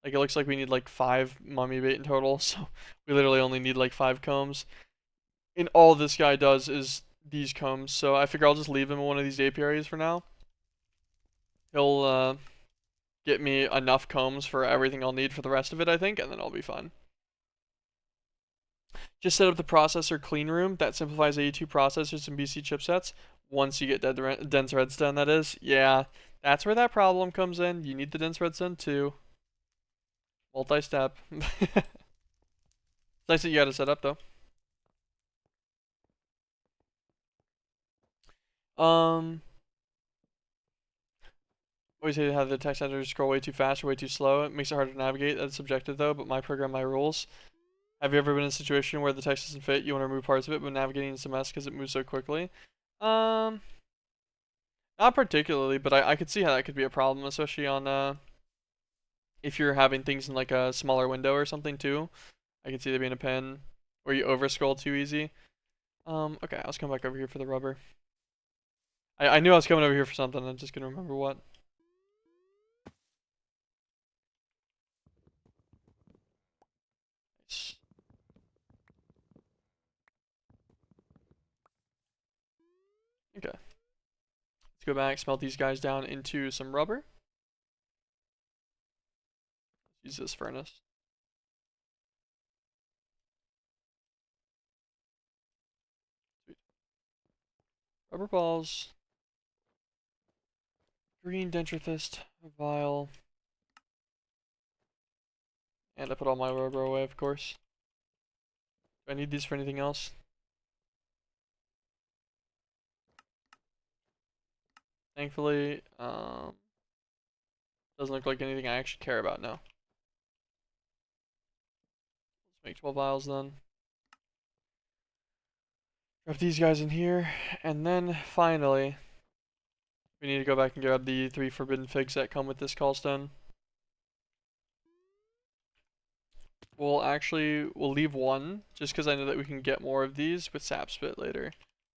Like it looks like we need like 5 mummy bait in total, so we literally only need like 5 combs. And all this guy does is these combs, so I figure I'll just leave him in one of these apiaries for now. He'll get me enough combs for everything I'll need for the rest of it, I think, and then I'll be fine. Just set up the processor clean room. That simplifies AE2 processors and BC chipsets. Once you get dense redstone, that is. Yeah, that's where that problem comes in. You need the dense redstone too. Multi-step. It's nice that you got it set up though. Always hate how the text editors scroll way too fast or way too slow. It makes it harder to navigate. That's subjective though, but my program, my rules. Have you ever been in a situation where the text doesn't fit, you want to remove parts of it, but navigating is a mess because it moves so quickly? Not particularly, but I could see how that could be a problem, especially on if you're having things in like a smaller window or something too. I could see there being a pen where you over scroll too easy. Okay, I was coming back over here for the rubber. I knew I was coming over here for something, I'm just gonna remember what. Nice. Okay. Let's go back, smelt these guys down into some rubber. Use this furnace. Sweet. Rubber balls. Green dentrophyst vial. And I put all my rubber away, of course. Do I need these for anything else? Thankfully, doesn't look like anything I actually care about now. Let's make 12 vials then. Drop these guys in here, and then finally, we need to go back and grab the 3 forbidden figs that come with this callstone. We'll leave one, just because I know that we can get more of these with sap spit later.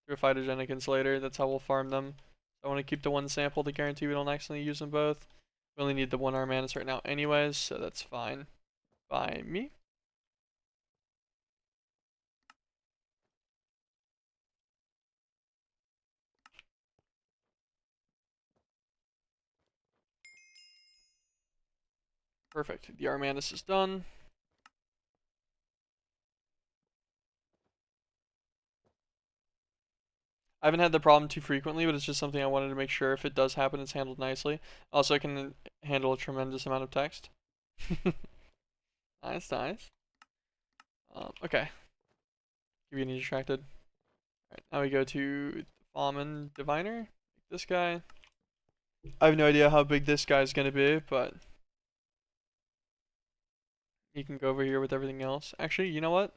Through phytogenic insulator, that's how we'll farm them. I want to keep the one sample to guarantee we don't accidentally use them both. We only need the 1 Armanus right now anyways, so that's fine by me. Perfect. The Armanus is done. I haven't had the problem too frequently, but it's just something I wanted to make sure if it does happen, it's handled nicely. Also, I can handle a tremendous amount of text. Nice, nice. Okay. Keep getting distracted. Alright, now we go to the Famen Diviner. This guy. I have no idea how big this guy's gonna be, but he can go over here with everything else. Actually, you know what?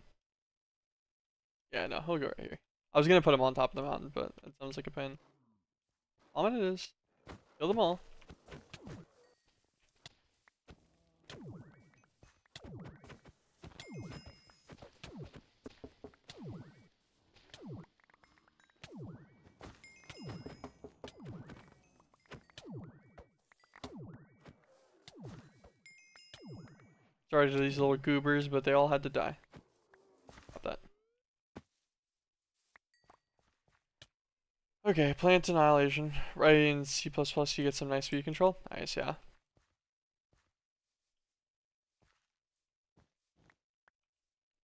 Yeah, no, he'll go right here. I was gonna put them on top of the mountain, but it sounds like a pain. It is. Kill them all. Sorry to these little goobers, but they all had to die. Got that. Okay, plant annihilation. Right in C++, you get some nice speed control. Nice, yeah.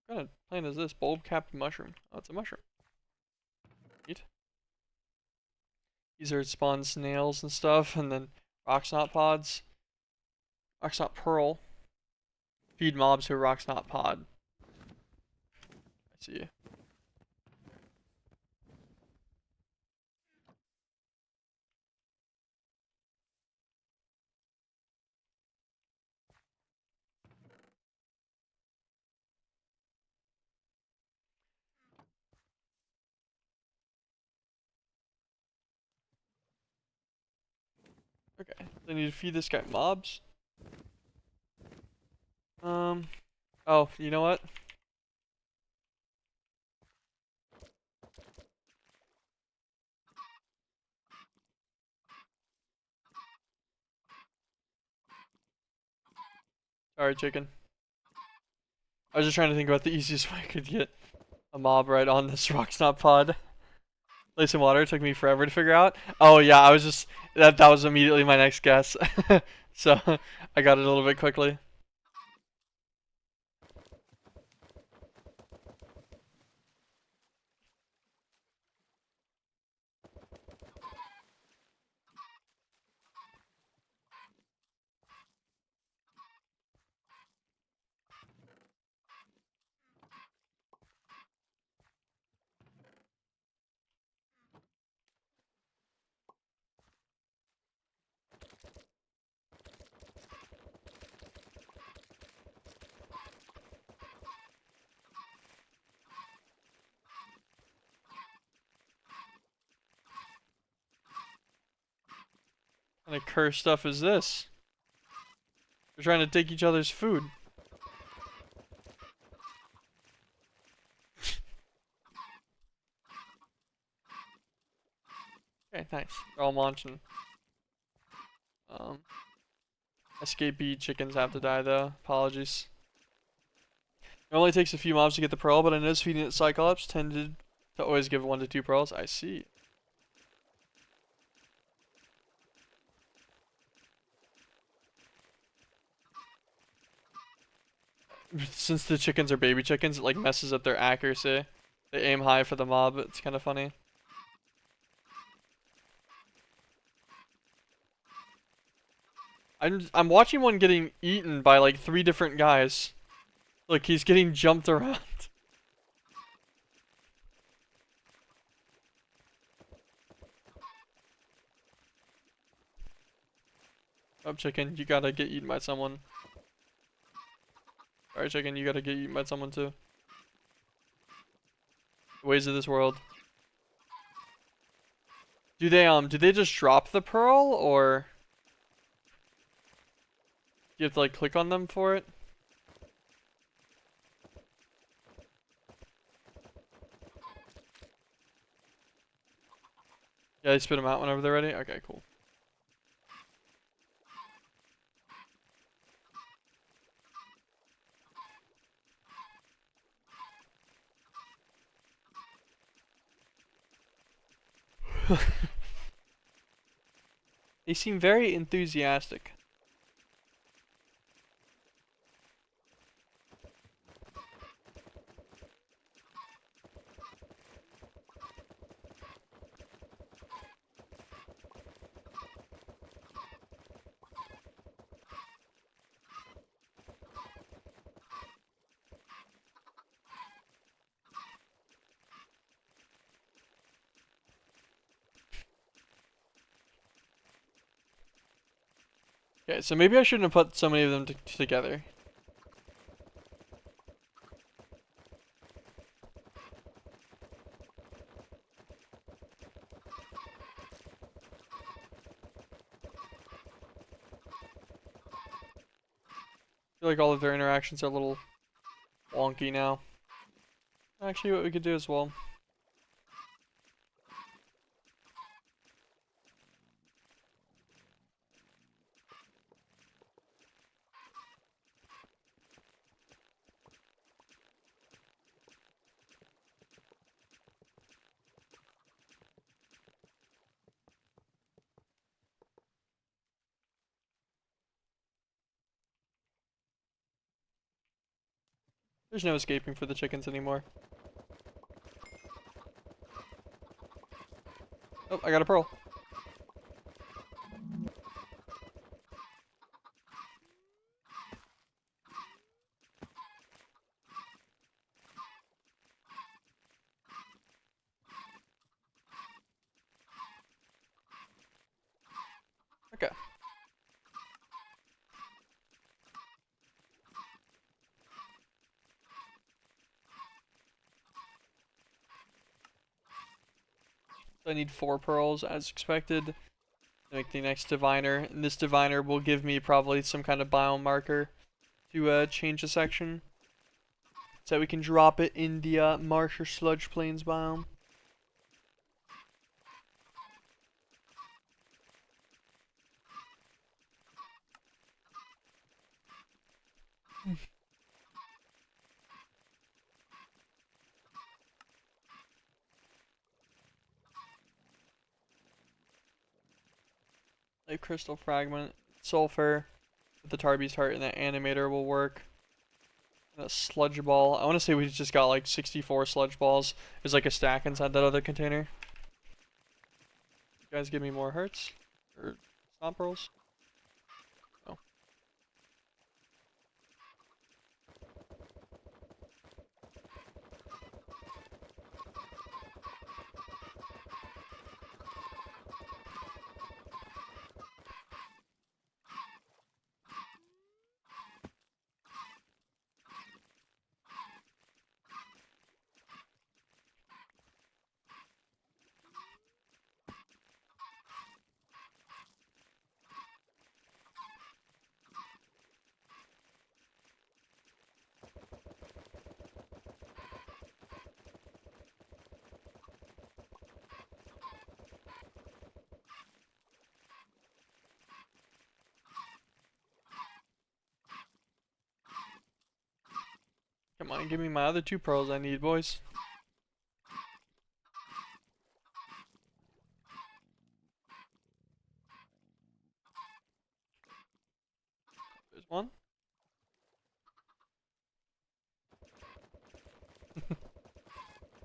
What kind of plant is this? Bulb-capped mushroom. Oh, it's a mushroom. Neat. These are spawn snails and stuff, and then rocksnot pods. Rocksnot pearl. Feed mobs to a rocksnot pod. I see. Okay, I need to feed this guy mobs. Oh, you know what? Sorry, chicken. I was just trying to think about the easiest way I could get a mob right on this rocksnot pod. Place some water. It took me forever to figure out. Oh yeah, I was just that was immediately my next guess. So I got it a little bit quickly. What kind of cursed stuff is this? They're trying to take each other's food. Okay, nice. They're all munching. Escapee chickens have to die though. Apologies. It only takes a few mobs to get the pearl, but I noticed feeding it Cyclops tended to always give 1 to 2 pearls. I see. Since the chickens are baby chickens, it like messes up their accuracy. They aim high for the mob. It's kind of funny. I'm watching one getting eaten by like 3 different guys. Look, he's getting jumped around. Up, chicken. You gotta get eaten by someone. Alright, chicken. You gotta get eaten by someone too. The ways of this world. Do they just drop the pearl, or do you have to like click on them for it? Yeah, they spit them out whenever they're ready? Okay, cool. They seem very enthusiastic. Okay, so maybe I shouldn't have put so many of them together. feel like all of their interactions are a little wonky now. Actually, what we could do as well. There's no escaping for the chickens anymore. Oh, I got a pearl. Okay. So I need 4 pearls as expected to make the next diviner. And this diviner will give me probably some kind of biome marker to change the section. So we can drop it in the marsh or sludge plains biome. A crystal fragment, sulfur, the Tarby's heart, and that animator will work. And a sludge ball. I want to say we just got like 64 sludge balls. There's like a stack inside that other container. You guys give me more hearts? Or stomp pearls? No. Come on, give me my other 2 pearls I need, boys. There's one.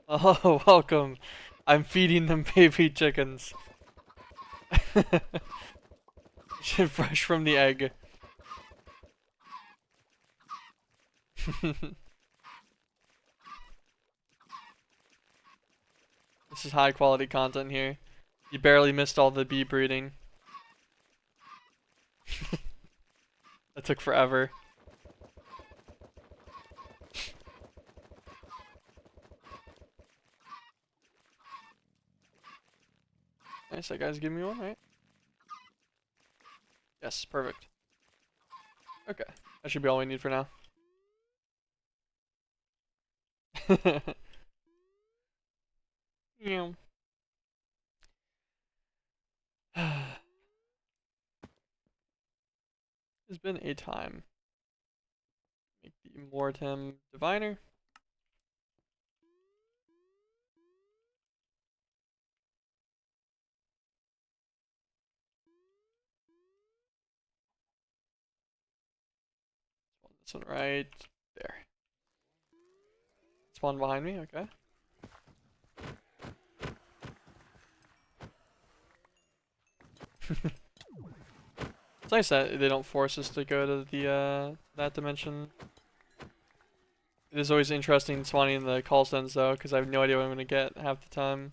Oh, welcome. I'm feeding them baby chickens. Fresh from the egg. This is high quality content here. You barely missed all the bee breeding. That took forever. Nice, that guy's giving me one, right? Yes, perfect. Okay, that should be all we need for now. Yeah. It's been a time. Make the Mortem Diviner. This one right there. This one behind me, okay. It's nice that they don't force us to go to the that dimension. It is always interesting spawning in the call stones though, because I have no idea what I'm gonna get half the time.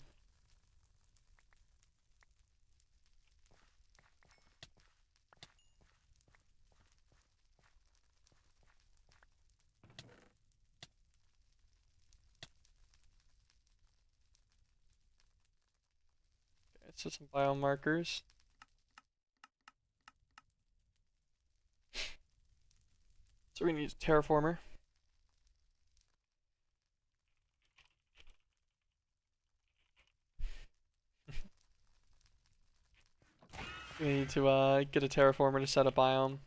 Okay, it's just some biomarkers. So we need a terraformer. We need to get a terraformer to set a biome.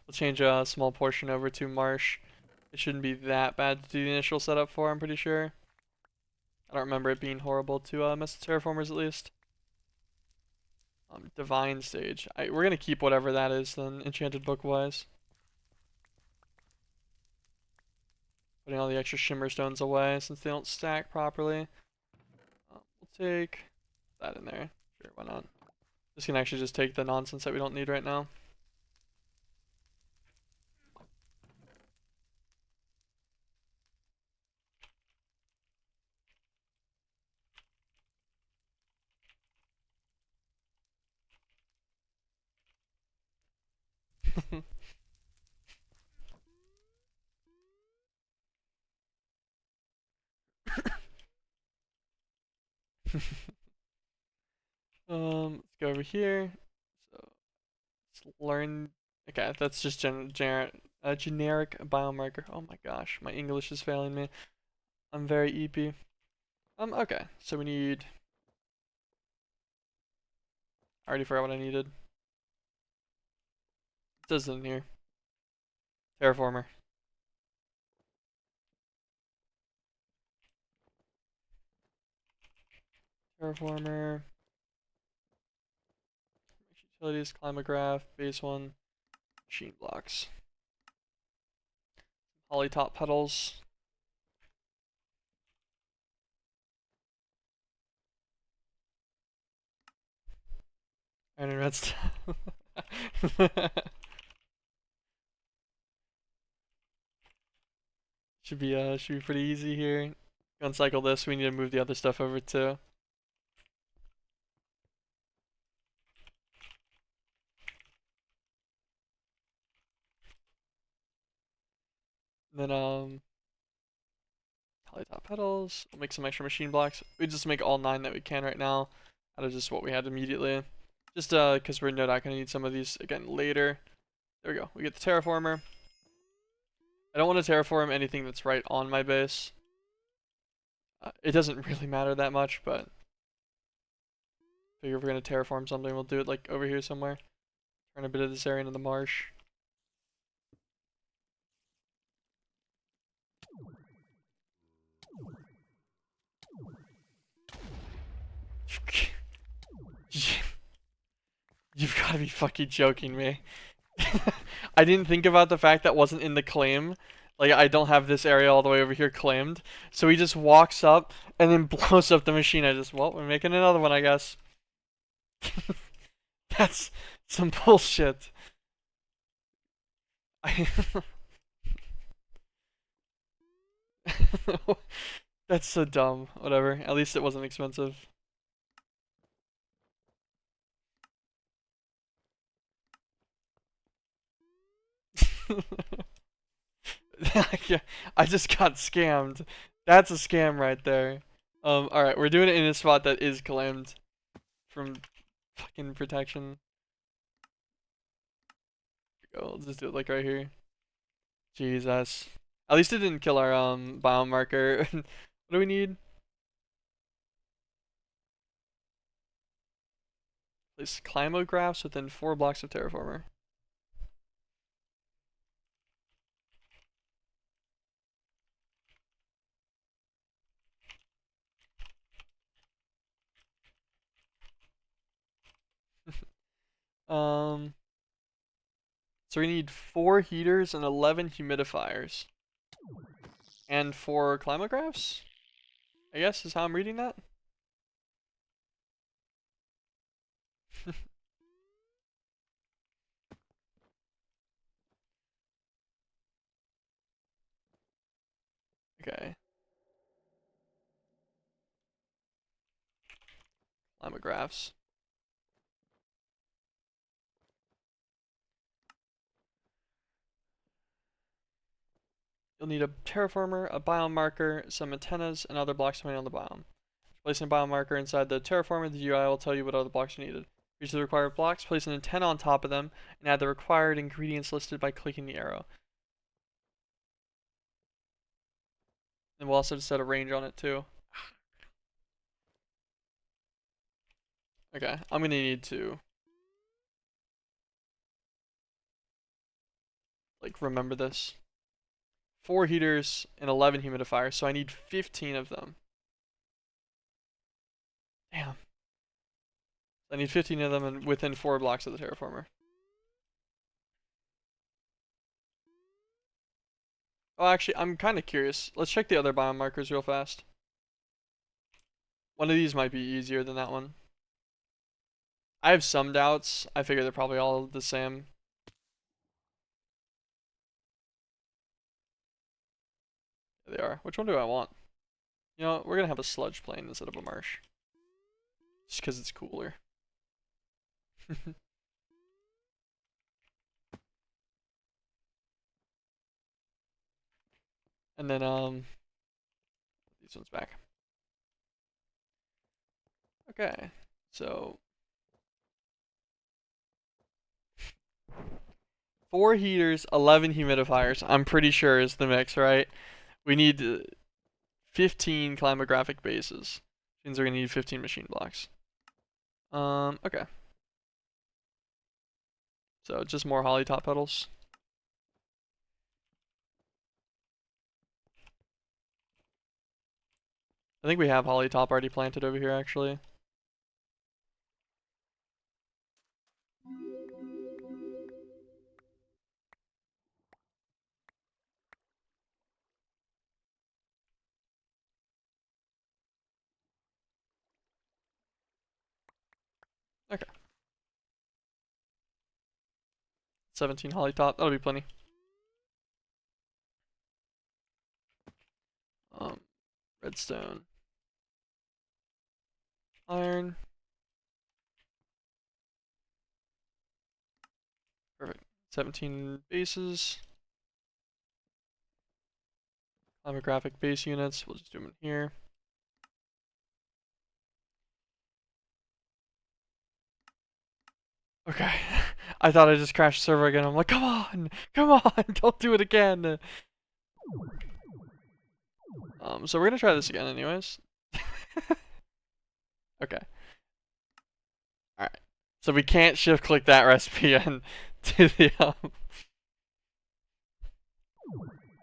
We'll change a small portion over to marsh. It shouldn't be that bad to do the initial setup for, I'm pretty sure. I don't remember it being horrible to mess with terraformers at least. Divine stage. We're gonna keep whatever that is then, enchanted book wise. Putting all the extra shimmer stones away since they don't stack properly. We'll take that in there. Sure, why not? This can actually just take the nonsense that we don't need right now. Let's go over here. So let's learn. Okay, that's just generic biomarker. Oh my gosh, my English is failing me. I'm very EP. Okay, so we need. I already forgot what I needed. It says it in here. Terraformer. Terraformer. Utilities, Climograph, base one, machine blocks. Holly top petals. Iron and redstone. should be pretty easy here. Uncycle this, we need to move the other stuff over too. And then polytop petals. We'll make some extra machine blocks. We just make all 9 that we can right now out of just what we had immediately. Just because we're not gonna need some of these again later. There we go. We get the terraformer. I don't want to terraform anything that's right on my base. It doesn't really matter that much, but figure if we're gonna terraform something, we'll do it like over here somewhere. Turn a bit of this area into the marsh. You've got to be fucking joking me. I didn't think about the fact that wasn't in the claim. Like, I don't have this area all the way over here claimed. So he just walks up and then blows up the machine. Well, we're making another one, I guess. That's some bullshit. That's so dumb. Whatever. At least it wasn't expensive. I just got scammed. That's a scam right there. Alright, we're doing it in a spot that is claimed from fucking protection. Here we go, let's just do it like right here. Jesus. At least it didn't kill our biome marker. What do we need? Place climographs within 4 blocks of terraformer. So we need 4 heaters and 11 humidifiers. And 4 climographs? I guess is how I'm reading that. Okay. Climographs. You'll need a terraformer, a biome marker, some antennas, and other blocks depending on the biome. Placing a biome marker inside the terraformer, the UI will tell you what other blocks are needed. For each of the required blocks, place an antenna on top of them, and add the required ingredients listed by clicking the arrow. And we'll also set a range on it too. Okay, I'm gonna need to like remember this. 4 heaters and 11 humidifiers, so I need 15 of them. Damn. I need 15 of them and within 4 blocks of the terraformer. Oh, actually, I'm kind of curious. Let's check the other biome markers real fast. One of these might be easier than that one. I have some doubts. I figure they're probably all the same. There they are. Which one do I want? You know, we're gonna have a sludge plain instead of a marsh. Just because it's cooler. And then, these ones back. Okay, so 4 heaters, 11 humidifiers. I'm pretty sure is the mix, right? We need 15 climatographic bases. Which means we're gonna need 15 machine blocks. Okay. So just more holly top petals. I think we have holly top already planted over here, actually. Okay. 17 holly top. That'll be plenty. Um, redstone, iron. Perfect. 17 bases. Climatographic base units. We'll just do them in here. Okay. I thought I just crashed the server again. I'm like, come on, don't do it again. So we're gonna try this again anyways. Okay. Alright. So we can't shift click that recipe and to the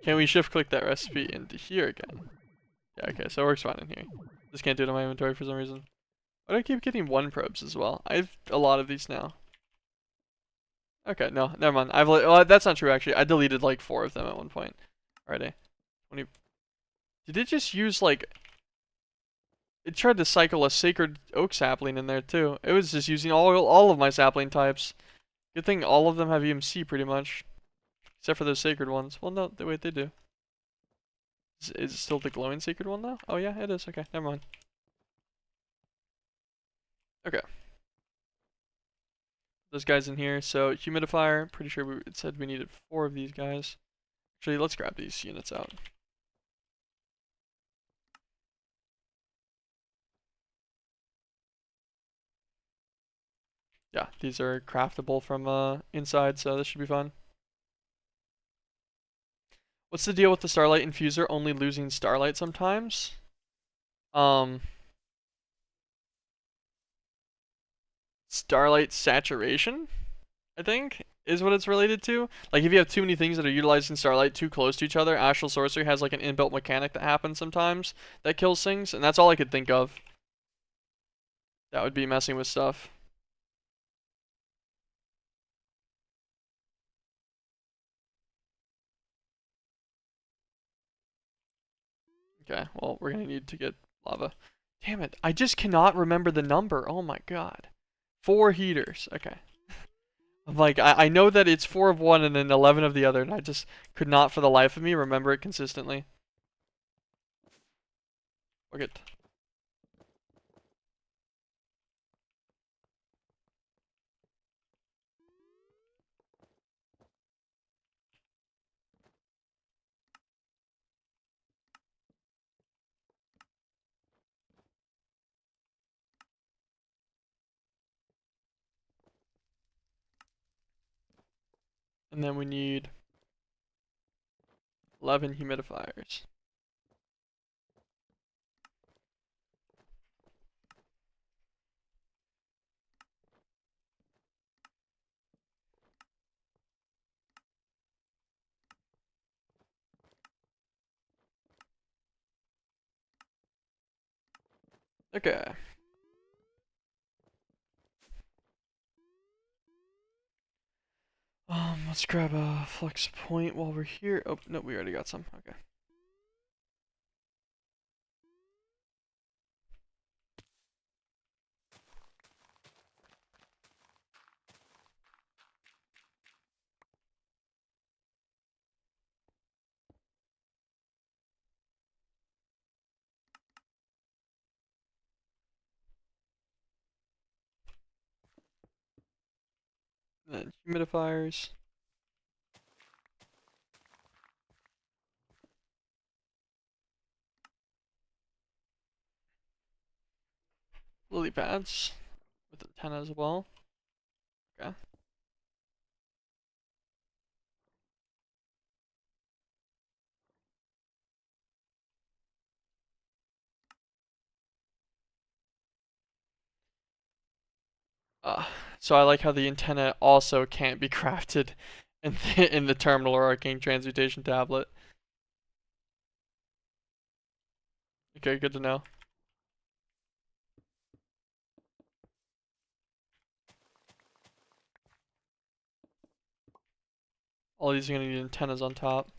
Can we shift click that recipe into here again? Yeah, okay, so it works fine in here. Just can't do it in my inventory for some reason. Why do I keep getting 1 probes as well? I have a lot of these now. Okay, no, never mind. Well, that's not true actually. I deleted like 4 of them at one point already. 20. Did it just use like? It tried to cycle a sacred oak sapling in there too. It was just using all of my sapling types. Good thing all of them have EMC pretty much, except for those sacred ones. Well, no, wait, they do. Is it still the glowing sacred one though? Oh yeah, it is. Okay, never mind. Okay. Those guys in here. So humidifier. Pretty sure it said we needed 4 of these guys. Actually, let's grab these units out. Yeah, these are craftable from inside, so this should be fun. What's the deal with the Starlight Infuser only losing Starlight sometimes? Starlight Saturation, I think, is what it's related to. Like, if you have too many things that are utilizing Starlight too close to each other, Astral Sorcery has, like, an inbuilt mechanic that happens sometimes that kills things, and that's all I could think of. That would be messing with stuff. Okay, well, we're gonna need to get lava. Damn it, I just cannot remember the number. Oh my god. 4 heaters. Okay. I'm like, I know that it's 4 of one and then 11 of the other, and I just could not for the life of me remember it consistently. Look at. And then we need 11 humidifiers. Okay. Let's grab a flex point while we're here. Oh, no, we already got some. Okay. Then humidifiers. Lily pads with antenna as well. Okay. Uh, so I like how the antenna also can't be crafted in the terminal or arcane transmutation tablet. Okay, good to know. All these are gonna need antennas on top.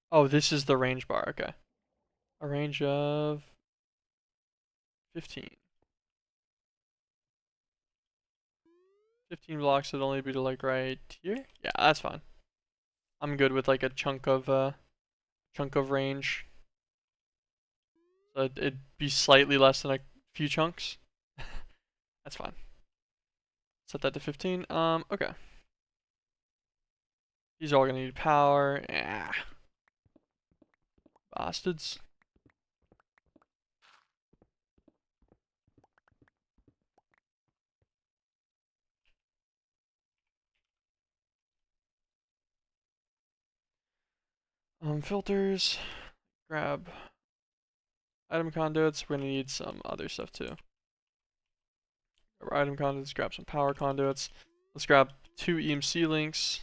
Oh, this is the range bar. Okay. A range of 15. 15 blocks would only be to like right here. Yeah, that's fine. I'm good with like a chunk of range. So it'd be slightly less than a few chunks. That's fine. Set that to 15. Okay. These are all gonna need power. Yeah. Bastards. Filters. Grab item conduits. We're gonna need some other stuff too. Grab item conduits. Grab some power conduits. Let's grab 2 EMC links.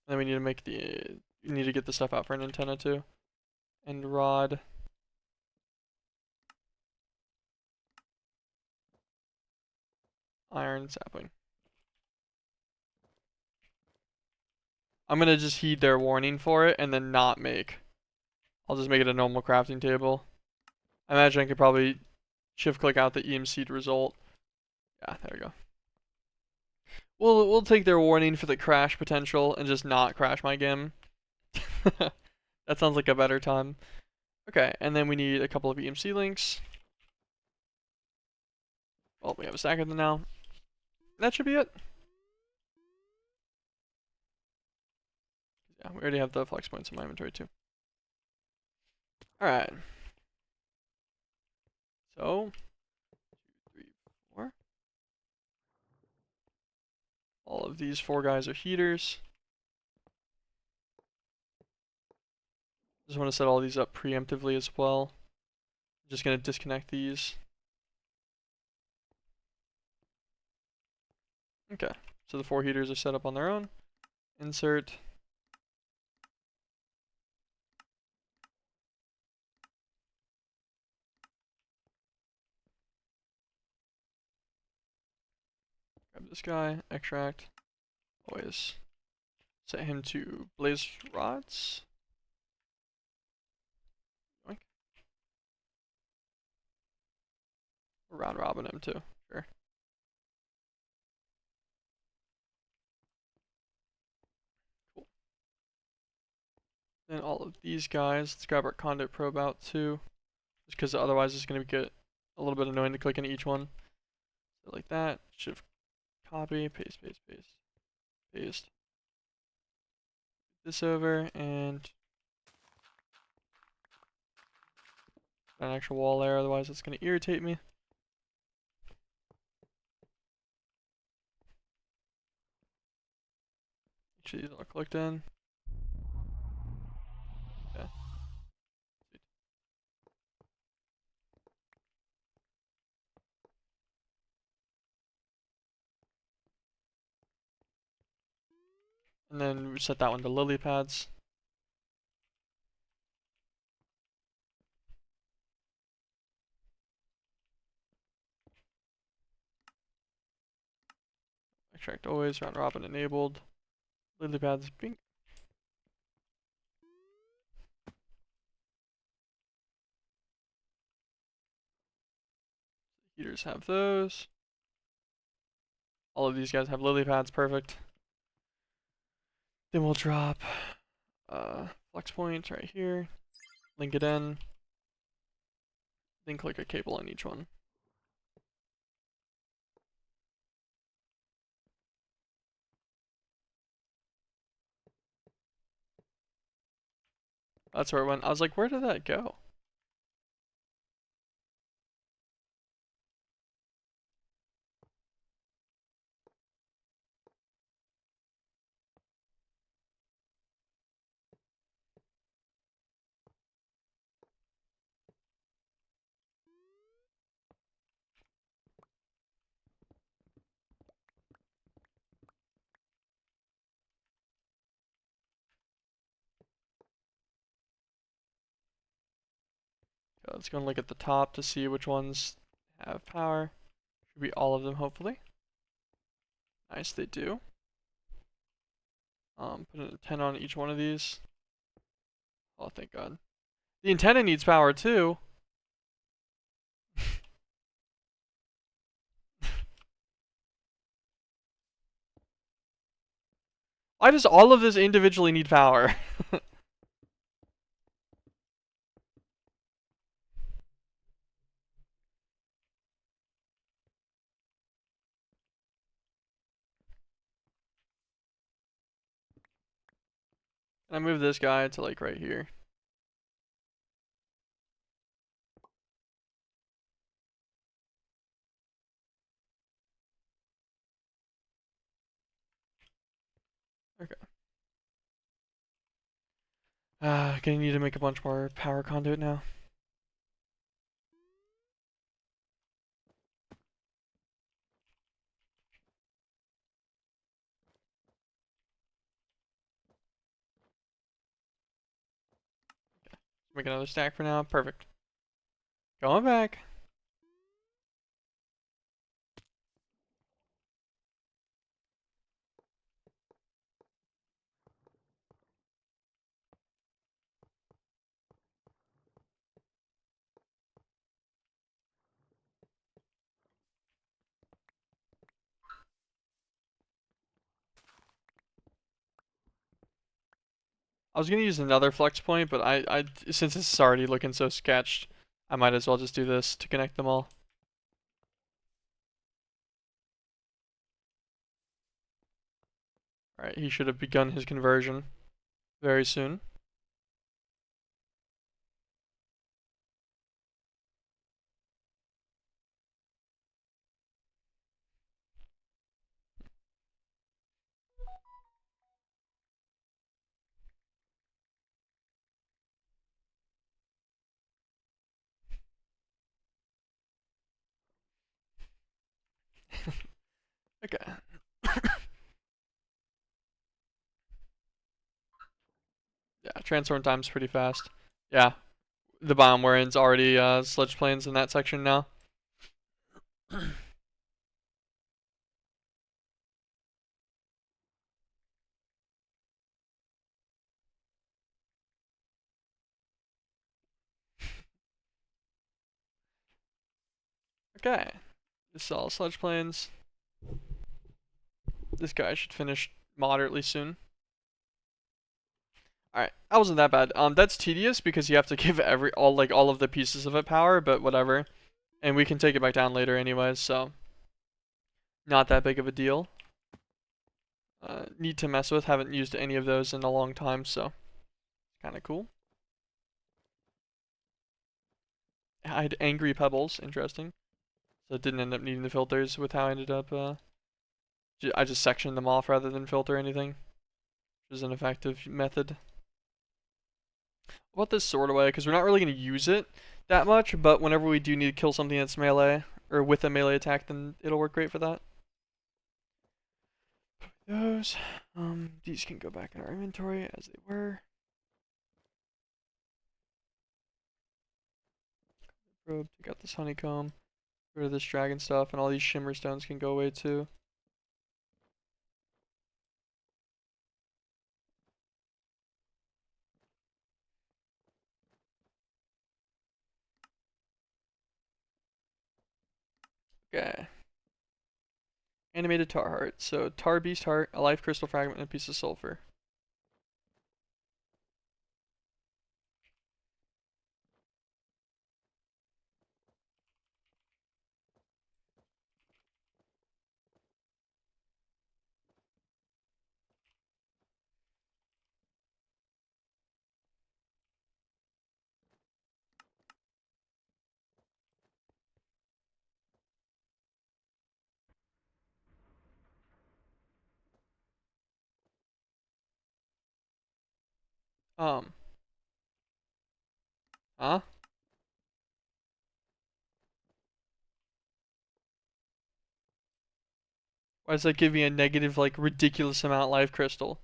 And then we need to make we need to get the stuff out for an antenna too. And rod. Iron sapling. I'm gonna just heed their warning for it and then not make. I'll just make it a normal crafting table. I imagine I could probably shift click out the EMC'd result. Yeah, there we go. We'll take their warning for the crash potential and just not crash my game. That sounds like a better time. Okay, and then we need a couple of EMC links. Well, we have a stack of them now. That should be it. Yeah, we already have the flex points in my inventory too. Alright. So, 2, 3, 4. All of these 4 guys are heaters. Just want to set all these up preemptively as well. I'm just going to disconnect these. Okay, so the 4 heaters are set up on their own. Insert. Grab this guy, extract. Always set him to blaze rods. Oink. Round robin him too, sure. Cool. Then all of these guys, let's grab our conduit probe out too. Just because otherwise it's going to get a little bit annoying to click into each one. So like that, shift copy, paste, paste, paste, paste. This over and an extra wall there, otherwise it's gonna irritate me. Make sure these all clicked in. Okay. And then we set that one to lily pads. Extract always, round robin enabled. Lily pads, bing. Heaters have those. All of these guys have lily pads, perfect. Then we'll drop flex point right here, link it in, then click a cable on each one. That's where it went. I was like, where did that go? Let's go and look at the top to see which ones have power. Should be all of them, hopefully. Nice, they do. Put an antenna on each one of these. Oh, thank God. The antenna needs power too. Why does all of this individually need power? And I move this guy to like right here. Okay. Gonna need to make a bunch more power conduit now. Make another stack for now. Perfect. Going back. I was gonna use another flex point, but I since this is already looking so sketched, I might as well just do this to connect them all. Alright, he should have begun his conversion very soon. Okay. Yeah, transform time's pretty fast. Yeah, the biome we're in's already sludge plains in that section now. Okay, this is all sludge plains. This guy should finish moderately soon. Alright, that wasn't that bad. That's tedious because you have to give all of the pieces of it power, but whatever. And we can take it back down later anyways, so Not that big of a deal. Need to mess with. Haven't used any of those in a long time, so kind of cool. I had angry pebbles. Interesting. So it didn't end up needing the filters with how I ended up. I just sectioned them off rather than filter anything, which is an effective method. What about this sword away? Because we're not really going to use it that much, but whenever we do need to kill something that's melee or with a melee attack, then it'll work great for that. Those. These can go back in our inventory as they were. Robe, take out this honeycomb. Rid of this dragon stuff, and all these shimmer stones can go away too. Okay. Animated tar heart. So tar beast heart, a life crystal fragment, and a piece of sulfur. Um. Huh? Why does that give me a negative, like, ridiculous amount life crystal?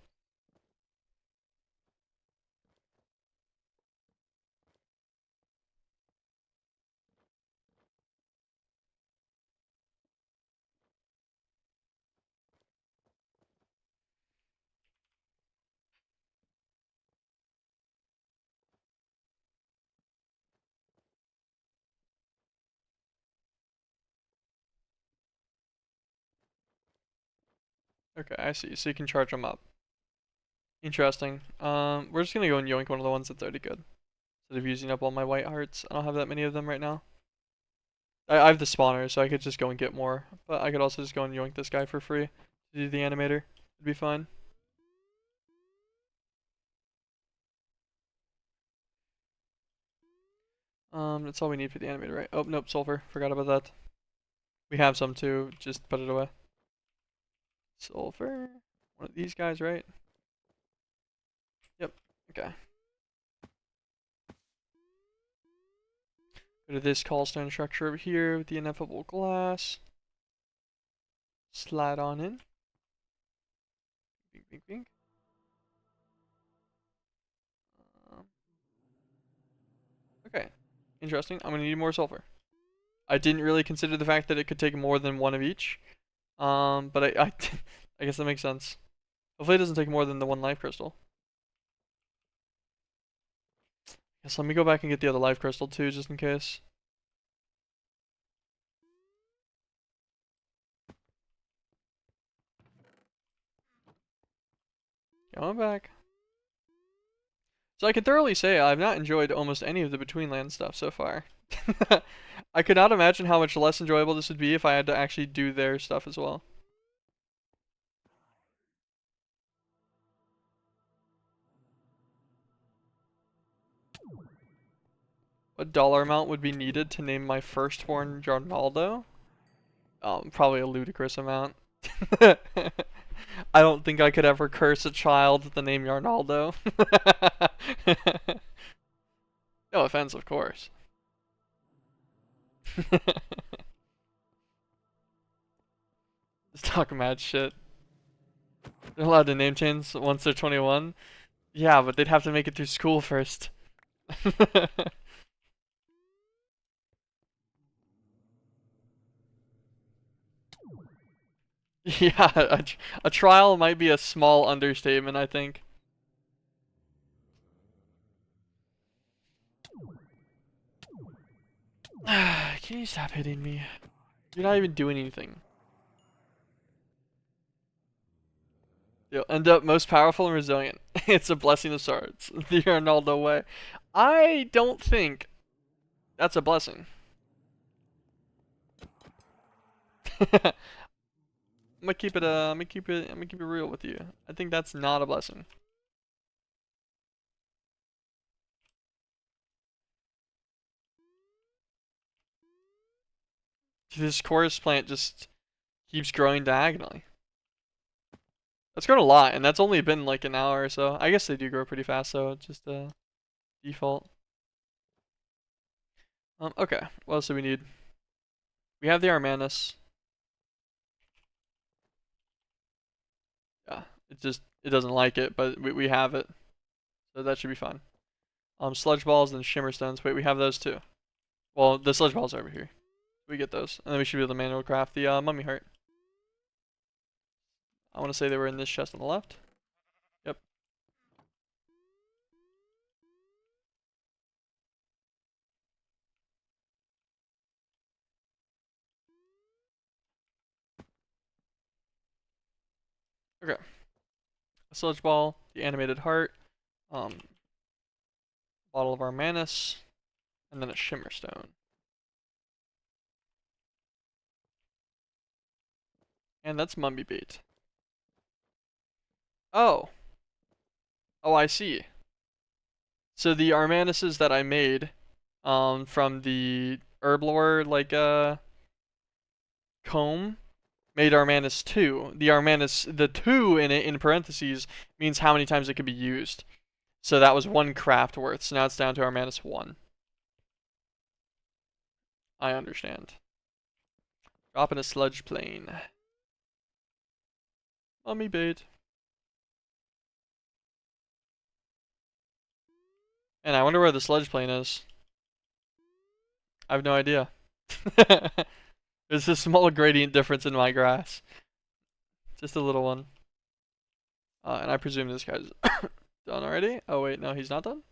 Okay, I see. So you can charge them up. Interesting. We're just gonna go and yoink one of the ones that's already good. Instead of using up all my white hearts. I don't have that many of them right now. I have the spawner, so I could just go and get more. But I could also just go and yoink this guy for free to do the animator. It'd be fine. That's all we need for the animator, right? Oh, nope, sulfur. Forgot about that. We have some too. Just put it away. Sulfur. One of these guys, right? Yep. Okay. Go to this cobblestone structure over here with the ineffable glass. Slide on in. Bing, bing, bing. Um, okay. Interesting. I'm gonna need more sulfur. I didn't really consider the fact that it could take more than one of each. But I guess that makes sense. Hopefully it doesn't take more than the one life crystal. Yes, let me go back and get the other life crystal too, just in case. Going back. So I can thoroughly say I've not enjoyed almost any of the Between Land stuff so far. I could not imagine how much less enjoyable this would be if I had to actually do their stuff as well. What dollar amount would be needed to name my firstborn Ronaldo? Probably a ludicrous amount. I don't think I could ever curse a child with the name Yarnaldo. No offense, of course. Just talk mad shit. They're allowed to name change once they're 21. Yeah, but they'd have to make it through school first. Yeah, a trial might be a small understatement, I think. Can you stop hitting me? You're not even doing anything. You'll end up most powerful and resilient. It's a blessing of swords. The Arnaldo way. I don't think that's a blessing. I'm gonna keep it real with you. I think that's not a blessing. This chorus plant just keeps growing diagonally. That's grown a lot, and that's only been like an hour or so. I guess they do grow pretty fast, so it's just default. Okay. What else do we need? We have the Armanus. Yeah, it doesn't like it, but we have it, so that should be fine. Sludge balls and shimmer stones. Wait, we have those too. Well, the sludge balls are over here. We get those, and then we should be able to manual craft the mummy heart. I want to say they were in this chest on the left. Yep. Okay. A sludge ball, the animated heart, um, bottle of Armanus, and then a shimmer stone. And that's mummy bait. Oh. Oh, I see. So the Armanuses that I made, from the herblore comb made Armanus 2. The 2 in it in parentheses means how many times it could be used. So that was one craft worth. So now it's down to Armanus 1. I understand. Drop in a sludge plane. Mummy bait. And I wonder where the sludge plane is. I have no idea. There's a small gradient difference in my grass. Just a little one. And I presume this guy's done already. Oh wait, no, he's not done.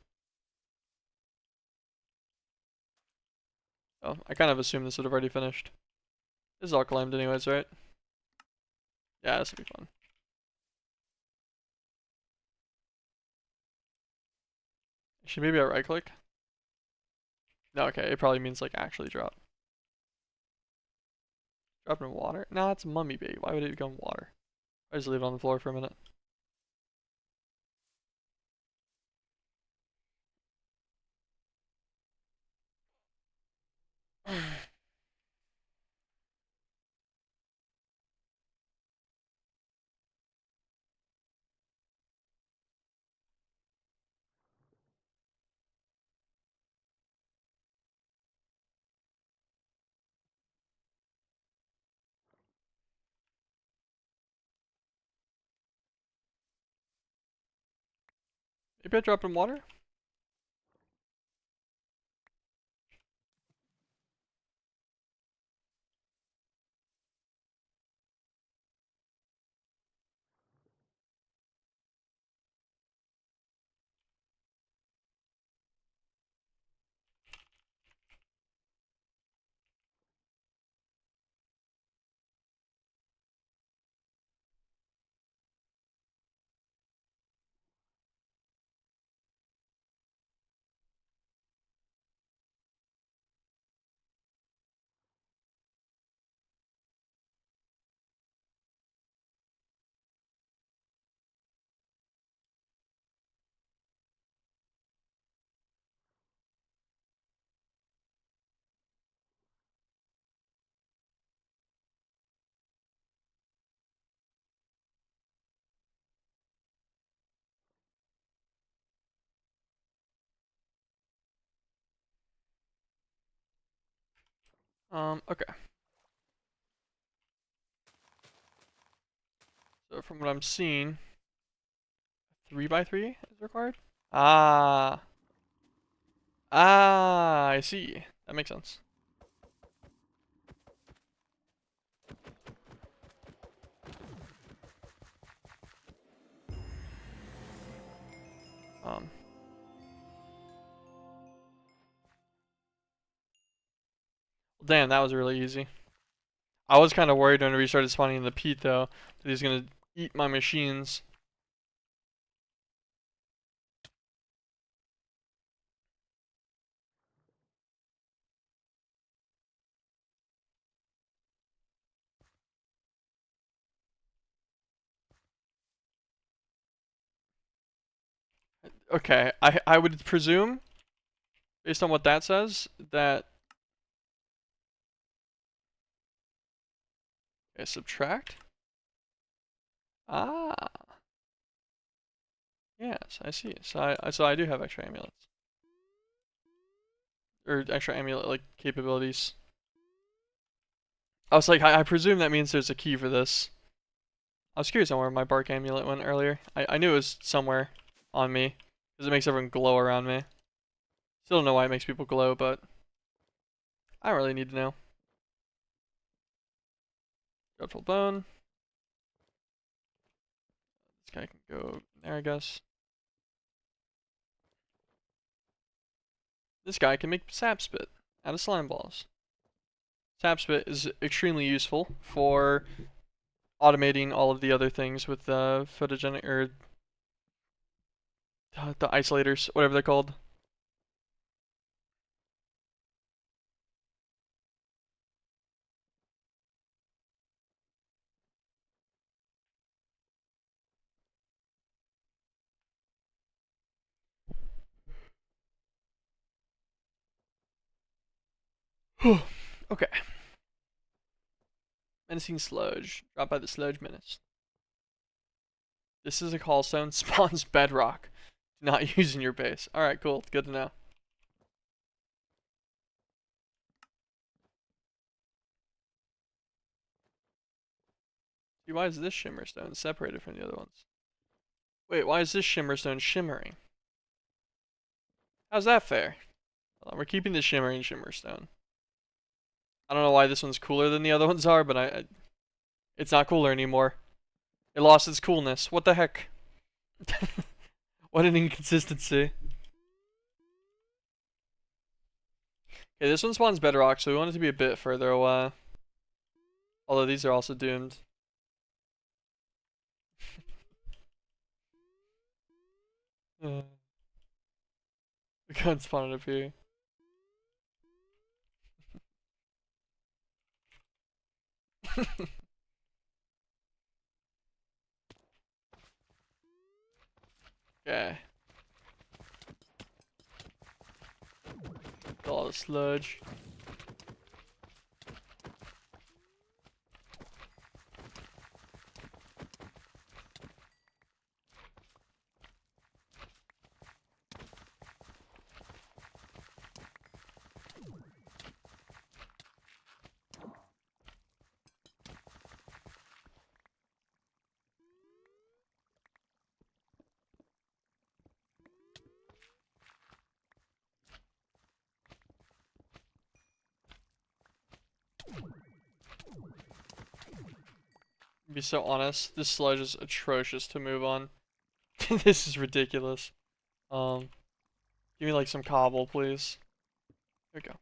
Oh, I kind of assumed this would have already finished. This is all claimed anyways, right? Yeah, this will be fun. Should maybe I right click? No, okay, it probably means like actually drop. Drop in water? No, it's mummy bait. Why would it go in water? I just leave it on the floor for a minute. Maybe I dropped in water? Okay. So from what I'm seeing, 3x3 is required? Ah. Ah, I see. That makes sense. Um, Damn, that was really easy. I was kind of worried when we started spawning in the peat, though, that he's gonna eat my machines. Okay, I would presume, based on what that says, that... Okay, subtract? Ah, yes, I see. So I do have extra amulets. Or extra amulet, like, capabilities. I was like, I presume that means there's a key for this. I was curious on where my bark amulet went earlier. I knew it was somewhere on me, because it makes everyone glow around me. Still don't know why it makes people glow, but I don't really need to know. Dreadful Bone. This guy can go there, I guess. This guy can make sap spit out of slime balls. Sap spit is extremely useful for automating all of the other things with the photogenic or the isolators, whatever they're called. Okay. Menacing sludge. Dropped by the sludge menace. This is a call stone. Spawns bedrock. Do not use in your base. Alright, cool. Good to know. See, why is this shimmer stone separated from the other ones? Wait, why is this shimmer stone shimmering? How's that fair? Hold on, we're keeping the shimmering shimmer stone. I don't know why this one's cooler than the other ones are, but it's not cooler anymore. It lost its coolness. What the heck? What an inconsistency. Okay, this one spawns bedrock, so we want it to be a bit further away. Although these are also doomed. We can't spawn it up here. Okay. Got all the sludge. To be so honest, this sludge is atrocious to move on. This is ridiculous. Um, Give me like some cobble, please. Here we go.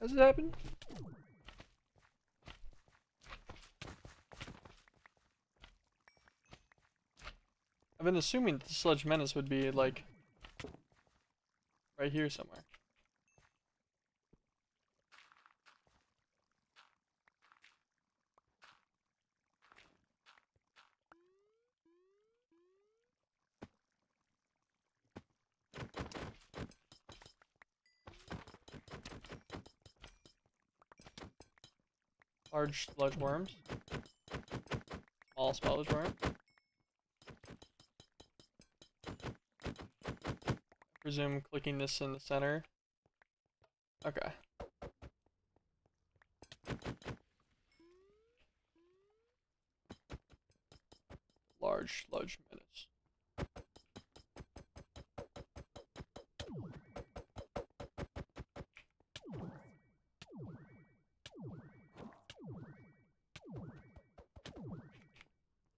Has it happened? I've been assuming that the sludge menace would be like right here somewhere. Large sludge worms. Small sludge worm. Presume clicking this in the center. Okay. Large sludge menace.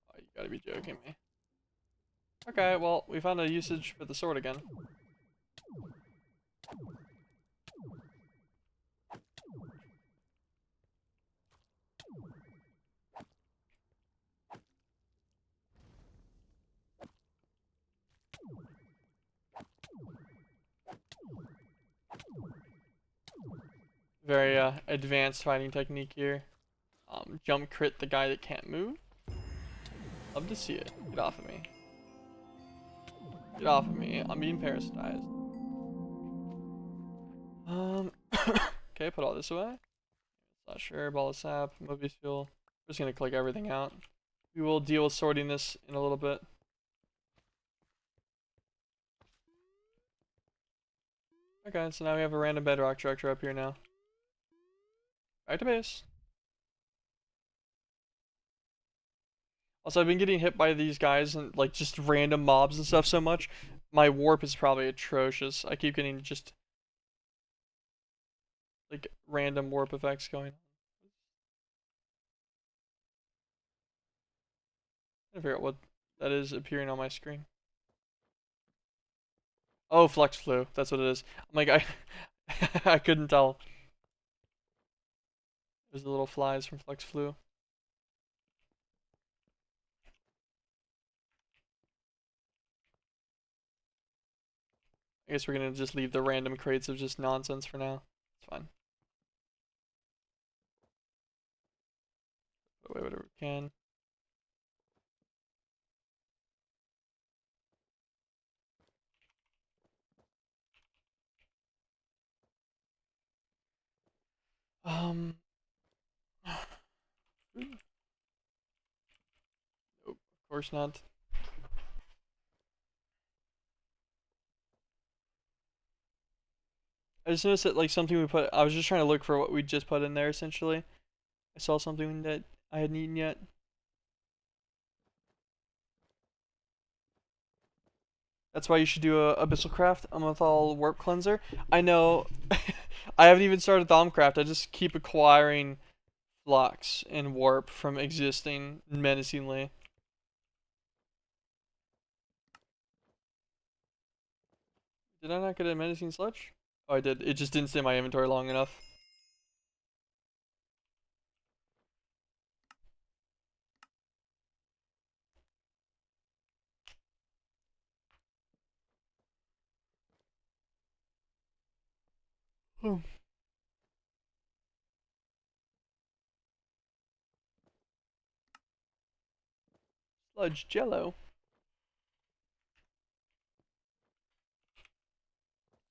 Oh, you gotta be joking me. Okay, well, we found a usage for the sword again. very advanced fighting technique here. Jump crit the guy that can't move. Love to see it. Get off of me. Get off of me. I'm being parasitized. Okay, put all this away. Slasher, ball of sap, Mobius fuel. We're just gonna click everything out. We will deal with sorting this in a little bit. Okay, so now we have a random bedrock structure up here now. Back to base. Also, I've been getting hit by these guys and like just random mobs and stuff so much. My warp is probably atrocious. I keep getting just like random warp effects going. I figure out what that is appearing on my screen. Oh, Flex Flu. That's what it is. I'm like, I couldn't tell. There's the little flies from Flex Flu. I guess we're gonna just leave the random crates of just nonsense for now. It's fine. Put away whatever we can. Um. Nope, of course not. I just noticed that like something we put. I was just trying to look for what we just put in there. Essentially, I saw something that I hadn't eaten yet. That's why you should do a AbyssalCraft Amethol Warp Cleanser. I know. I haven't even started Thaumcraft. I just keep acquiring flux and warp from existing menacingly. Did I not get a menacing sludge? Oh, I did. It just didn't stay in my inventory long enough. Oh. Sludge Jello.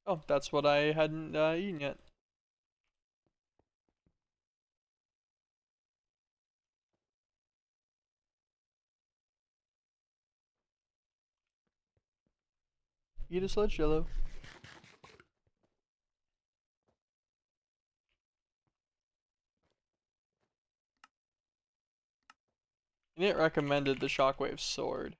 Oh, that's what I hadn't eaten yet. Eat a Sludge Jello. And it recommended the Shockwave Sword.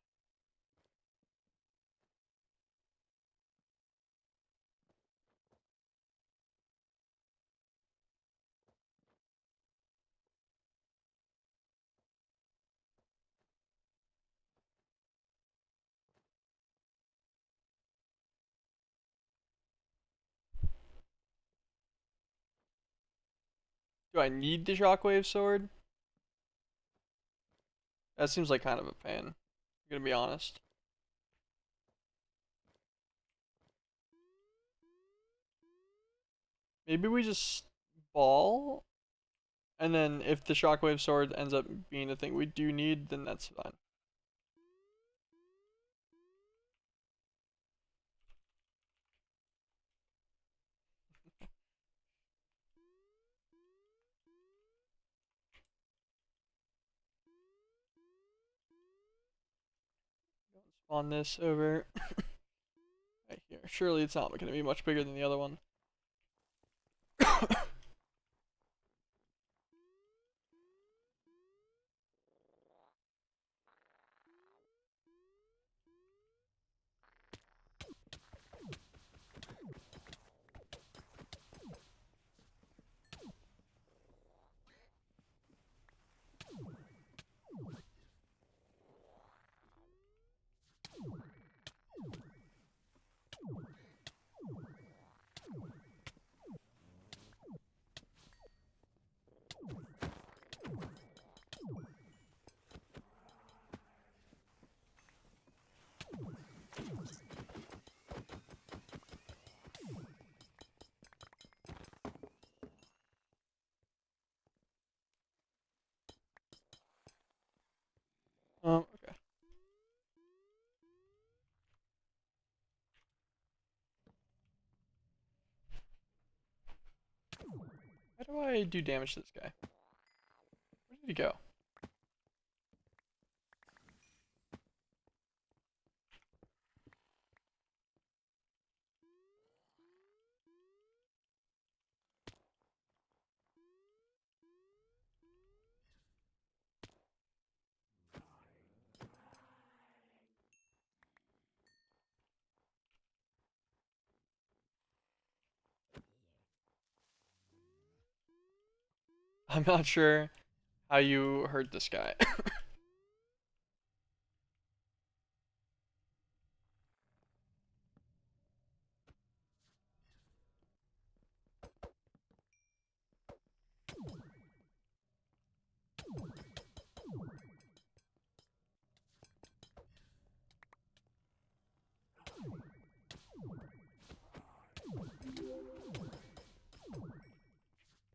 Do I need the Shockwave Sword? That seems like kind of a pain. I'm gonna be honest. Maybe we just ball, and then if the Shockwave Sword ends up being a thing we do need, then that's fine. Spawn this over right here. Surely it's not going to be much bigger than the other one. How do I do damage to this guy? Where did he go? I'm not sure how you hurt this guy.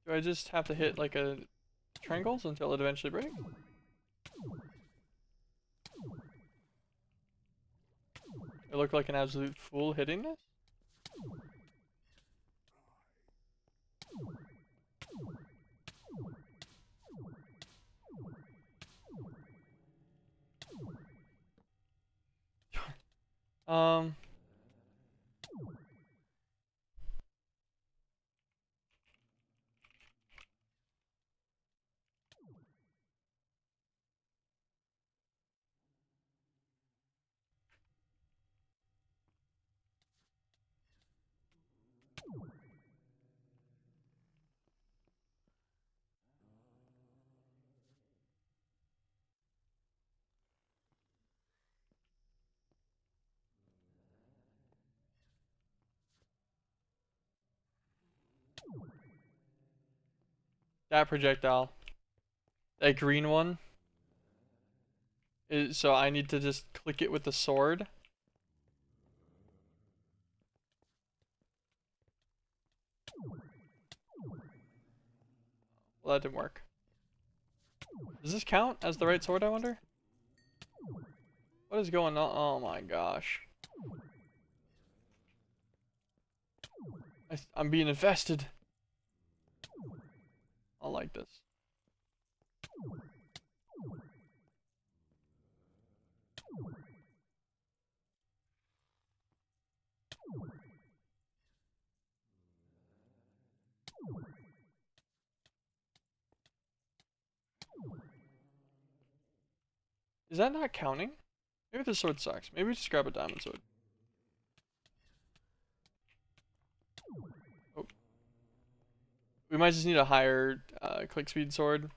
Do I just have to hit like a triangles until it eventually breaks? I look like an absolute fool hitting this? Um, that projectile, that green one, is so I need to just click it with the sword. Well, that didn't work. Does this count as the right sword, I wonder? What is going on? Oh my gosh. I'm being infested. I like this. Is that not counting? Maybe the sword sucks. Maybe just grab a diamond sword. Oh. We might just need a higher click speed sword.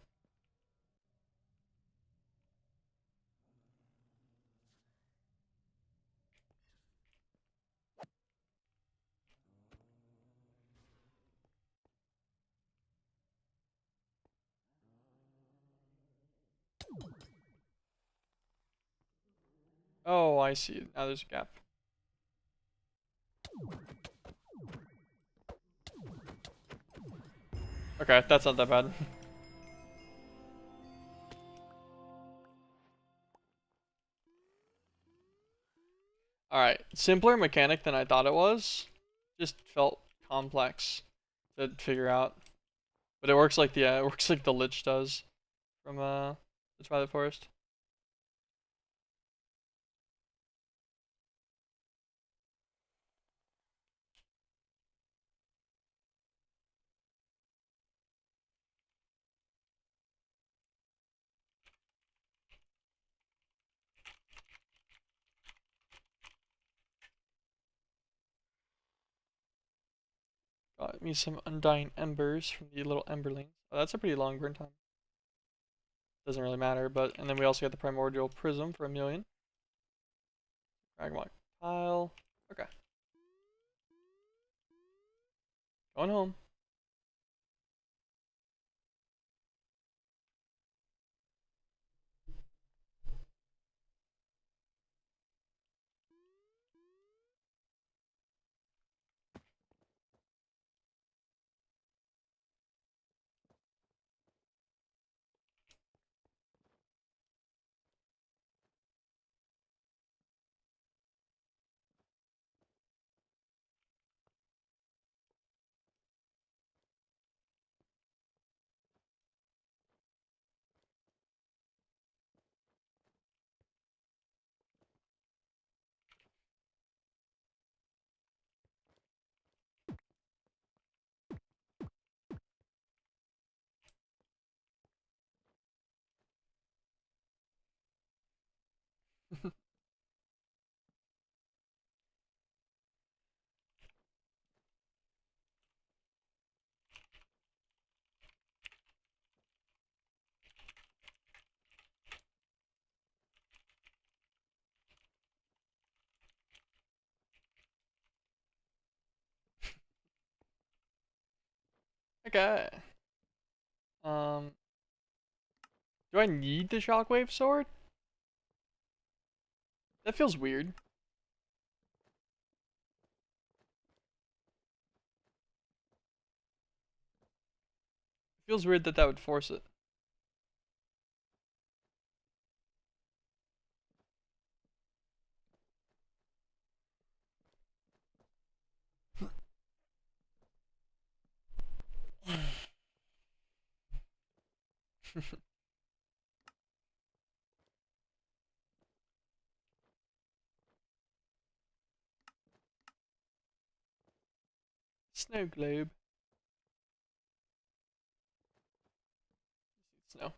Oh, I see. Now there's a gap. Okay, that's not that bad. Alright, simpler mechanic than I thought it was. Just felt complex to figure out. But it works like it works like the Lich does from the Twilight Forest. Got me some undying embers from the little emberlings. Oh, that's a pretty long burn time. Doesn't really matter, but and then we also got the primordial prism for 1,000,000. Fragmont tile. Okay. Going home. Okay. Um, do I need the shockwave sword? That feels weird. It feels weird that that would force it. Snow globe. Snow.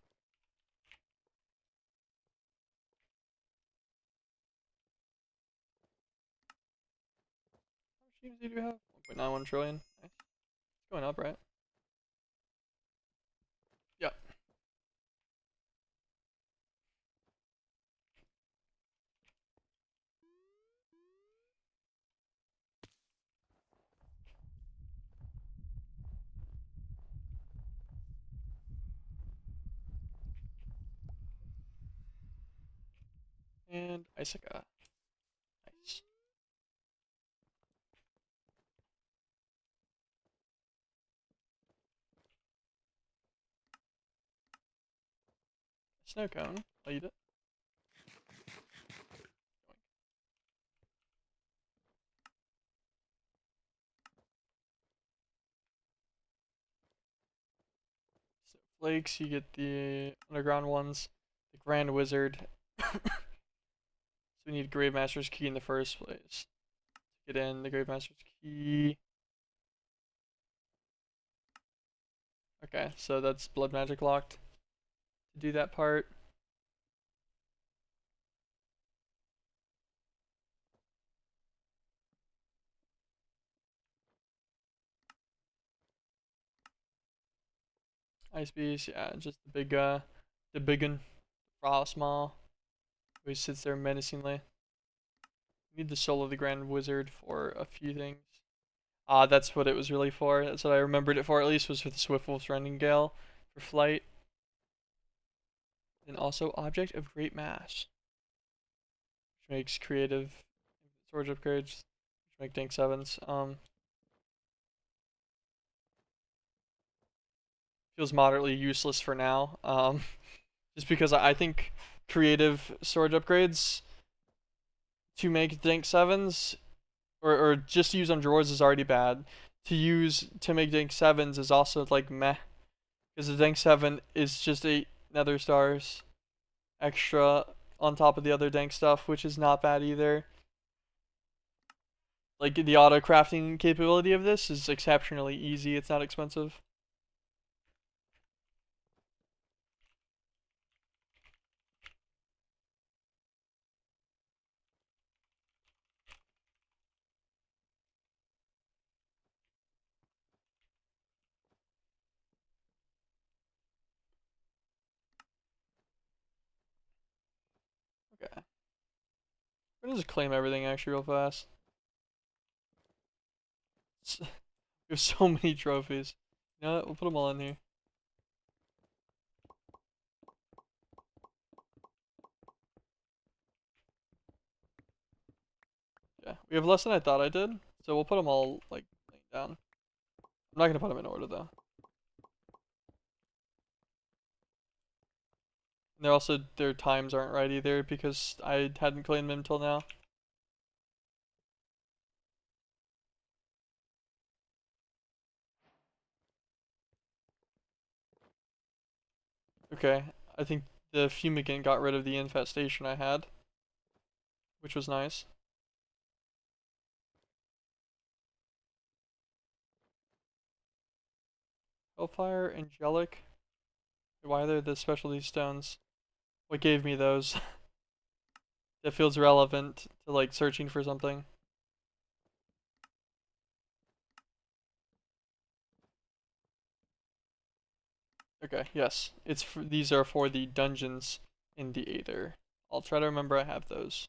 How much GMZ do we have? 1.91 trillion. Nice. It's going up, right? Yeah. And Icica. Nice. Snow cone. I'll eat it. So flakes, you get the underground ones. The Grand Wizard. So we need Grave Master's Key in the first place. Get in the Grave Master's Key. Okay, so that's blood magic locked to do that part. Ice Beast, yeah, just the big one. Frost Maw, who sits there menacingly. Need the soul of the Grand Wizard for a few things. Ah, that's what it was really for. That's what I remembered it for, at least, was for the Swift Wolf's Rending Gale for flight. And also Object of Great Mass, which makes creative storage upgrades, which make Dank 7s. Feels moderately useless for now. Just because I think creative storage upgrades to make Dank 7s, or just to use on drawers is already bad. To use to make Dank 7s is also like meh. Because the Dank 7 is just 8 Nether Stars extra on top of the other Dank stuff, which is not bad either. Like, the auto crafting capability of this is exceptionally easy, it's not expensive. Okay. We're gonna just claim everything actually real fast. We have so many trophies. You know what? We'll put them all in here. Yeah, we have less than I thought I did, so we'll put them all like down. I'm not gonna put them in order though. And they're also their times aren't right either because I hadn't claimed them until now. Okay, I think the fumigant got rid of the infestation I had, which was nice. Hellfire, Angelic. Why are there the specialty stones? What gave me those? that feels relevant to like searching for something. Okay, yes. These are for the dungeons in the Aether. I'll try to remember I have those.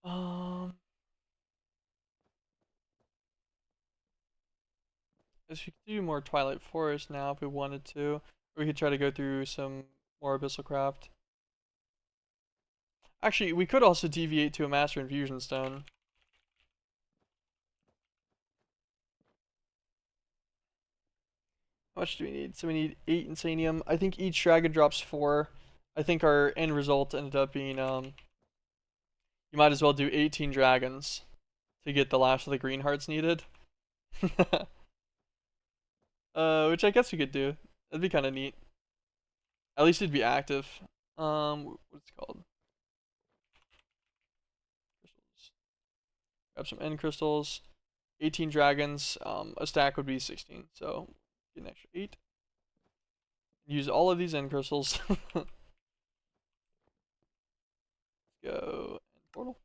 Um, guess we could do more Twilight Forest now if we wanted to. Or we could try to go through some more AbyssalCraft. Actually, we could also deviate to a Master Infusion Stone. How much do we need? So we need 8 Insanium. I think each dragon drops 4. I think our end result ended up being, you might as well do 18 dragons to get the last of the green hearts needed. Which I guess we could do. That'd be kind of neat. At least it'd be active. What's it called? Crystals. Grab some end crystals. 18 dragons. A stack would be 16. So get an extra 8. Use all of these end crystals. Go end portal.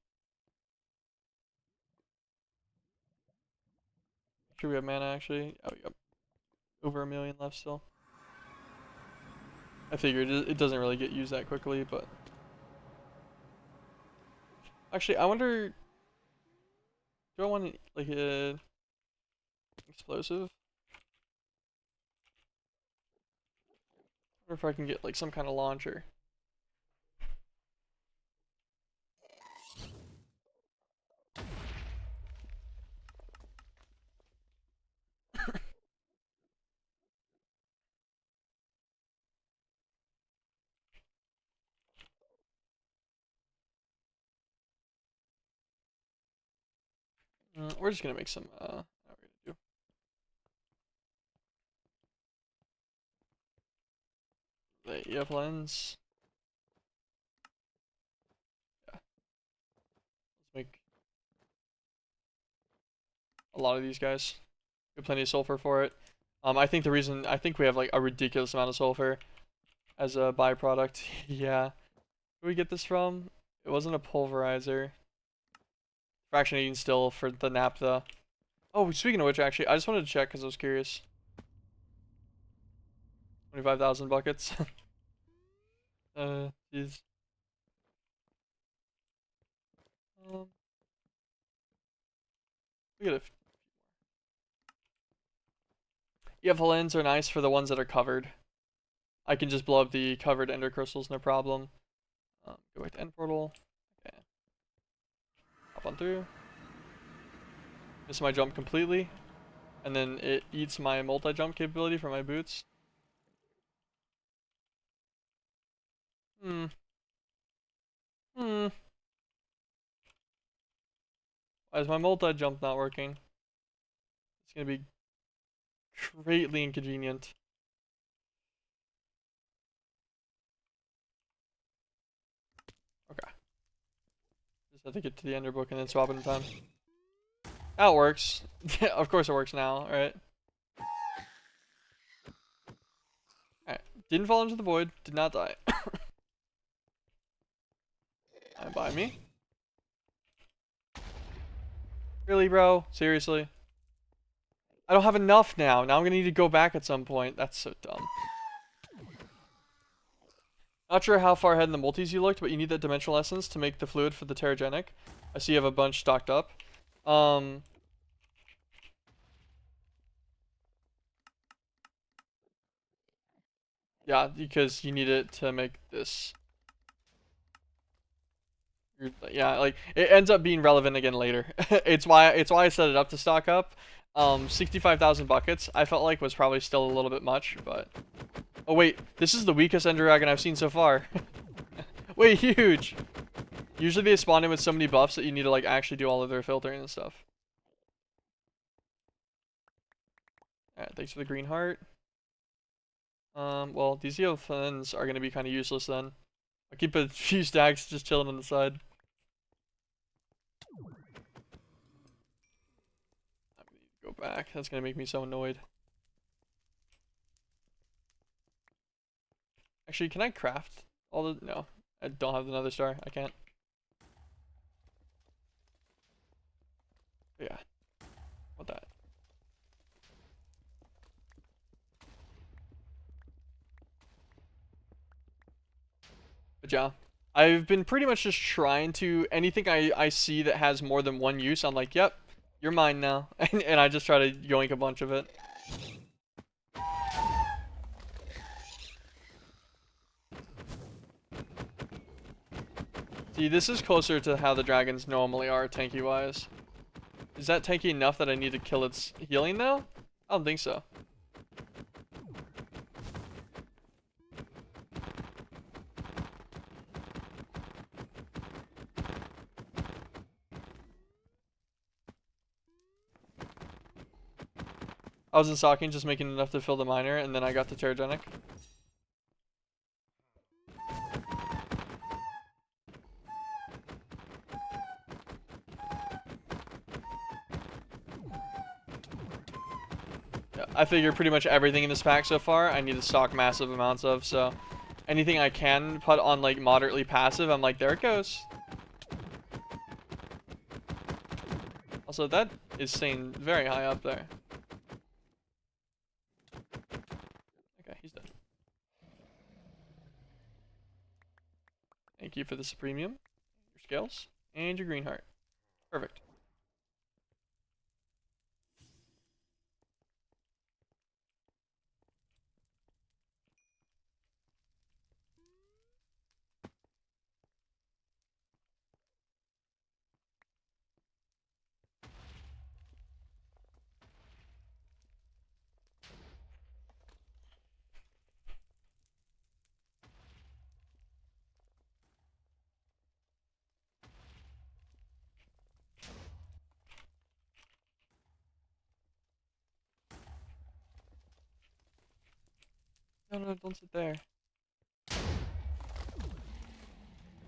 Make sure we have mana actually. Oh, we got over 1,000,000 left still. I figured it doesn't really get used that quickly, but actually, I wonder, do I want like a explosive? Or if I can get like some kind of launcher. We're just gonna make some. How are we gonna do? The EF lens. Yeah, let's make a lot of these guys. Get plenty of sulfur for it. I think I think we have like a ridiculous amount of sulfur as a byproduct. Yeah. Where we get this from? It wasn't a pulverizer. Fractionating still for the naphtha. Oh, speaking of which, actually, I just wanted to check because I was curious. 25,000 buckets. Jeez. Um, we got a. Yeah, lens are nice for the ones that are covered. I can just blow up the covered ender crystals, no problem. Go back to end portal. Okay. Hop on through. Miss my jump completely. And then it eats my multi-jump capability for my boots. Hmm. Hmm. Why is my multi-jump not working? It's gonna be greatly inconvenient. Okay. Just have to get to the ender book and then swap it in time. That works. Of course it works now, right? Alright. Didn't fall into the void. Did not die. By me. Really, bro? Seriously? I don't have enough now. Now I'm gonna need to go back at some point. That's so dumb. Not sure how far ahead in the multis you looked, but you need that dimensional essence to make the fluid for the Terragenic. I see you have a bunch stocked up. Yeah, because you need it to make this. Yeah, like it ends up being relevant again later. It's why I set it up to stock up. 65,000 buckets I felt like was probably still a little bit much, but oh wait, this is the weakest Ender Dragon I've seen so far. Wait, huge. Usually they spawn in with so many buffs that you need to like actually do all of their filtering and stuff. Alright, thanks for the green heart. Well, these EOFNs are gonna be kind of useless then. I'll keep a few stacks just chilling on the side. back. That's gonna make me so annoyed. Actually, can I craft all the... No, I don't have another star. I can't. But yeah. Want that. But yeah. I've been pretty much just trying to... Anything I see that has more than one use, I'm like, yep, you're mine now. And I just try to yoink a bunch of it. See, this is closer to how the dragons normally are, tanky-wise. Is that tanky enough that I need to kill its healing now? I don't think so. I was in stocking, just making enough to fill the miner, and then I got the Terragenic. Yeah, I figure pretty much everything in this pack so far, I need to stock massive amounts of, so... Anything I can put on, like, moderately passive, I'm like, there it goes. Also, that is staying very high up there. Okay, he's dead. Thank you for the Supremium, your scales, and your green heart. Perfect. No, no, don't sit there.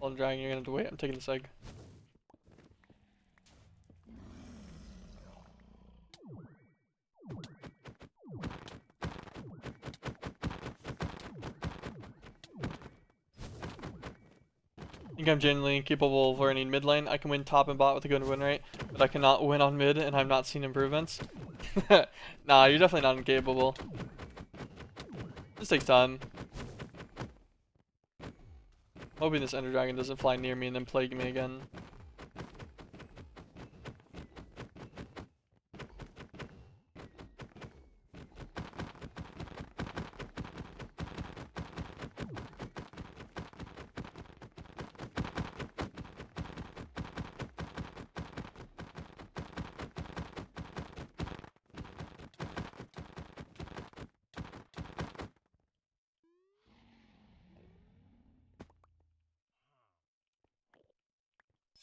Well, dragon, you're gonna have to wait. I'm taking this egg. I think I'm genuinely capable of learning mid lane. I can win top and bot with a good win rate, but I cannot win on mid, and I've not seen improvements. Nah, you're definitely not incapable. This takes time. Hoping this Ender Dragon doesn't fly near me and then plague me again.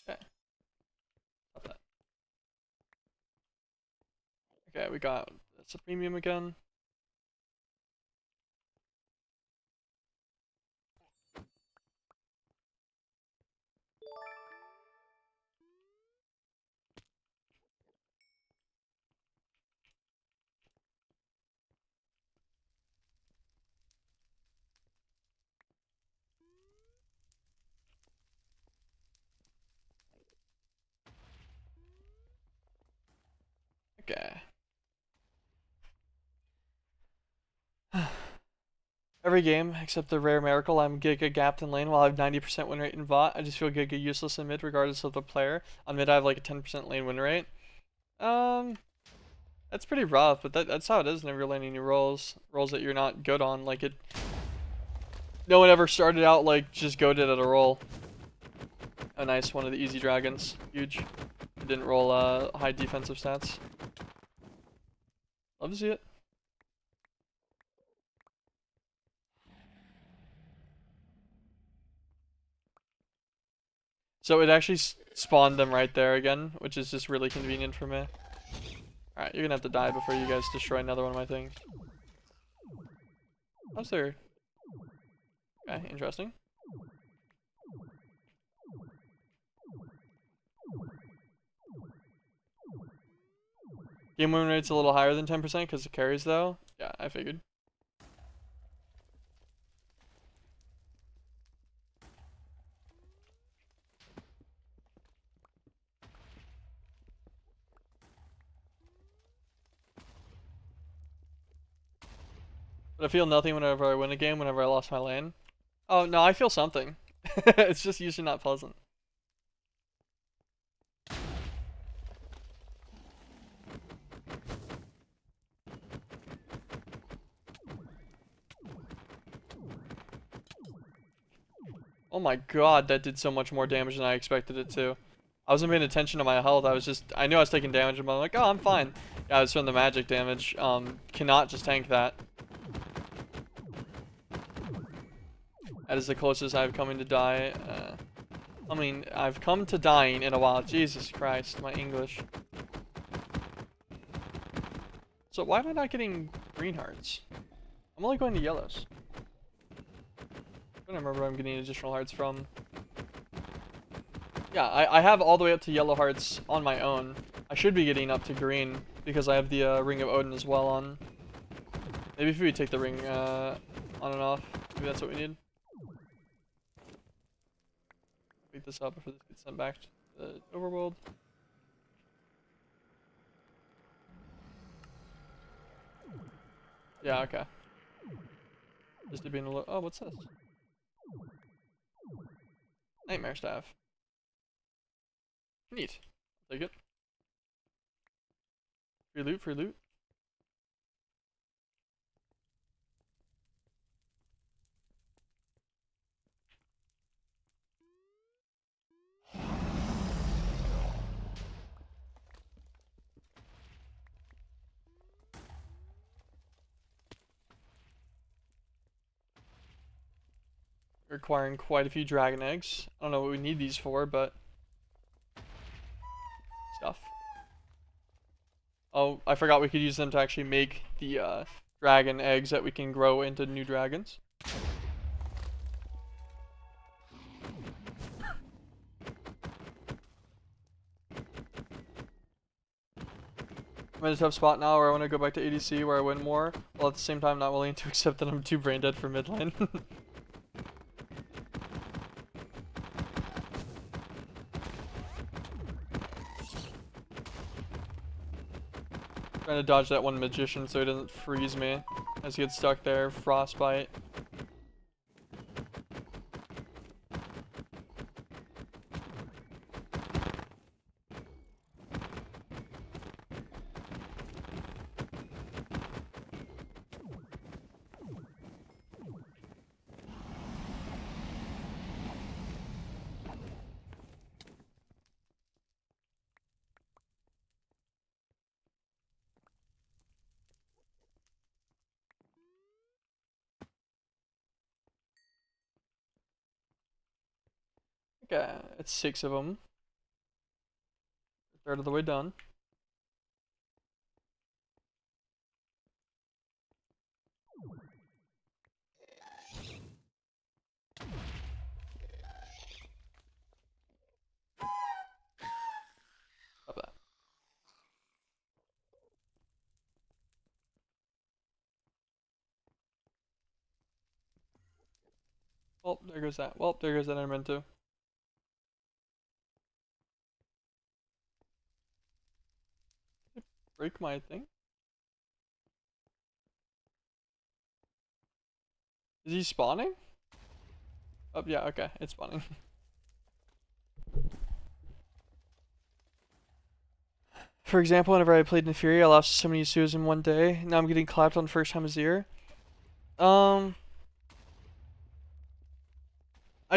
Okay. Stop that. Okay, we got it's a premium again. Okay. Every game, except the rare miracle, I'm Giga gapped in lane while I have 90% win rate in bot. I just feel Giga useless in mid regardless of the player. On mid I have like a 10% lane win rate. That's pretty rough, but that's how it is whenever you're landing new roles. Roles that you're not good on. Like it no one ever started out like just goated at a role. Oh nice, one of the easy dragons. Huge. It didn't roll high defensive stats. Love to see it. So it actually spawned them right there again, which is just really convenient for me. Alright, you're gonna have to die before you guys destroy another one of my things. How's there? Okay, interesting. Game win rate's a little higher than 10% because it carries though. Yeah, I figured. But I feel nothing whenever I win a game, whenever I lost my lane. Oh, no, I feel something. It's just usually not pleasant. Oh my god, that did so much more damage than I expected it to. I wasn't paying attention to my health. I knew I was taking damage, but I'm like, oh, I'm fine. Yeah, I was from the magic damage. Cannot just tank that. That is the closest I've come to die. I've come to dying in a while. Jesus Christ, my English. So why am I not getting green hearts? I'm only going to yellows. I don't remember where I'm getting additional hearts from. Yeah, I have all the way up to yellow hearts on my own. I should be getting up to green because I have the Ring of Odin as well on. Maybe if we take the ring on and off, maybe that's what we need. Pick this up before this gets sent back to the overworld. Yeah, okay. Just to be in a little. Oh, what's this? Nightmare staff. Neat. Take it. Free loot, free loot. Requiring quite a few dragon eggs. I don't know what we need these for, but stuff. Oh, I forgot we could use them to actually make the dragon eggs that we can grow into new dragons. I'm in a tough spot now where I want to go back to ADC where I win more, while at the same time not willing to accept that I'm too brain dead for mid lane. Trying to dodge that one magician so he doesn't freeze me as he gets stuck there. Frostbite. Okay, it's 6 of them. Third of the way done. Love that. Well, there goes that. Well, there goes that Enderman too. Break my thing? Is he spawning? Oh, yeah, okay, it's spawning. For example, whenever I played in Fury, I lost so many Sues in one day. Now I'm getting clapped on the first time Azir. I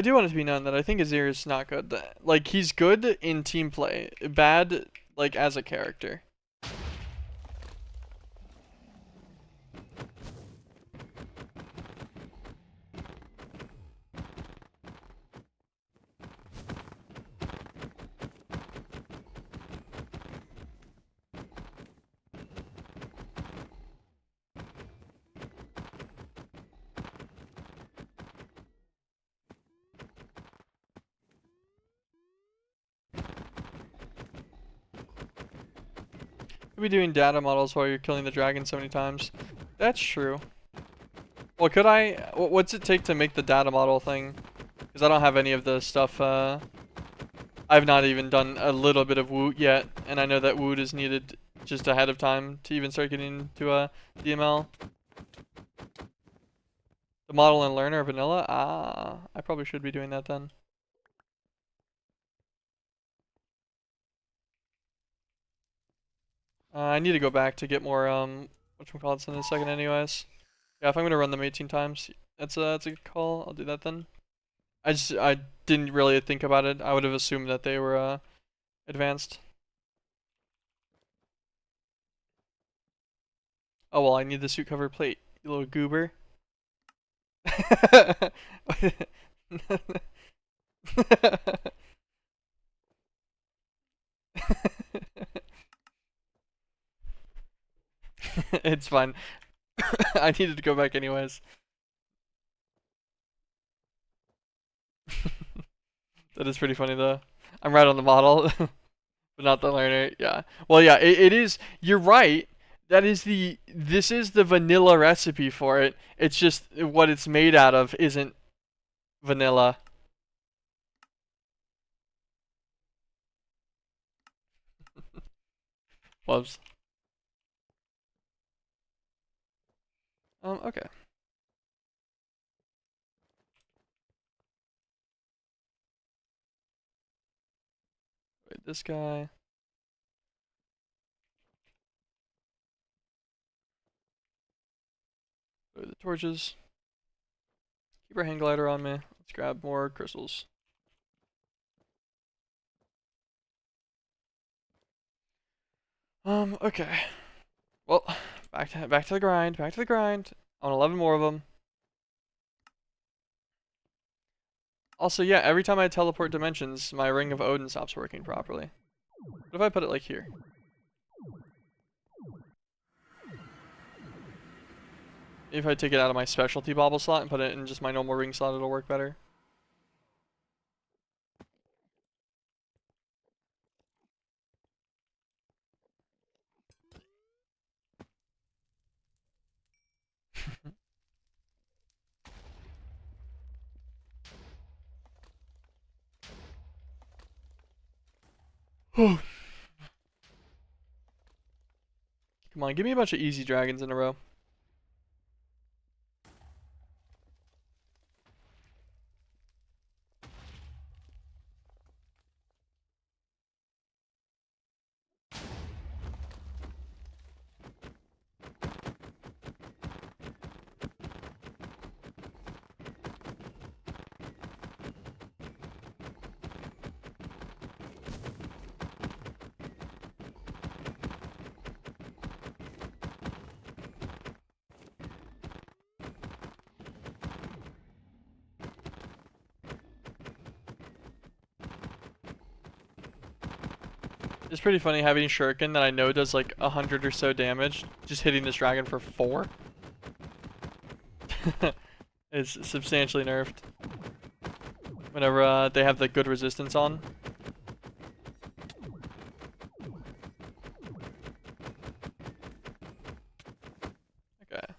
do want it to be known that I think Azir is not good. Like, he's good in team play. Bad, like, as a character. be doing data models while you're killing the dragon so many times. That's true. Well, could I? What's it take to make the data model thing? Because I don't have any of the stuff. I've not even done a little bit of Woot yet, and I know that Woot is needed just ahead of time to even start getting into a DML. The model and learner are vanilla? Ah, I probably should be doing that then. I need to go back to get more, whatchamacallits in a second anyways. Yeah, if I'm gonna run them 18 times, that's a good call. I'll do that then. I didn't really think about it. I would have assumed that they were, advanced. Oh well, I need the suit cover plate, you little goober. It's fine. I needed to go back anyways. That is pretty funny though. I'm right on the model, but not the learner. Yeah. Well, yeah, it is. You're right. This is the vanilla recipe for it. It's just what it's made out of isn't vanilla. Whoops. Okay. Wait, this guy. Wait, the torches. Keep our hang glider on me. Let's grab more crystals. Okay. Well, back to the grind. Back to the grind. I want 11 more of them. Also, yeah, every time I teleport dimensions, my Ring of Odin stops working properly. What if I put it like here? If I take it out of my specialty bauble slot and put it in just my normal ring slot, it'll work better. Come on, give me a bunch of easy dragons in a row. It's pretty funny having Shuriken that I know does like 100 or so damage, just hitting this dragon for 4. It's substantially nerfed. Whenever they have the good resistance on. Okay.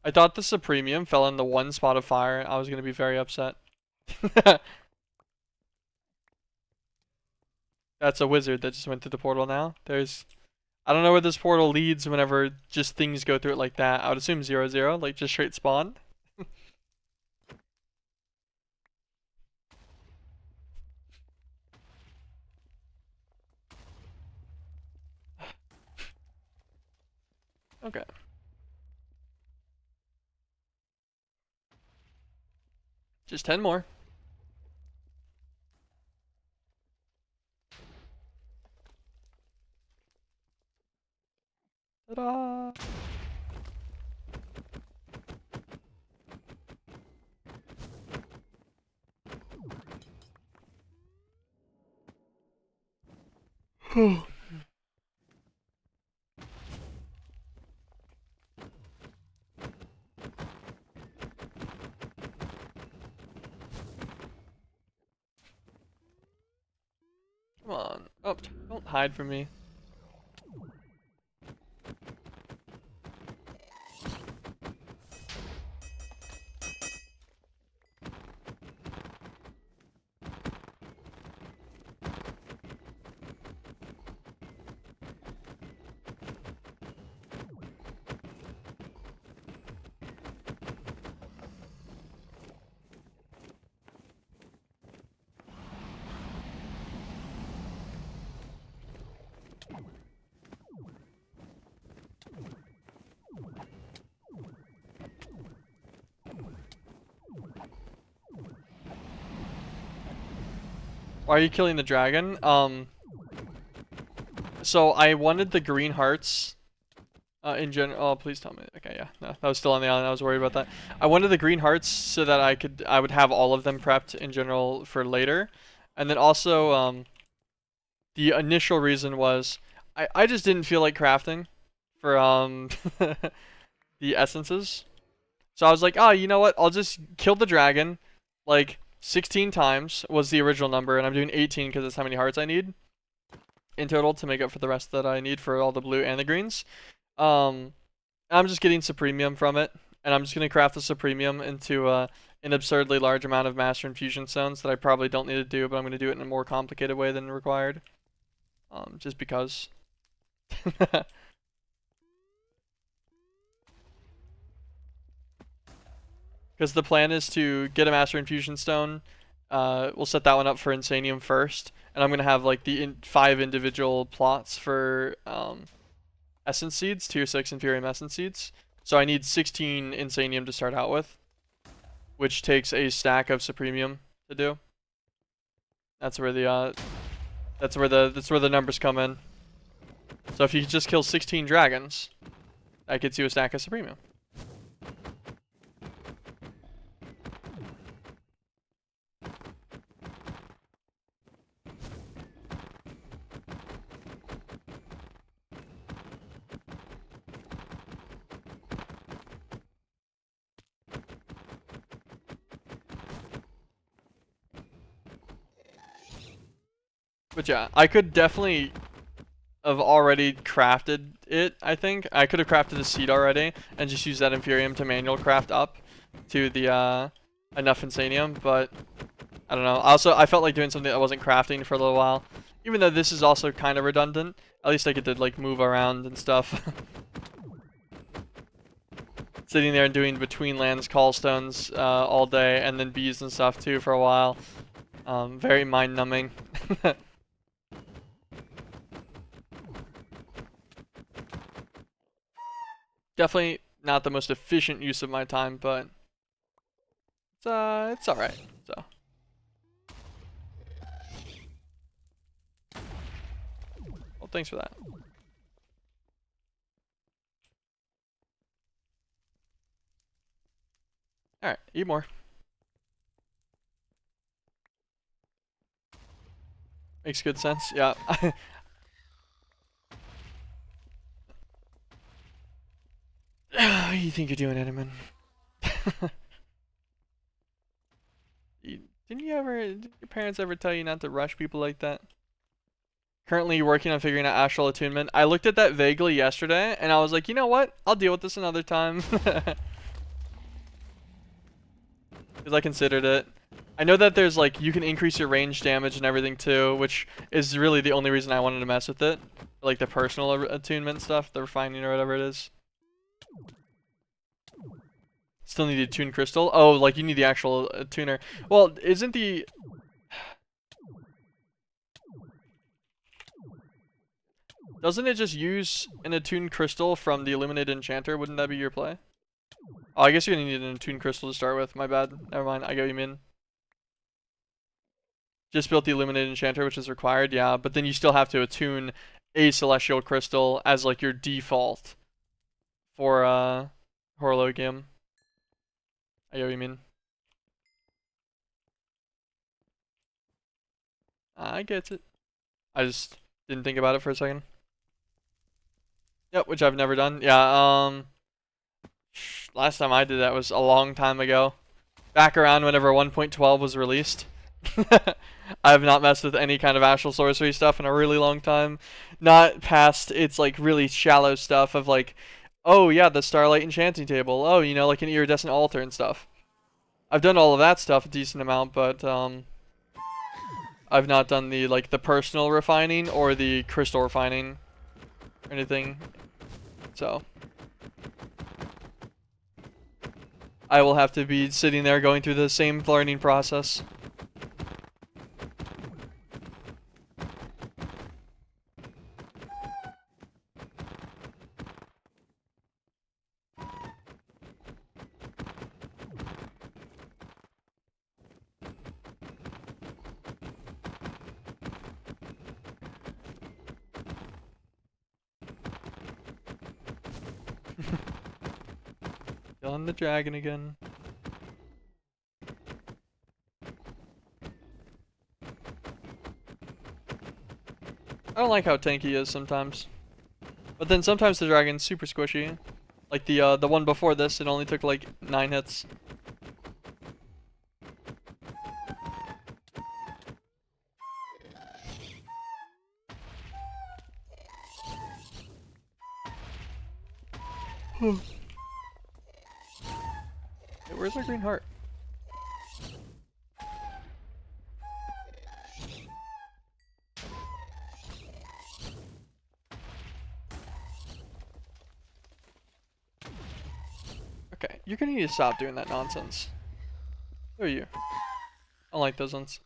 I thought the Supremium fell in the one spot of fire. I was gonna be very upset. That's a wizard that just went through the portal now. I don't know where this portal leads whenever just things go through it like that. I would assume 0-0, like just straight spawn. Okay. Just 10 more. Ta-da! Come on. Oh, hide from me. Why are you killing the dragon? So I wanted the green hearts. In general, oh, please tell me. Okay, yeah, no, that was still on the island. I was worried about that. I wanted the green hearts so that I would have all of them prepped in general for later, and then also the initial reason was I just didn't feel like crafting for the essences. So I was like, oh, you know what? I'll just kill the dragon, like 16 times was the original number, and I'm doing 18 because that's how many hearts I need in total to make up for the rest that I need for all the blue and the greens. I'm just getting Supremium from it, and I'm just gonna craft the Supremium into an absurdly large amount of Master Infusion Stones that I probably don't need to do, but I'm gonna do it in a more complicated way than required. Just because. Because the plan is to get a Master Infusion Stone. We'll set that one up for Insanium first, and I'm gonna have like the 5 individual plots for Essence Seeds, Tier 6 Inferium Essence Seeds. So I need 16 Insanium to start out with, which takes a stack of Supremium to do. That's where the numbers come in. So if you just kill 16 dragons, that gets you a stack of Supremium. But yeah, I could definitely have already crafted it, I think. I could have crafted a seed already and just used that Inferium to manual craft up to the enough Insanium, but I don't know. I felt like doing something that wasn't crafting for a little while. Even though this is also kind of redundant, at least I get to like move around and stuff. Sitting there and doing between lands callstones all day, and then bees and stuff too for a while. Very mind numbing. Definitely not the most efficient use of my time, but it's all right. So. Well, thanks for that. All right, eat more. Makes good sense. Yeah. What do you think you're doing, Edelman? Did your parents ever tell you not to rush people like that? Currently working on figuring out astral attunement. I looked at that vaguely yesterday, and I was like, you know what? I'll deal with this another time. Because I considered it. I know that there's like, you can increase your range damage and everything too, which is really the only reason I wanted to mess with it. Like the personal attunement stuff, the refining or whatever it is. Still need a tune crystal? Oh, like you need the actual tuner. Well, isn't the... Doesn't it just use an attuned crystal from the Illuminated Enchanter? Wouldn't that be your play? Oh, I guess you're gonna need an attuned crystal to start with. My bad. Never mind. I get what you mean. Just built the Illuminated Enchanter, which is required, yeah. But then you still have to attune a Celestial Crystal as like your default for Horologium. I get what you mean. I get it. I just didn't think about it for a second. Yep, which I've never done. Yeah, last time I did that was a long time ago. Back around whenever 1.12 was released. I have not messed with any kind of astral sorcery stuff in a really long time. Not past its like really shallow stuff of like, oh yeah, the Starlight Enchanting Table. Oh, like an iridescent altar and stuff. I've done all of that stuff a decent amount, but I've not done the personal refining or the crystal refining or anything. So I will have to be sitting there going through the same learning process. Killing the dragon again. I don't like how tanky he is sometimes. But then sometimes the dragon's super squishy. Like the one before this, it only took like 9 hits. Hey, where's our green heart? Okay, you're gonna need to stop doing that nonsense. Who are you? I don't like those ones.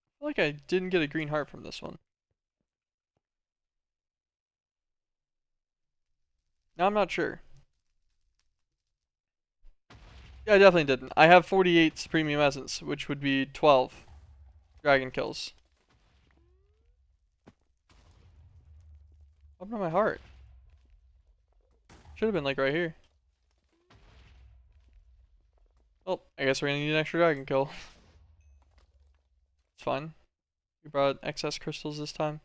I feel like I didn't get a green heart from this one. Now I'm not sure. Yeah, I definitely didn't. I have 48 premium essence, which would be 12 dragon kills. What happened to my heart? Should have been like right here. Oh, I guess we're gonna need an extra dragon kill. It's fine. We brought excess crystals this time.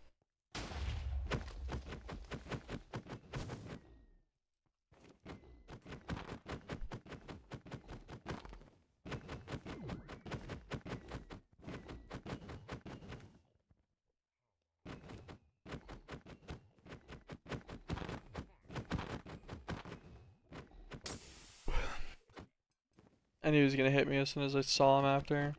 I knew he was gonna hit me as soon as I saw him after.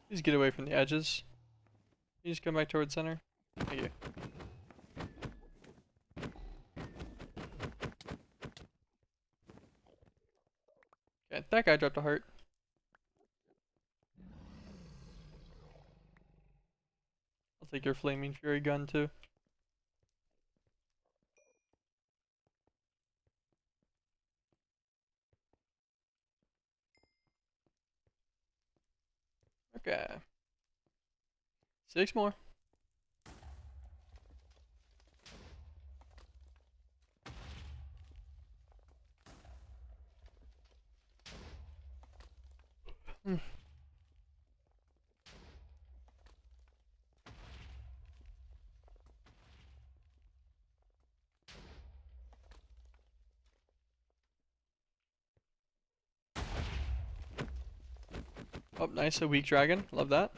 Please get away from the edges. Can you just come back towards center? Thank you. Okay, that guy dropped a heart. I'll take your flaming fury gun too. Okay. 6 more. Hmm. Oh, nice, a weak dragon. Love that.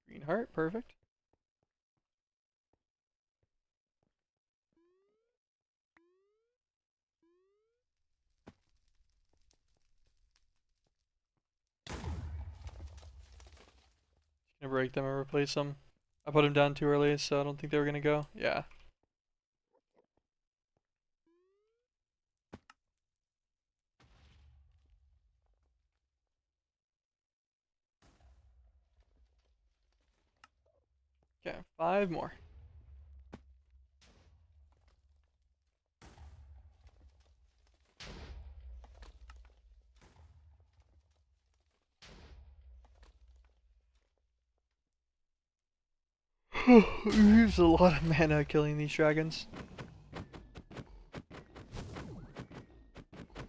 Green heart, perfect. Gonna break them and replace them. I put them down too early, so I don't think they were gonna go. Yeah. Okay, 5 more. We used a lot of mana killing these dragons.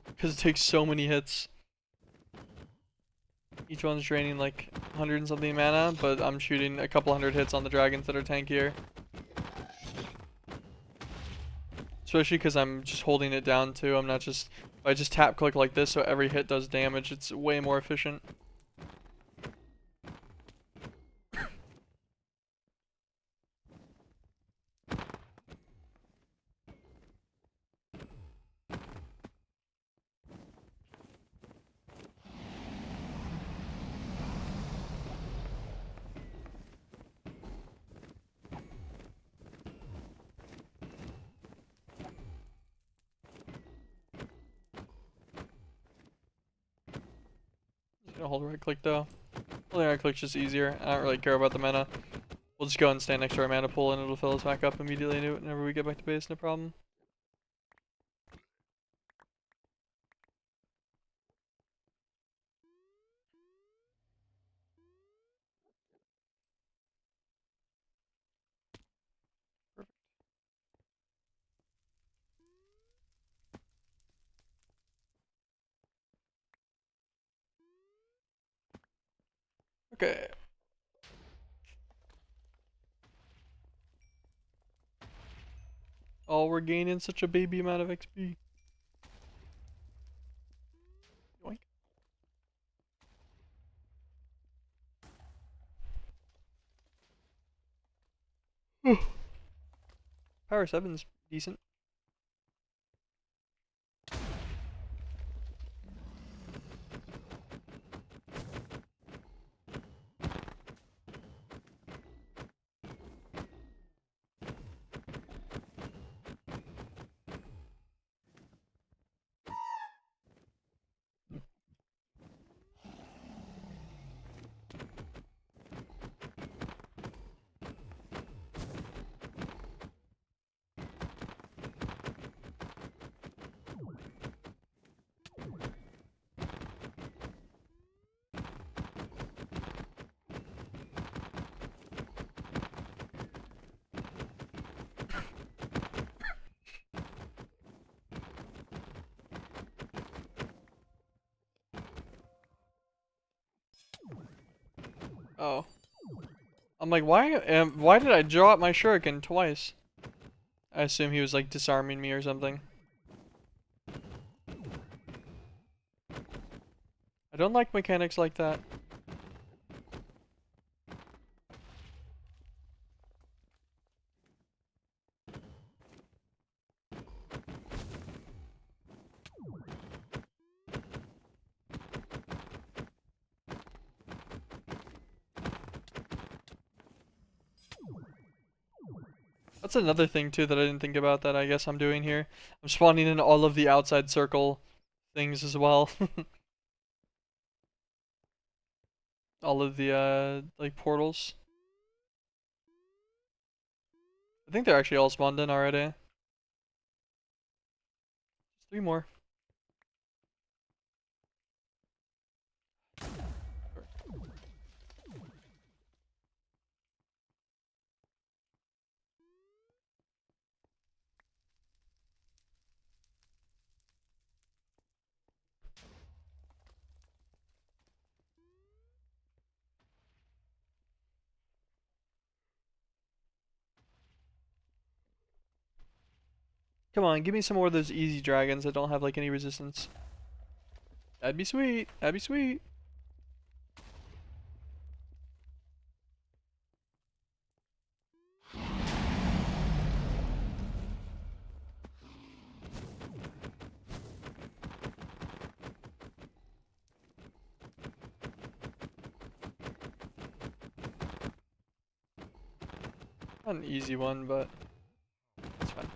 Because it takes so many hits. Each one's draining like 100 and something mana, but I'm shooting a couple hundred hits on the dragons that are tankier. Especially because I'm just holding it down too. I'm not just, if I just tap click like this so every hit does damage, it's way more efficient. Just gonna hold right click though. Holding right click's just easier. I don't really care about the mana. We'll just go and stand next to our mana pool and it'll fill us back up immediately whenever we get back to base, no problem. Perfect. Okay. Oh, we're gaining such a baby amount of XP. Yoink. Power 7's decent. Oh. I'm like, why did I drop my shuriken twice? I assume he was like disarming me or something. I don't like mechanics like that. That's another thing too that I didn't think about that I guess I'm doing here. I'm spawning in all of the outside circle things as well. All of the like portals. I think they're actually all spawned in already. Just 3 more. Come on, give me some more of those easy dragons that don't have like any resistance. That'd be sweet. That'd be sweet. Not an easy one, but it's fine.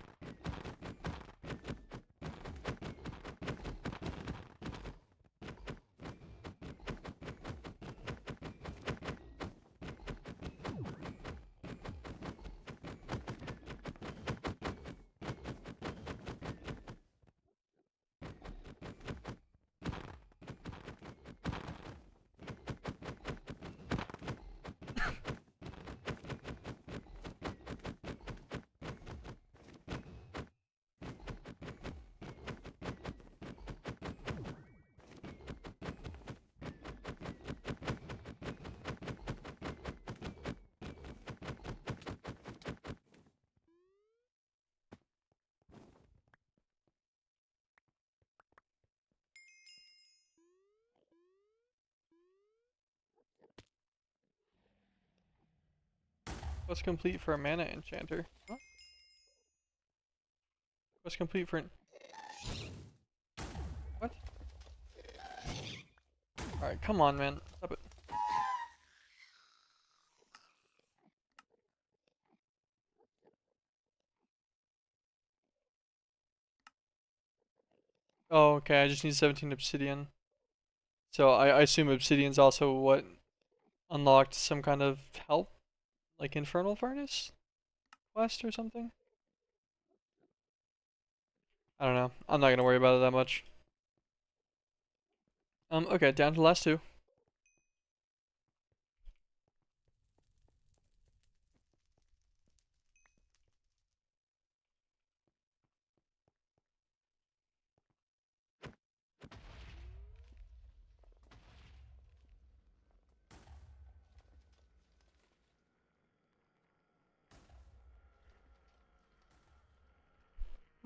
Quest complete for a mana enchanter. Huh? Quest complete for an... What? Alright, come on, man. Stop it. Oh, okay, I just need 17 obsidian. So I assume obsidian's also what unlocked some kind of help? Like Infernal Furnace quest or something? I don't know. I'm not gonna worry about it that much. Okay, down to the last two.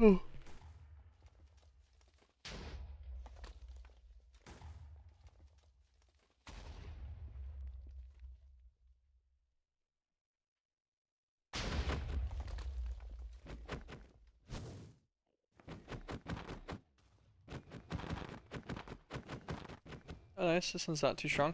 Oh. Oh, nice. This one's not too strong.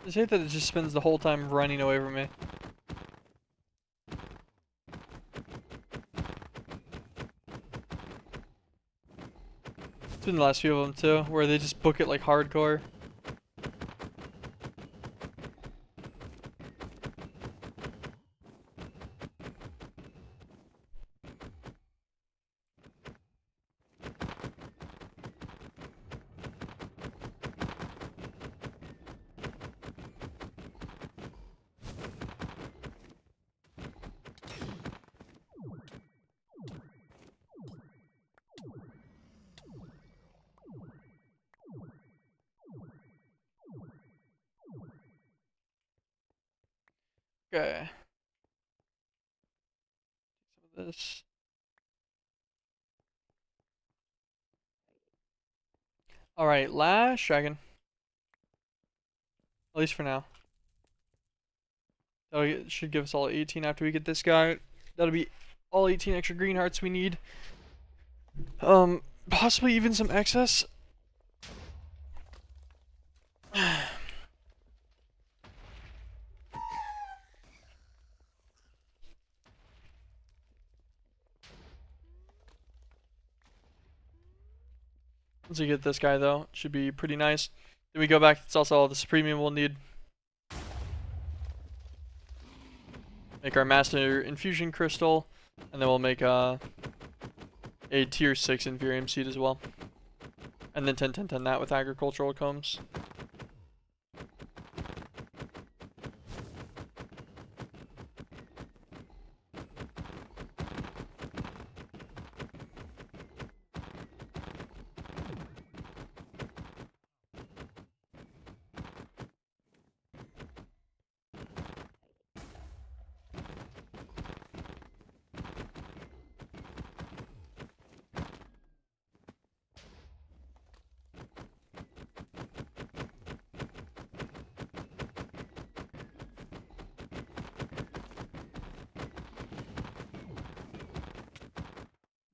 I just hate that it just spends the whole time running away from me. It's been the last few of them too, where they just book it like hardcore. Okay. Some of this. Alright, last dragon. At least for now. Should give us all 18 after we get this guy. That'll be all 18 extra green hearts we need. Possibly even some excess. Once we get this guy though, it should be pretty nice. Then we go back, it's also all the premium we'll need. Make our master infusion crystal, and then we'll make a tier 6 Inferium seed as well. And then 10 that with agricultural combs.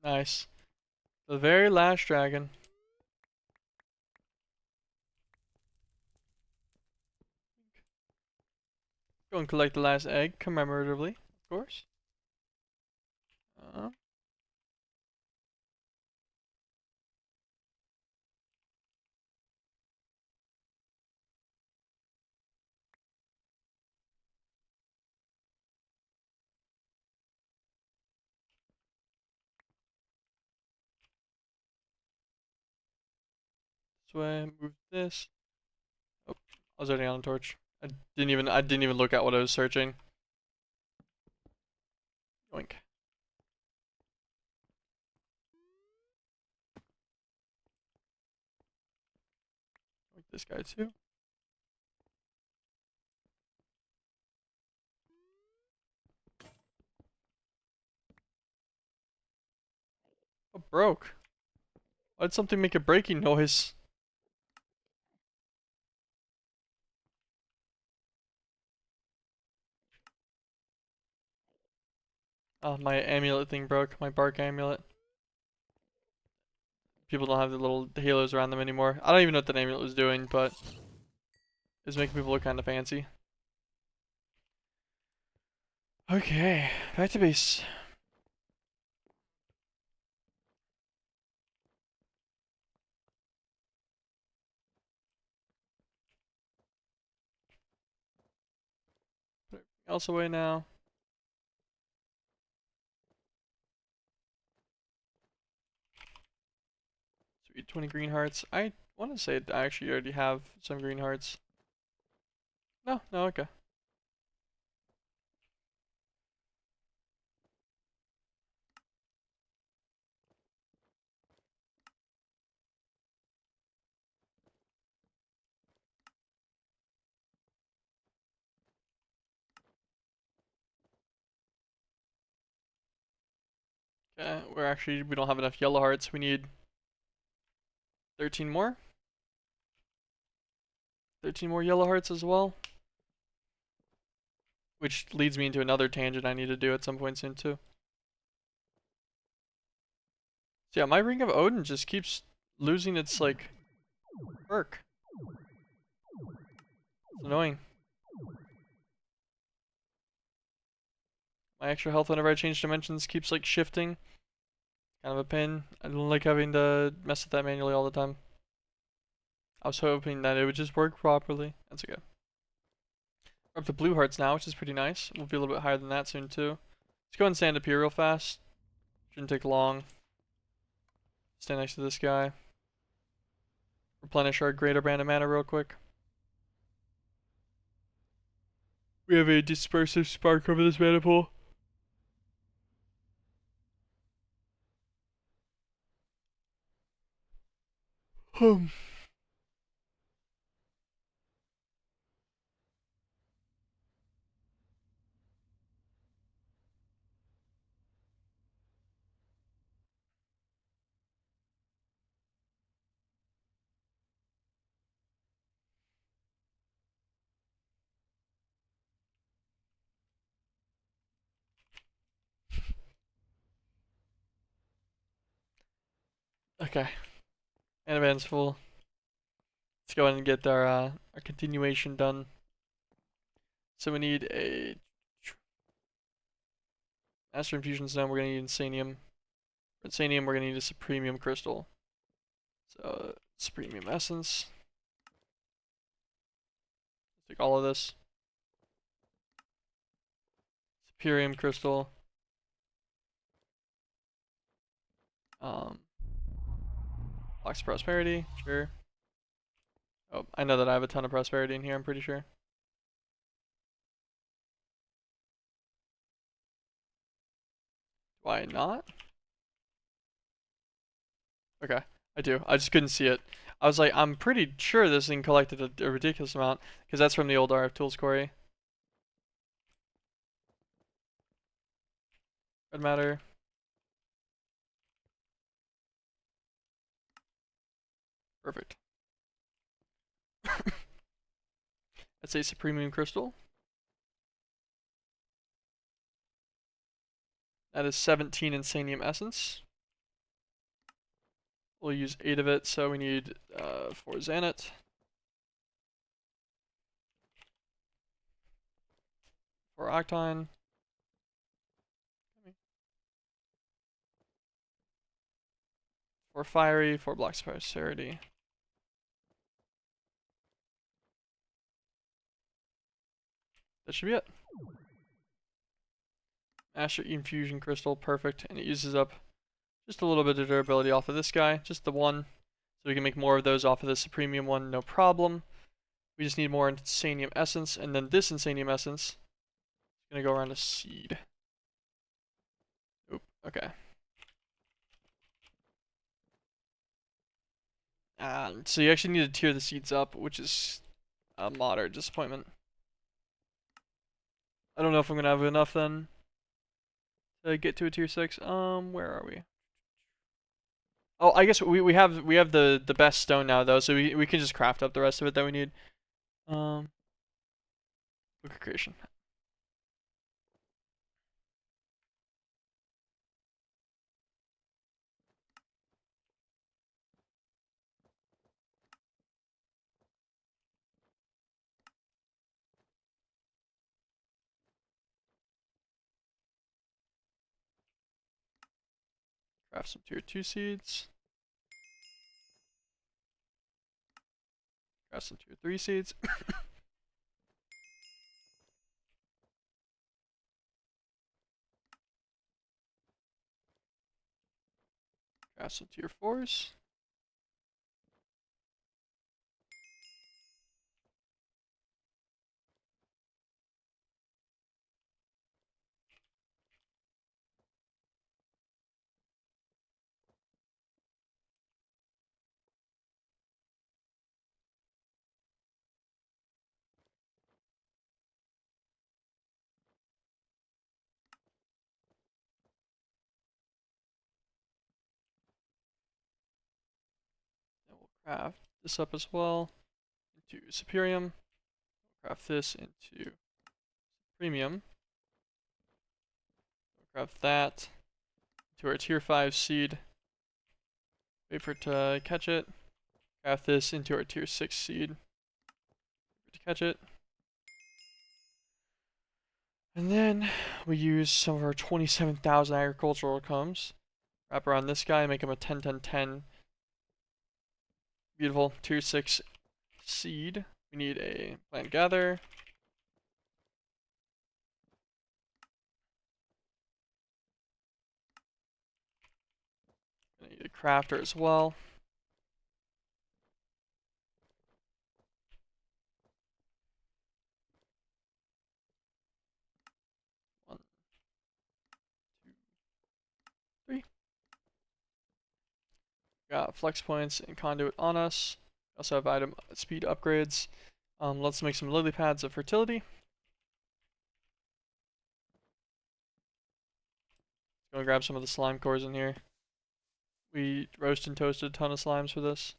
Nice. The very last dragon. Go and collect the last egg commemoratively, of course. Uh, this way, move this. Oh, I was already on a torch. I didn't even look at what I was searching. Yoink. Yoink this guy too. Oh, broke. Why did something make a breaking noise? Oh, my amulet thing broke. My bark amulet. People don't have the little halos around them anymore. I don't even know what that amulet was doing, but it was making people look kind of fancy. Okay, back to base. Put everything else away now. Sweet, 20 green hearts. I want to say I actually already have some green hearts. No, no, okay. Okay, we don't have enough yellow hearts. We need 13 more. 13 more yellow hearts as well. Which leads me into another tangent I need to do at some point soon too. So yeah, my Ring of Odin just keeps losing its like perk. It's annoying. My extra health whenever I change dimensions keeps like shifting. Kind of a pain. I don't like having to mess with that manually all the time. I was hoping that it would just work properly. That's okay. We're up to blue hearts now, which is pretty nice. We'll be a little bit higher than that soon too. Let's go and stand up here real fast. Shouldn't take long. Stand next to this guy. Replenish our greater band of mana real quick. We have a dispersive spark over this mana pool. Okay. Mana band's full. Let's go ahead and get our continuation done. So we need a Master Infusion Stone. We're gonna need Insanium. For Insanium, we're gonna need a Supremium Crystal. So Supremium Essence. Take all of this. Superium Crystal. Box Prosperity, sure. Oh, I know that I have a ton of prosperity in here, I'm pretty sure. Why not? Okay, I do. I just couldn't see it. I was like, I'm pretty sure this thing collected a ridiculous amount, because that's from the old RF Tools quarry. Red matter. Perfect. That's a Supremium Crystal. That is 17 Insanium Essence. We'll use 8 of it, so we need 4 Xanite. 4 Octine. 4 Fiery, 4 Black Prosperity. That should be it. Master Infusion Crystal, perfect, and it uses up just a little bit of durability off of this guy, just the one. So we can make more of those off of this premium one, no problem. We just need more Insanium Essence, and then this Insanium Essence is going to go around a seed. Oop, okay. So you actually need to tier the seeds up, which is a moderate disappointment. I don't know if I'm going to have enough then to get to a tier 6. Where are we? Oh, I guess we have the best stone now though, so we can just craft up the rest of it that we need. Book of Creation. Craft some tier 2 seeds. Craft some tier 3 seeds. Craft some tier 4s. Then we'll craft this up as well into Superium. Craft this into Premium. Craft that to our tier 5 seed. Wait for it to catch it. Craft this into our tier 6 seed. Wait for it to catch it. And then we use some of our 27,000 agricultural combs. Wrap around this guy, make him a 10-10-10. Beautiful tier 6 seed. We need a plant gather. I need a crafter as well. One, two, three. Got flex points and conduit on us. Also have item speed upgrades. Let's make some lily pads of fertility. Go grab some of the slime cores in here. We roast and toasted a ton of slimes for this.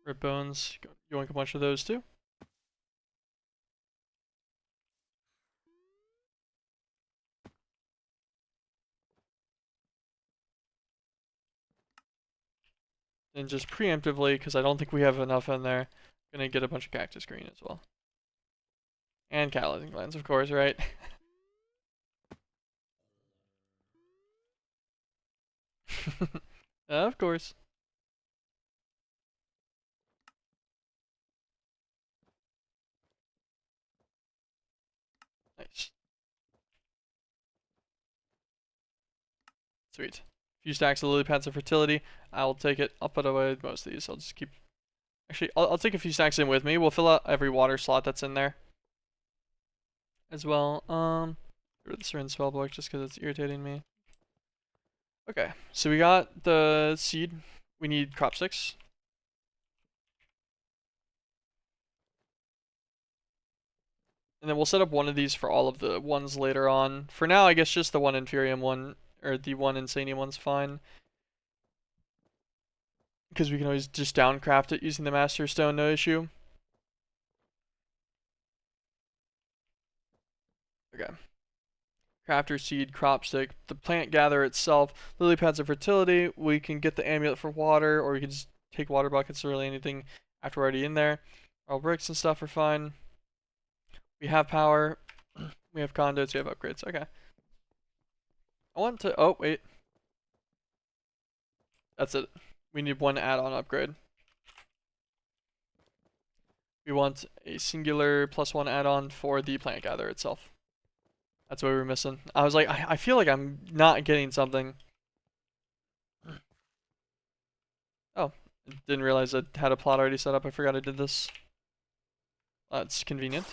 Rip bones, yoink a bunch of those too. And just preemptively, because I don't think we have enough in there, gonna get a bunch of cactus green as well. And catalyzing glands, of course, right? Of course. Nice. Sweet. A few stacks of lily pads of fertility. I'll take it. I'll put away most of these. I'll just keep. Actually, I'll take a few stacks in with me. We'll fill out every water slot that's in there as well. Get rid of the syringe spellbook just because it's irritating me. Okay, so we got the seed. We need crop sticks. And then we'll set up one of these for all of the ones later on. For now, I guess just the one Inferium one, or the one Insanium one's fine. Because we can always just downcraft it using the Master Stone, no issue. Okay. Crafter seed, crop stick, the plant gather itself, lily pads of fertility. We can get the amulet for water, or we can just take water buckets or really anything after we're already in there. All bricks and stuff are fine. We have power. We have conduits. We have upgrades. Okay. I want to. Oh wait, that's it. We need one add-on upgrade. We want a singular +1 add-on for the plant gather itself. That's what we were missing. I was like, I feel like I'm not getting something. Oh, didn't realize I had a plot already set up. I forgot I did this. That's convenient.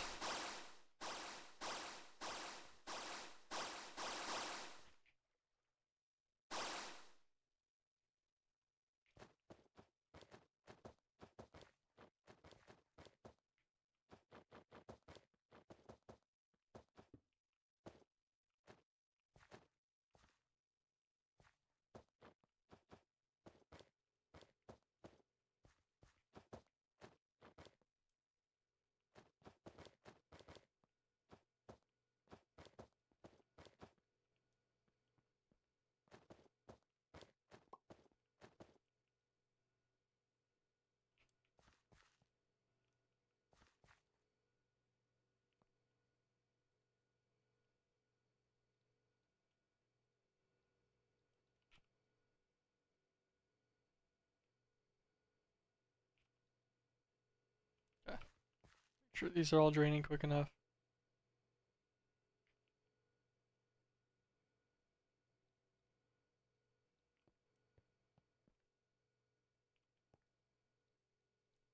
Okay. Sure, these are all draining quick enough.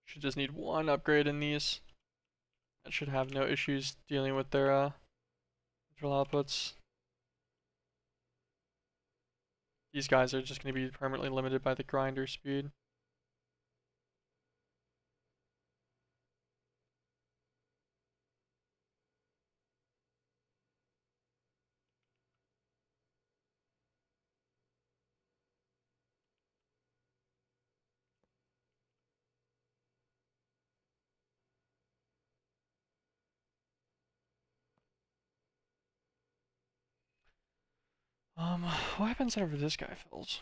Should just need one upgrade in these. That should have no issues dealing with their control outputs. These guys are just going to be permanently limited by the grinder speed. What happens whenever this guy fills?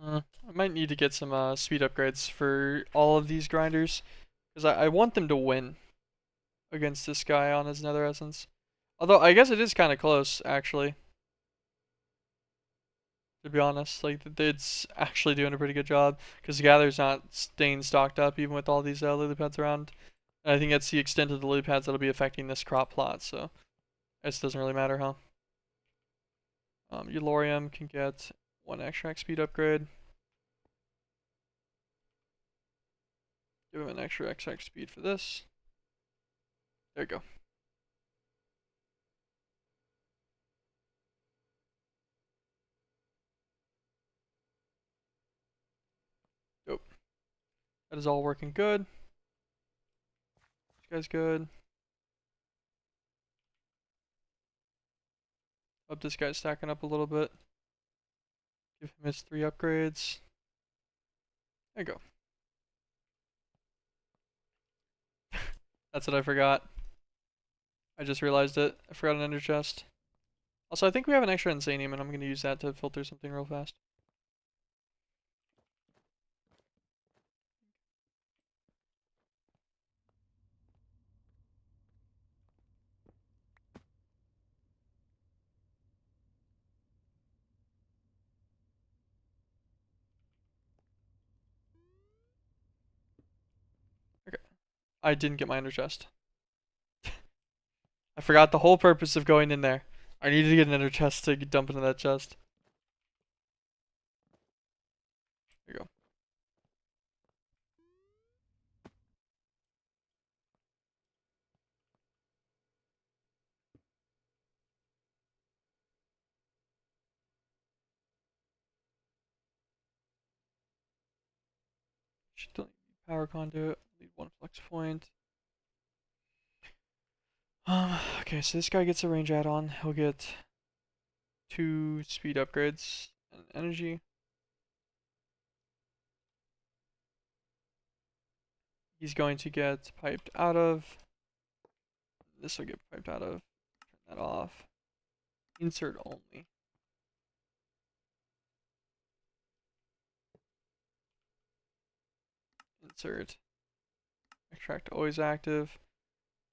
I might need to get some speed upgrades for all of these grinders, because I want them to win against this guy on his Nether Essence. Although I guess it is kind of close, actually. To be honest, like it's actually doing a pretty good job because the gather's not staying stocked up even with all these lily pads around. And I think that's the extent of the lily pads that'll be affecting this crop plot. So I guess it doesn't really matter, huh? Eulorium can get one extract speed upgrade. Give him an extra extract speed for this. There you go. Dope. That is all working good. This guy's good. Up this guy's stacking up a little bit. Give him his 3 upgrades. There you go. That's what I forgot. I just realized it. I forgot an ender chest. Also, I think we have an extra insanium, and I'm going to use that to filter something real fast. Okay. I didn't get my ender chest. I forgot the whole purpose of going in there. I needed to get an ender chest to dump into that chest. There you go. Should delete power conduit. Leave 1 flex point. Okay, so this guy gets a range add-on. He'll get 2 speed upgrades and energy. he's going to get piped out of. This will get piped out of. Turn that off. Insert only. Insert. Extract always active.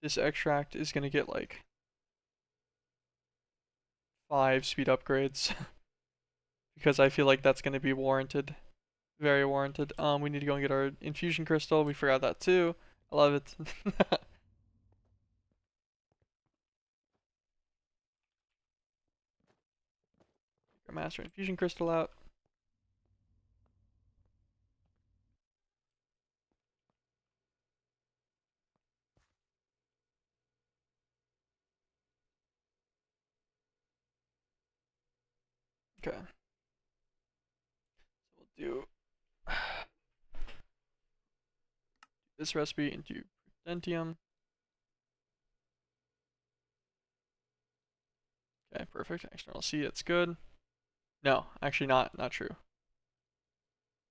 This extract is going to get like 5 speed upgrades because I feel like that's going to be warranted. Very warranted. We need to go and get our infusion crystal. We forgot that too. I love it. Our master infusion crystal out. Okay. So we'll do this recipe into Prudentium. Okay, perfect. External C, that's good. No, actually not true.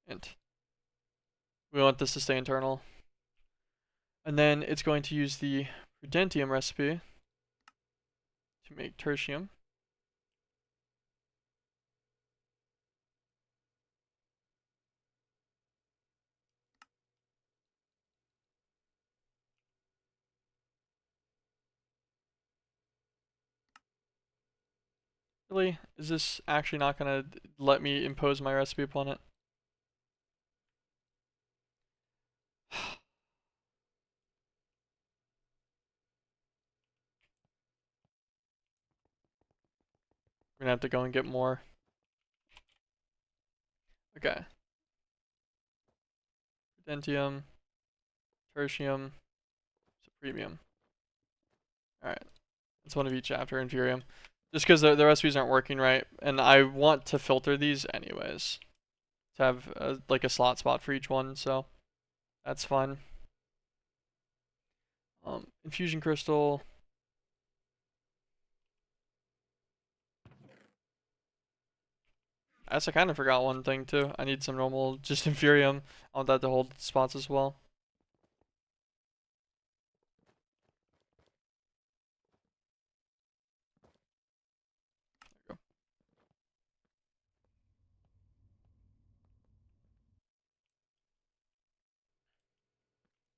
Int. We want this to stay internal. And then it's going to use the Prudentium recipe to make tertium. Really? Is this actually not gonna let me impose my recipe upon it? We're gonna have to go and get more. Okay. Prudentium, tertium, supremium. Alright. It's one of each after inferium. Just because the recipes aren't working right, and I want to filter these anyways. To have like a slot spot for each one, so that's fine. Infusion crystal. I kind of forgot one thing too. I need some normal, just inferium. I want that to hold spots as well. There we go.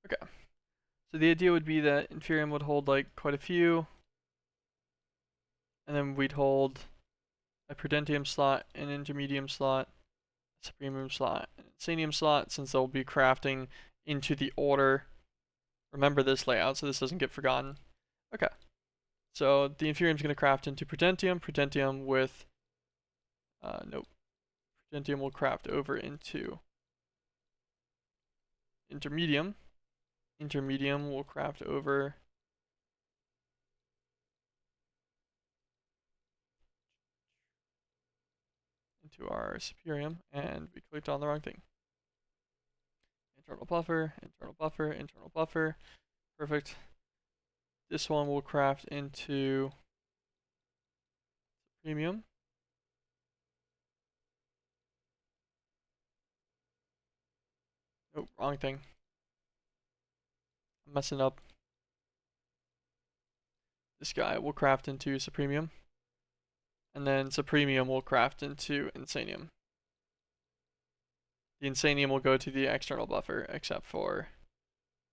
Okay. So the idea would be that inferium would hold like quite a few, and then we'd hold a prudentium slot, an intermedium slot, a supremium slot, an insanium slot, since they'll be crafting into the order. Remember this layout so this doesn't get forgotten. Okay. So the inferium is going to craft into prudentium. Prudentium with, nope. Prudentium will craft over into intermedium. Intermedium will craft over into our superium, and we clicked on the wrong thing. Internal buffer, internal buffer, internal buffer. Perfect. This one will craft into premium. Oh, wrong thing. I'm messing up. This guy will craft into supremium. And then supremium will craft into insanium. The insanium will go to the external buffer, except for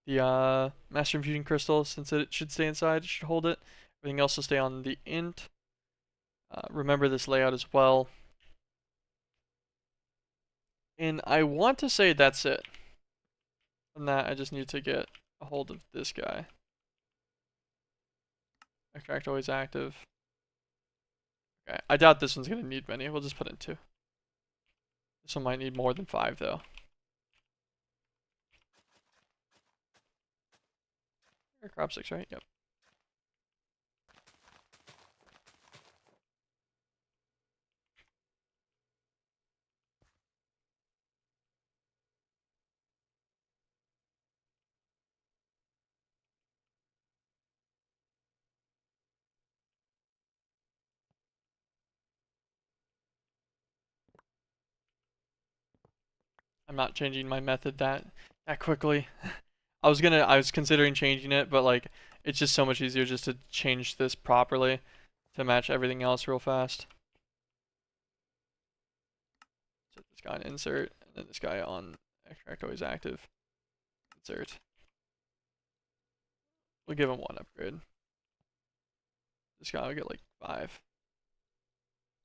the master infusion crystal, since it should stay inside, it should hold it. Everything else will stay on the int. Remember this layout as well. And I want to say that's it. And that I just need to get a hold of this guy. Extract always active. Okay, I doubt this one's gonna need many. We'll just put in 2. This one might need more than 5 though. Crop 6, right? Yep. I'm not changing my method that quickly. I was considering changing it, but like it's just so much easier just to change this properly to match everything else real fast. Set this guy on insert, and then this guy on extract always active. Insert. We'll give him 1 upgrade. This guy will get like 5.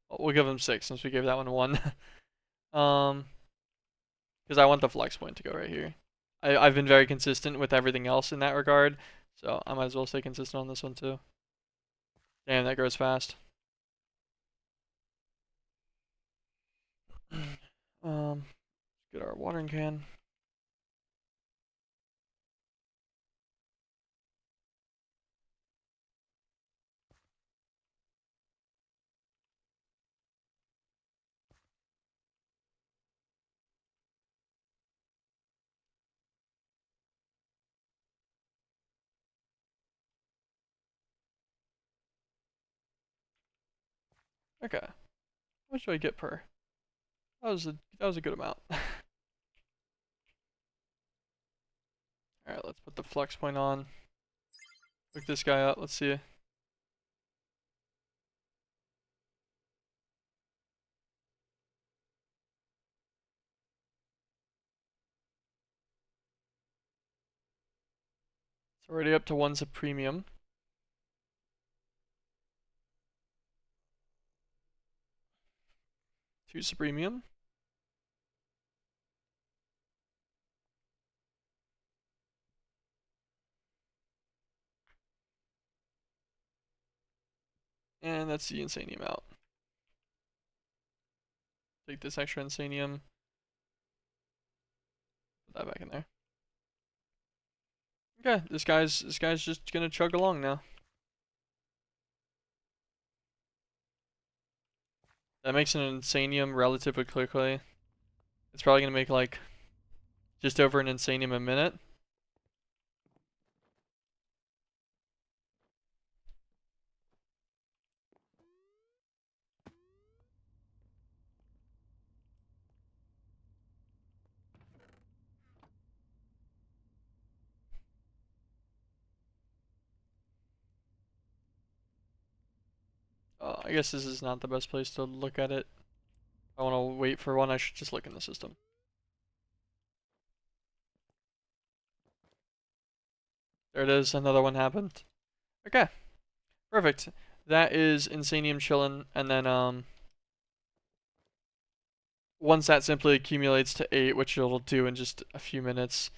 Well, we'll give him 6 since we gave that one 1. Because I want the flex point to go right here. I've been very consistent with everything else in that regard, so I might as well stay consistent on this one too. Damn, that grows fast. Get our watering can. Okay. How much do I get per? That was a good amount. Alright, let's put the flex point on. Pick this guy up, let's see. It's already up to 1 supremium. Two supremium. And that's the insanium out. Take this extra insanium. Put that back in there. Okay, this guy's just gonna chug along now. That makes an insanium relatively quickly. It's probably gonna make like just over an insanium a minute. I guess this is not the best place to look at it. If I want to wait for one, I should just look in the system. There it is, another one happened. Okay, perfect. That is insanium chillin', and then once that simply accumulates to 8, which it'll do in just a few minutes,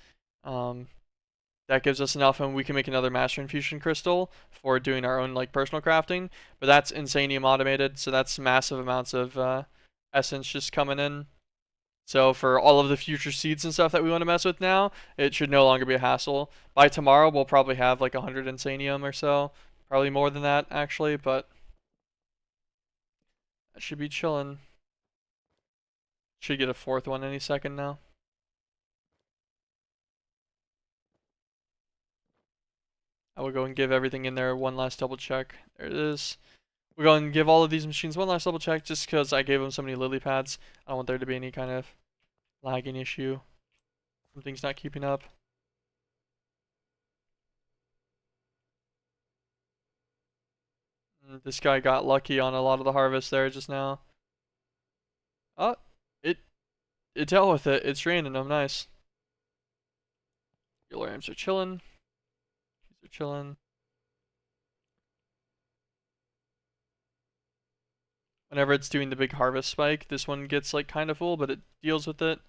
that gives us enough, and we can make another master infusion crystal for doing our own like personal crafting. But that's insanium automated, so that's massive amounts of essence just coming in. So for all of the future seeds and stuff that we want to mess with now, it should no longer be a hassle. By tomorrow, we'll probably have like 100 insanium or so, probably more than that actually, but that should be chilling. Should get a 4th one any second now. I will go and give everything in there one last double check. There it is. We're going to give all of these machines one last double check just because I gave them so many lily pads. I don't want there to be any kind of lagging issue. Something's not keeping up. This guy got lucky on a lot of the harvest there just now. Oh, it dealt with it. It's draining them. Nice. Your lambs are chilling. These are chilling. Whenever it's doing the big harvest spike, this one gets like kind of full, but it deals with it.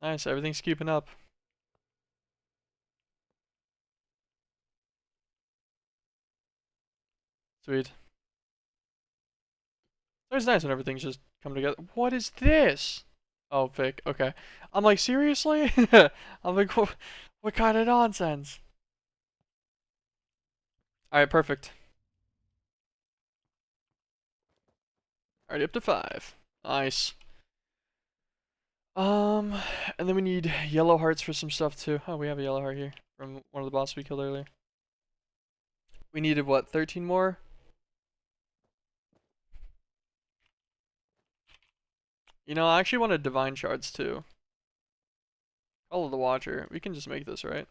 Nice, everything's keeping up. Sweet. It's nice when everything's just come together. What is this? Oh, fake. Okay. I'm like, seriously? I'm like, what kind of nonsense? Alright, perfect. Already up to 5. Nice. And then we need yellow hearts for some stuff too. Oh, we have a yellow heart here from one of the bosses we killed earlier. We needed what, 13 more? You know, I actually wanted divine shards too. Follow the Watcher. We can just make this, right?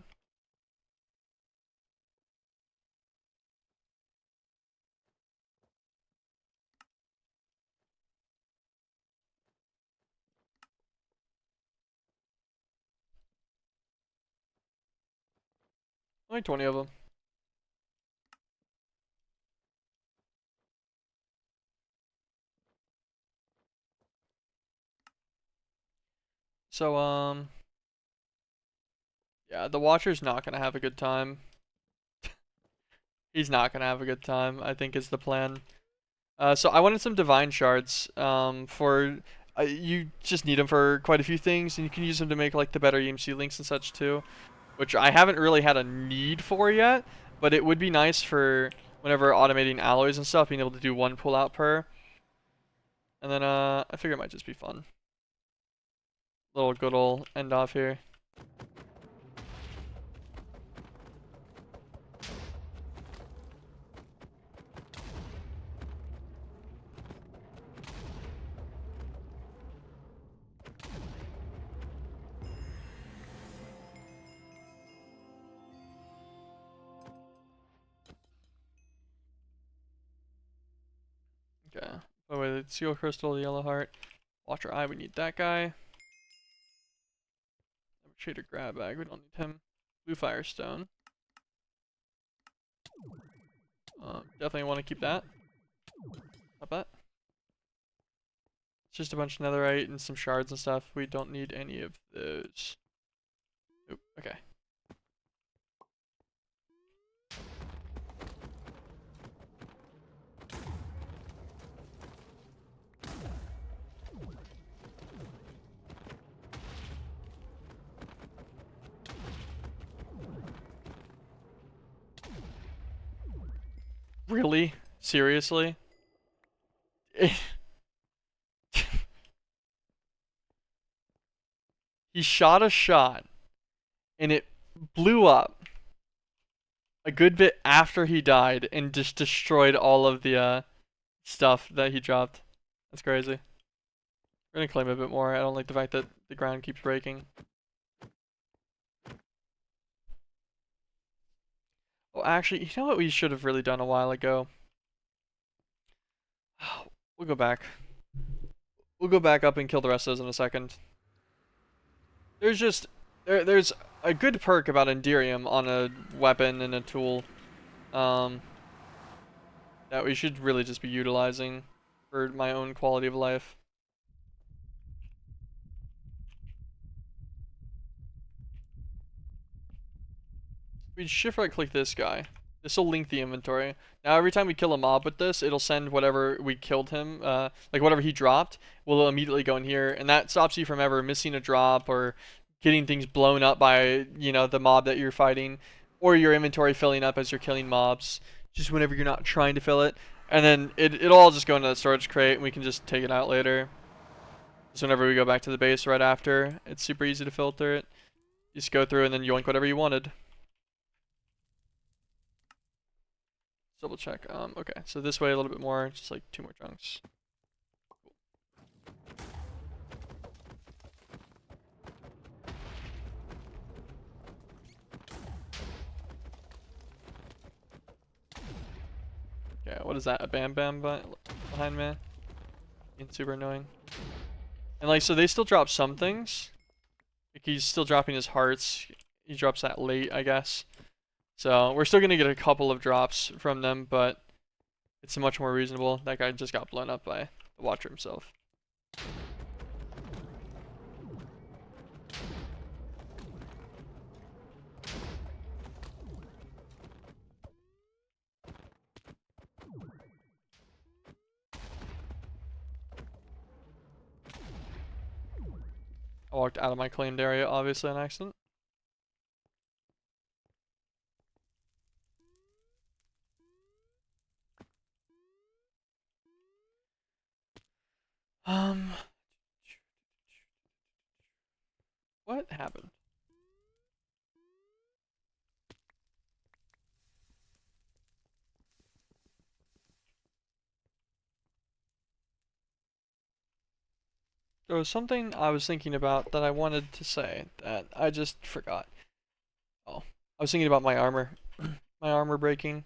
Only 20 of them. So, yeah, the Watcher's not gonna have a good time. He's not gonna have a good time, I think is the plan. So I wanted some divine shards, for, you just need them for quite a few things, and you can use them to make like the better EMC links and such too, which I haven't really had a need for yet, but it would be nice for whenever automating alloys and stuff, being able to do one pull out per. And then I figure it might just be fun. Little good old end off here. Okay. Oh wait, the seal crystal, the yellow heart. Watcher eye, we need that guy. Shader grab bag, we don't need him. Blue firestone. Definitely want to keep that. Not that. It's just a bunch of netherite and some shards and stuff. We don't need any of those. Oop, okay. Really? Seriously? He shot a shot and it blew up a good bit after he died and just destroyed all of the stuff that he dropped. That's crazy. We're gonna claim a bit more. I don't like the fact that the ground keeps breaking. Oh, actually, you know what we should have really done a while ago? We'll go back. We'll go back up and kill the rest of those in a second. There's just there's a good perk about Enderium on a weapon and a tool, um, that we should really just be utilizing for my own quality of life. We shift right click this guy. This will link the inventory. Now every time we kill a mob with this, it'll send whatever we killed him, like whatever he dropped, will immediately go in here, and that stops you from ever missing a drop or getting things blown up by, you know, the mob that you're fighting, or your inventory filling up as you're killing mobs, just whenever you're not trying to fill it. And then it'll all just go into the storage crate, and we can just take it out later. Just whenever we go back to the base right after, it's super easy to filter it. You just go through and then yoink whatever you wanted. Double check. Okay, so this way a little bit more, just like 2 more chunks. Okay, what is that? A Bam Bam behind me? Being super annoying. And like, so they still drop some things. Like he's still dropping his hearts. He drops that late, I guess. So we're still gonna get a couple of drops from them, but it's much more reasonable. That guy just got blown up by the Watcher himself. I walked out of my claimed area, obviously, on accident. Um, what happened? There was something I was thinking about that I wanted to say that I just forgot. Oh, I was thinking about my armor. My armor breaking.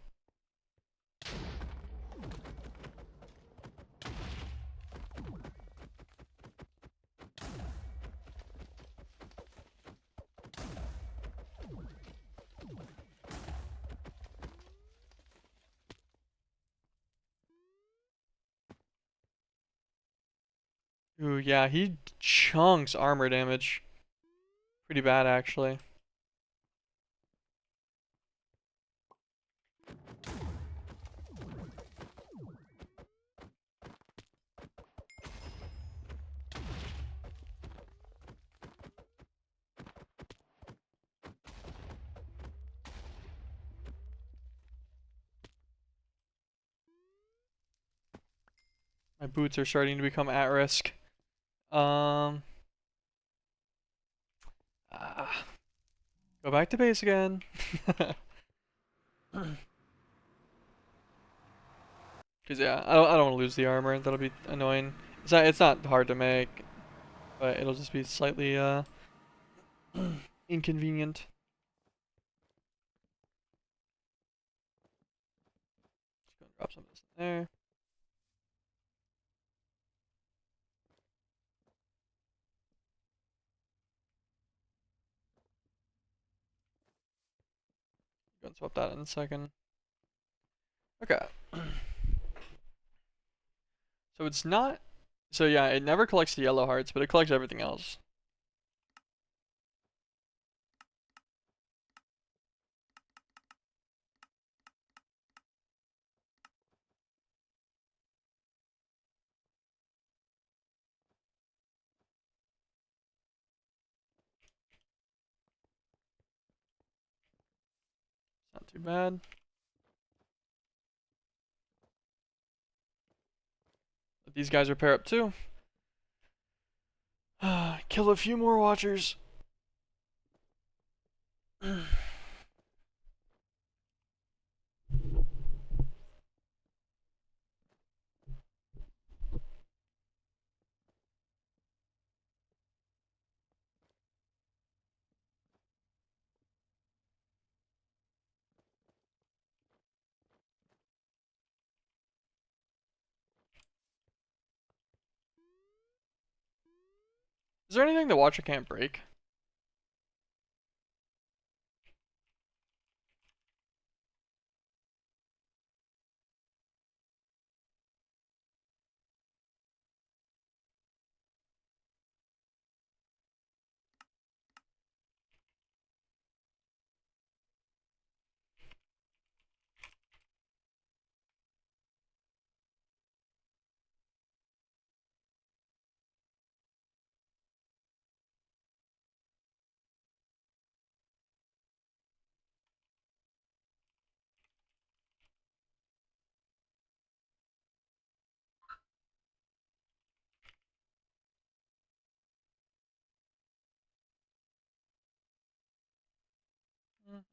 Ooh, yeah, he chunks armor damage. Pretty bad, actually. My boots are starting to become at risk. Um, ah, go back to base again. Cause yeah, I don't want to lose the armor. That'll be annoying. It's not hard to make, but it'll just be slightly inconvenient. Just gonna drop some of this in there. Gonna swap that in a second. Okay. So it's not. So yeah, it never collects the yellow hearts, but it collects everything else. Not too bad. Let these guys repair up too. Kill a few more watchers. Is there anything the watcher can't break?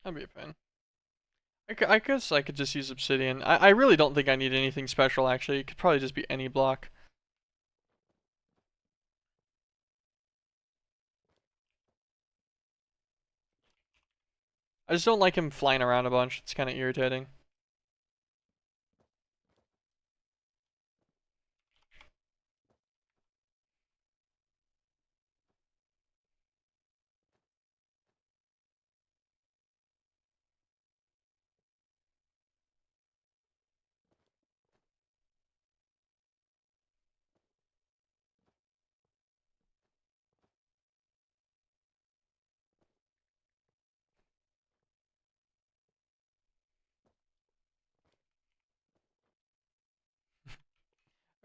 That'd be a pain. I guess I could just use obsidian. I really don't think I need anything special actually. It could probably just be any block. I just don't like him flying around a bunch. It's kind of irritating.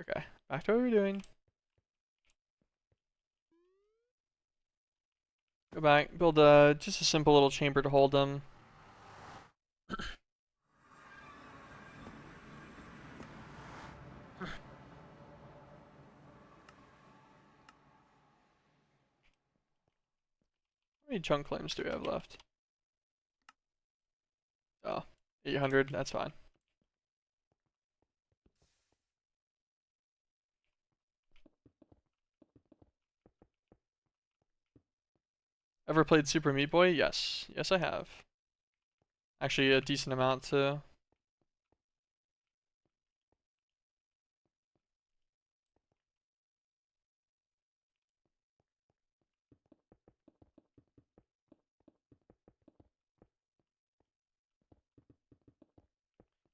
Okay, back to what we were doing. Go back, build just a simple little chamber to hold them. How many chunk claims do we have left? Oh, 800, that's fine. Ever played Super Meat Boy? Yes. Yes, I have. Actually, a decent amount too.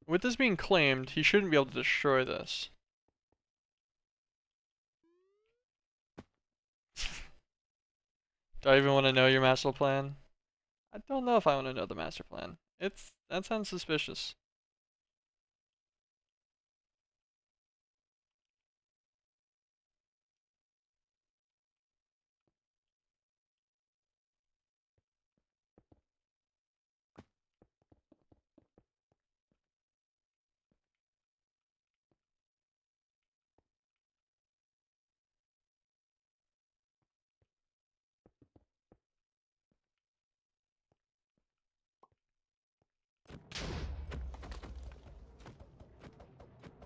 With this being claimed, he shouldn't be able to destroy this. Do I even want to know your master plan? I don't know if I want to know the master plan. That sounds suspicious.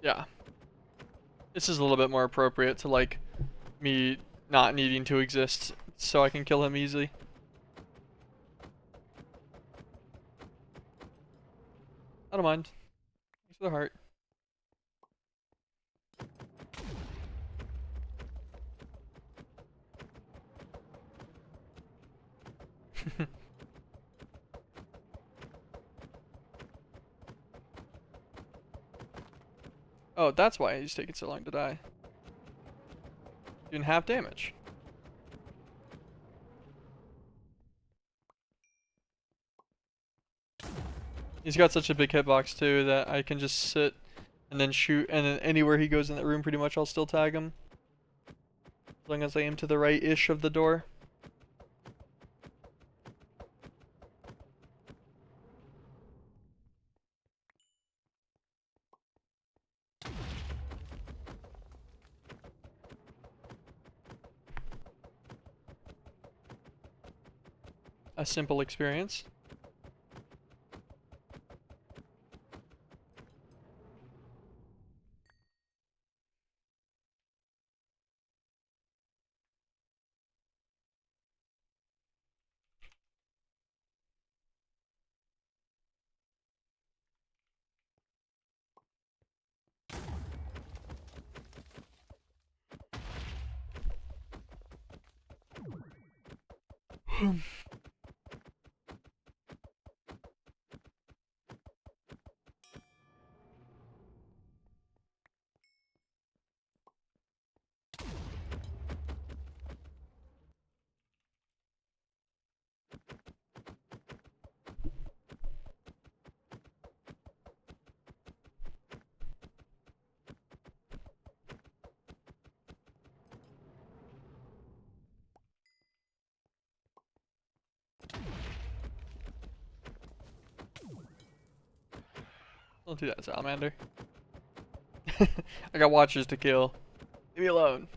Yeah. This is a little bit more appropriate to like me not needing to exist so I can kill him easily. I don't mind. Thanks for the heart. Oh, that's why he's taking so long to die. Doing half damage. He's got such a big hitbox too that I can just sit and then shoot, and then anywhere he goes in that room pretty much I'll still tag him. As long as I aim to the right-ish of the door. A simple experience. Don't do that, Salamander. I got watchers to kill. Leave me alone.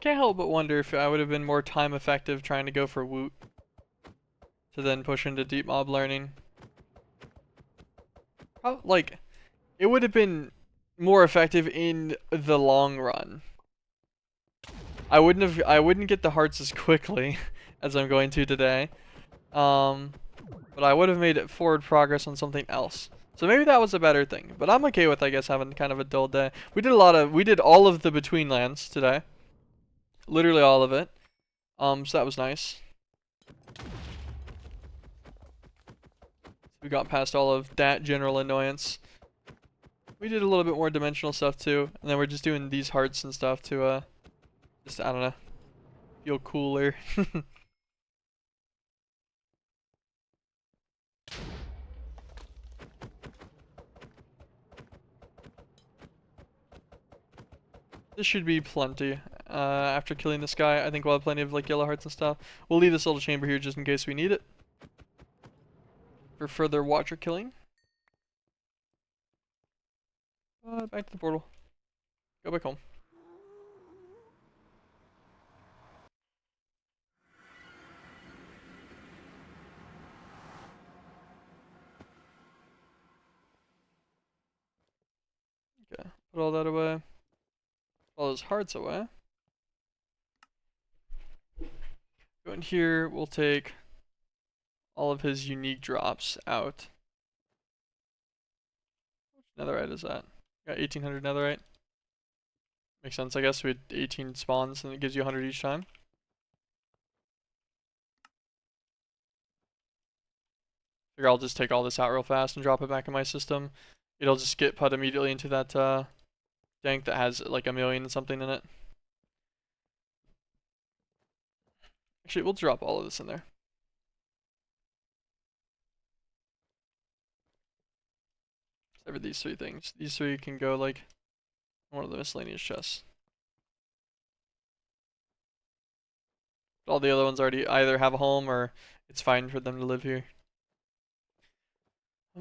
Can't help but wonder if I would have been more time effective trying to go for Woot to then push into deep mob learning. Like, it would have been more effective in the long run. I wouldn't get the hearts as quickly as I'm going to today. But I would have made forward progress on something else. So maybe that was a better thing. But I'm okay with, I guess, having kind of a dull day. We did all of the between lands today. Literally all of it. So that was nice. We got past all of that general annoyance. We did a little bit more dimensional stuff too, and then we're just doing these hearts and stuff to just, I don't know, feel cooler. This should be plenty. After killing this guy, I think we'll have plenty of like yellow hearts and stuff. We'll leave this little chamber here just in case we need it for further watcher killing. Back to the portal. Go back home. Okay, put all that away. All those hearts away. Go in here, we'll take all of his unique drops out. Which netherite is that? Got 1800 netherite. Makes sense, I guess. We had 18 spawns and it gives you 100 each time. Figure I'll just take all this out real fast and drop it back in my system. It'll just get put immediately into that tank that has like 1,000,000 and something in it. Actually, we'll drop all of this in there. Except for these three things. These three can go like one of the miscellaneous chests. All the other ones already either have a home or it's fine for them to live here.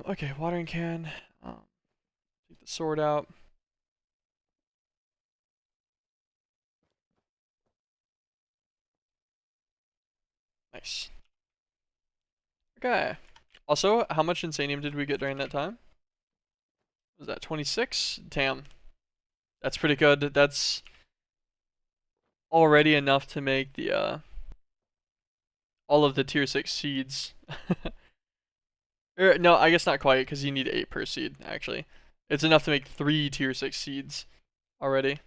Okay, watering can. Take the sword out. Nice. Okay. Also, how much insanium did we get during that time? Was that 26? Damn. That's pretty good. That's already enough to make the all of the tier 6 seeds. No, I guess not quite, because you need 8 per seed, actually. It's enough to make 3 tier 6 seeds already.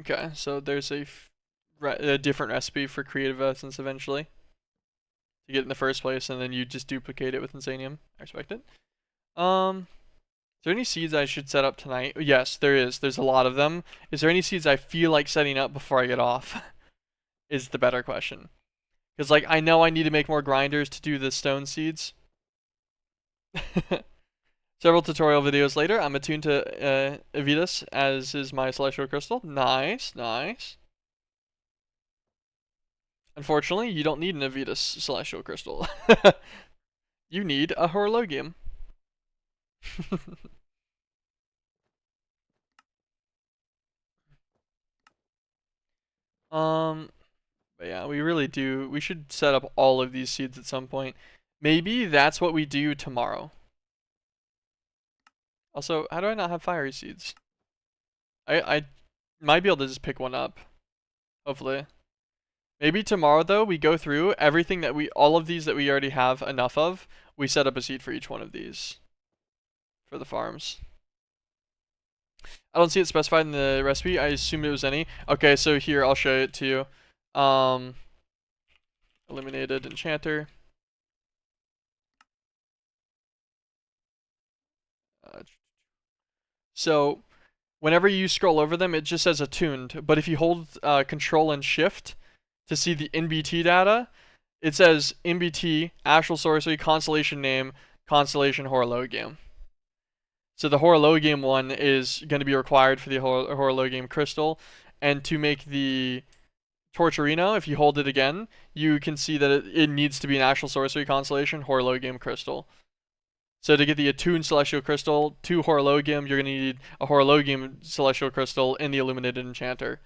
Okay, so there's a different recipe for creative essence eventually to get in the first place, and then you just duplicate it with insanium. I respect it. Is there any seeds I should set up tonight? Yes, there is. There's a lot of them. Is there any seeds I feel like setting up before I get off? Is the better question. Because like I know I need to make more grinders to do the stone seeds. Several tutorial videos later, I'm attuned to Avitus, as is my celestial crystal. Nice, nice. Unfortunately, you don't need an Avitus celestial crystal. You need a horologium. But yeah, we really do. We should set up all of these seeds at some point. Maybe that's what we do tomorrow. Also, how do I not have fiery seeds? I might be able to just pick one up. Hopefully. Maybe tomorrow though, we go through everything that all of these that we already have enough of, we set up a seed for each one of these. For the farms. I don't see it specified in the recipe. I assumed it was any. Okay, so here, I'll show it to you. Eliminated enchanter. So whenever you scroll over them, it just says attuned. But if you hold Control and Shift to see the NBT data, it says NBT, Astral Sorcery, Constellation Name, Constellation Horologium. So the Horologium one is going to be required for the Horologium Crystal. And to make the Torturino, if you hold it again, you can see that it needs to be an Astral Sorcery Constellation Horologium Crystal. So to get the attuned celestial crystal to Horologium, you're gonna need a Horologium celestial crystal in the illuminated enchanter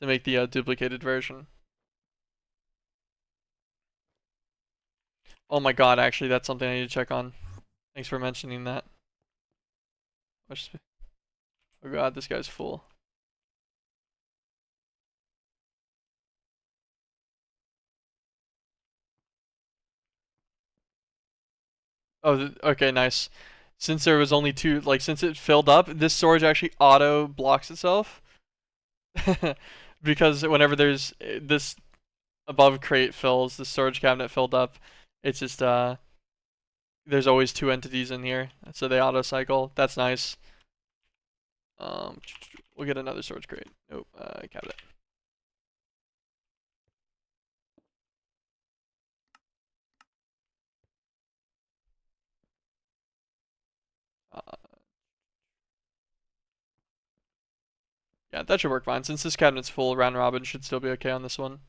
to make the duplicated version. Oh my god, actually, that's something I need to check on. Thanks for mentioning that. Oh god, this guy's full. Oh, okay, nice. Since there was only two, like, since it filled up, this storage actually auto blocks itself. Because whenever there's this above crate fills, the storage cabinet filled up, it's just, there's always two entities in here, so they auto cycle. That's nice. We'll get another storage crate. Nope, cabinet. Yeah, that should work fine. Since this cabinet's full, round robin should still be okay on this one.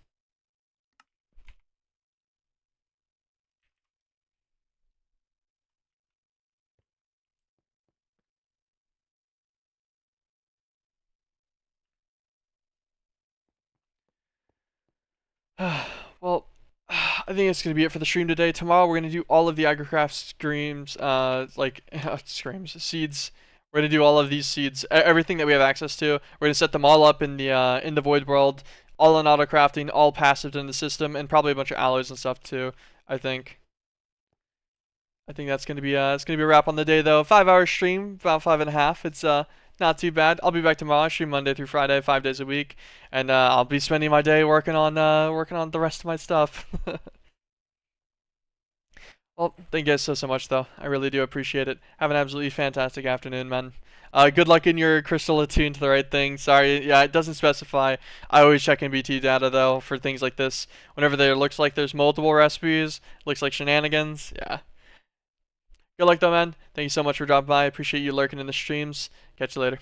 Well, I think it's gonna be it for the stream today. Tomorrow we're gonna do all of the agricraft screams, screams, seeds. We're gonna do all of these seeds, everything that we have access to. We're gonna set them all up in the void world, all on auto crafting, all passive in the system, and probably a bunch of alloys and stuff too. I think. I think that's gonna be it's gonna be a wrap on the day though. 5 hour stream, about 5.5. It's not too bad. I'll be back tomorrow. I stream Monday through Friday, 5 days a week, and I'll be spending my day working on the rest of my stuff. Well, thank you guys so much though. I really do appreciate it. Have an absolutely fantastic afternoon, man. Good luck in your crystal attuned to the right thing. Sorry, yeah, it doesn't specify. I always check in BT data though for things like this. Whenever there looks like there's multiple recipes, looks like shenanigans. Yeah. Good luck though, man. Thank you so much for dropping by. I appreciate you lurking in the streams. Catch you later.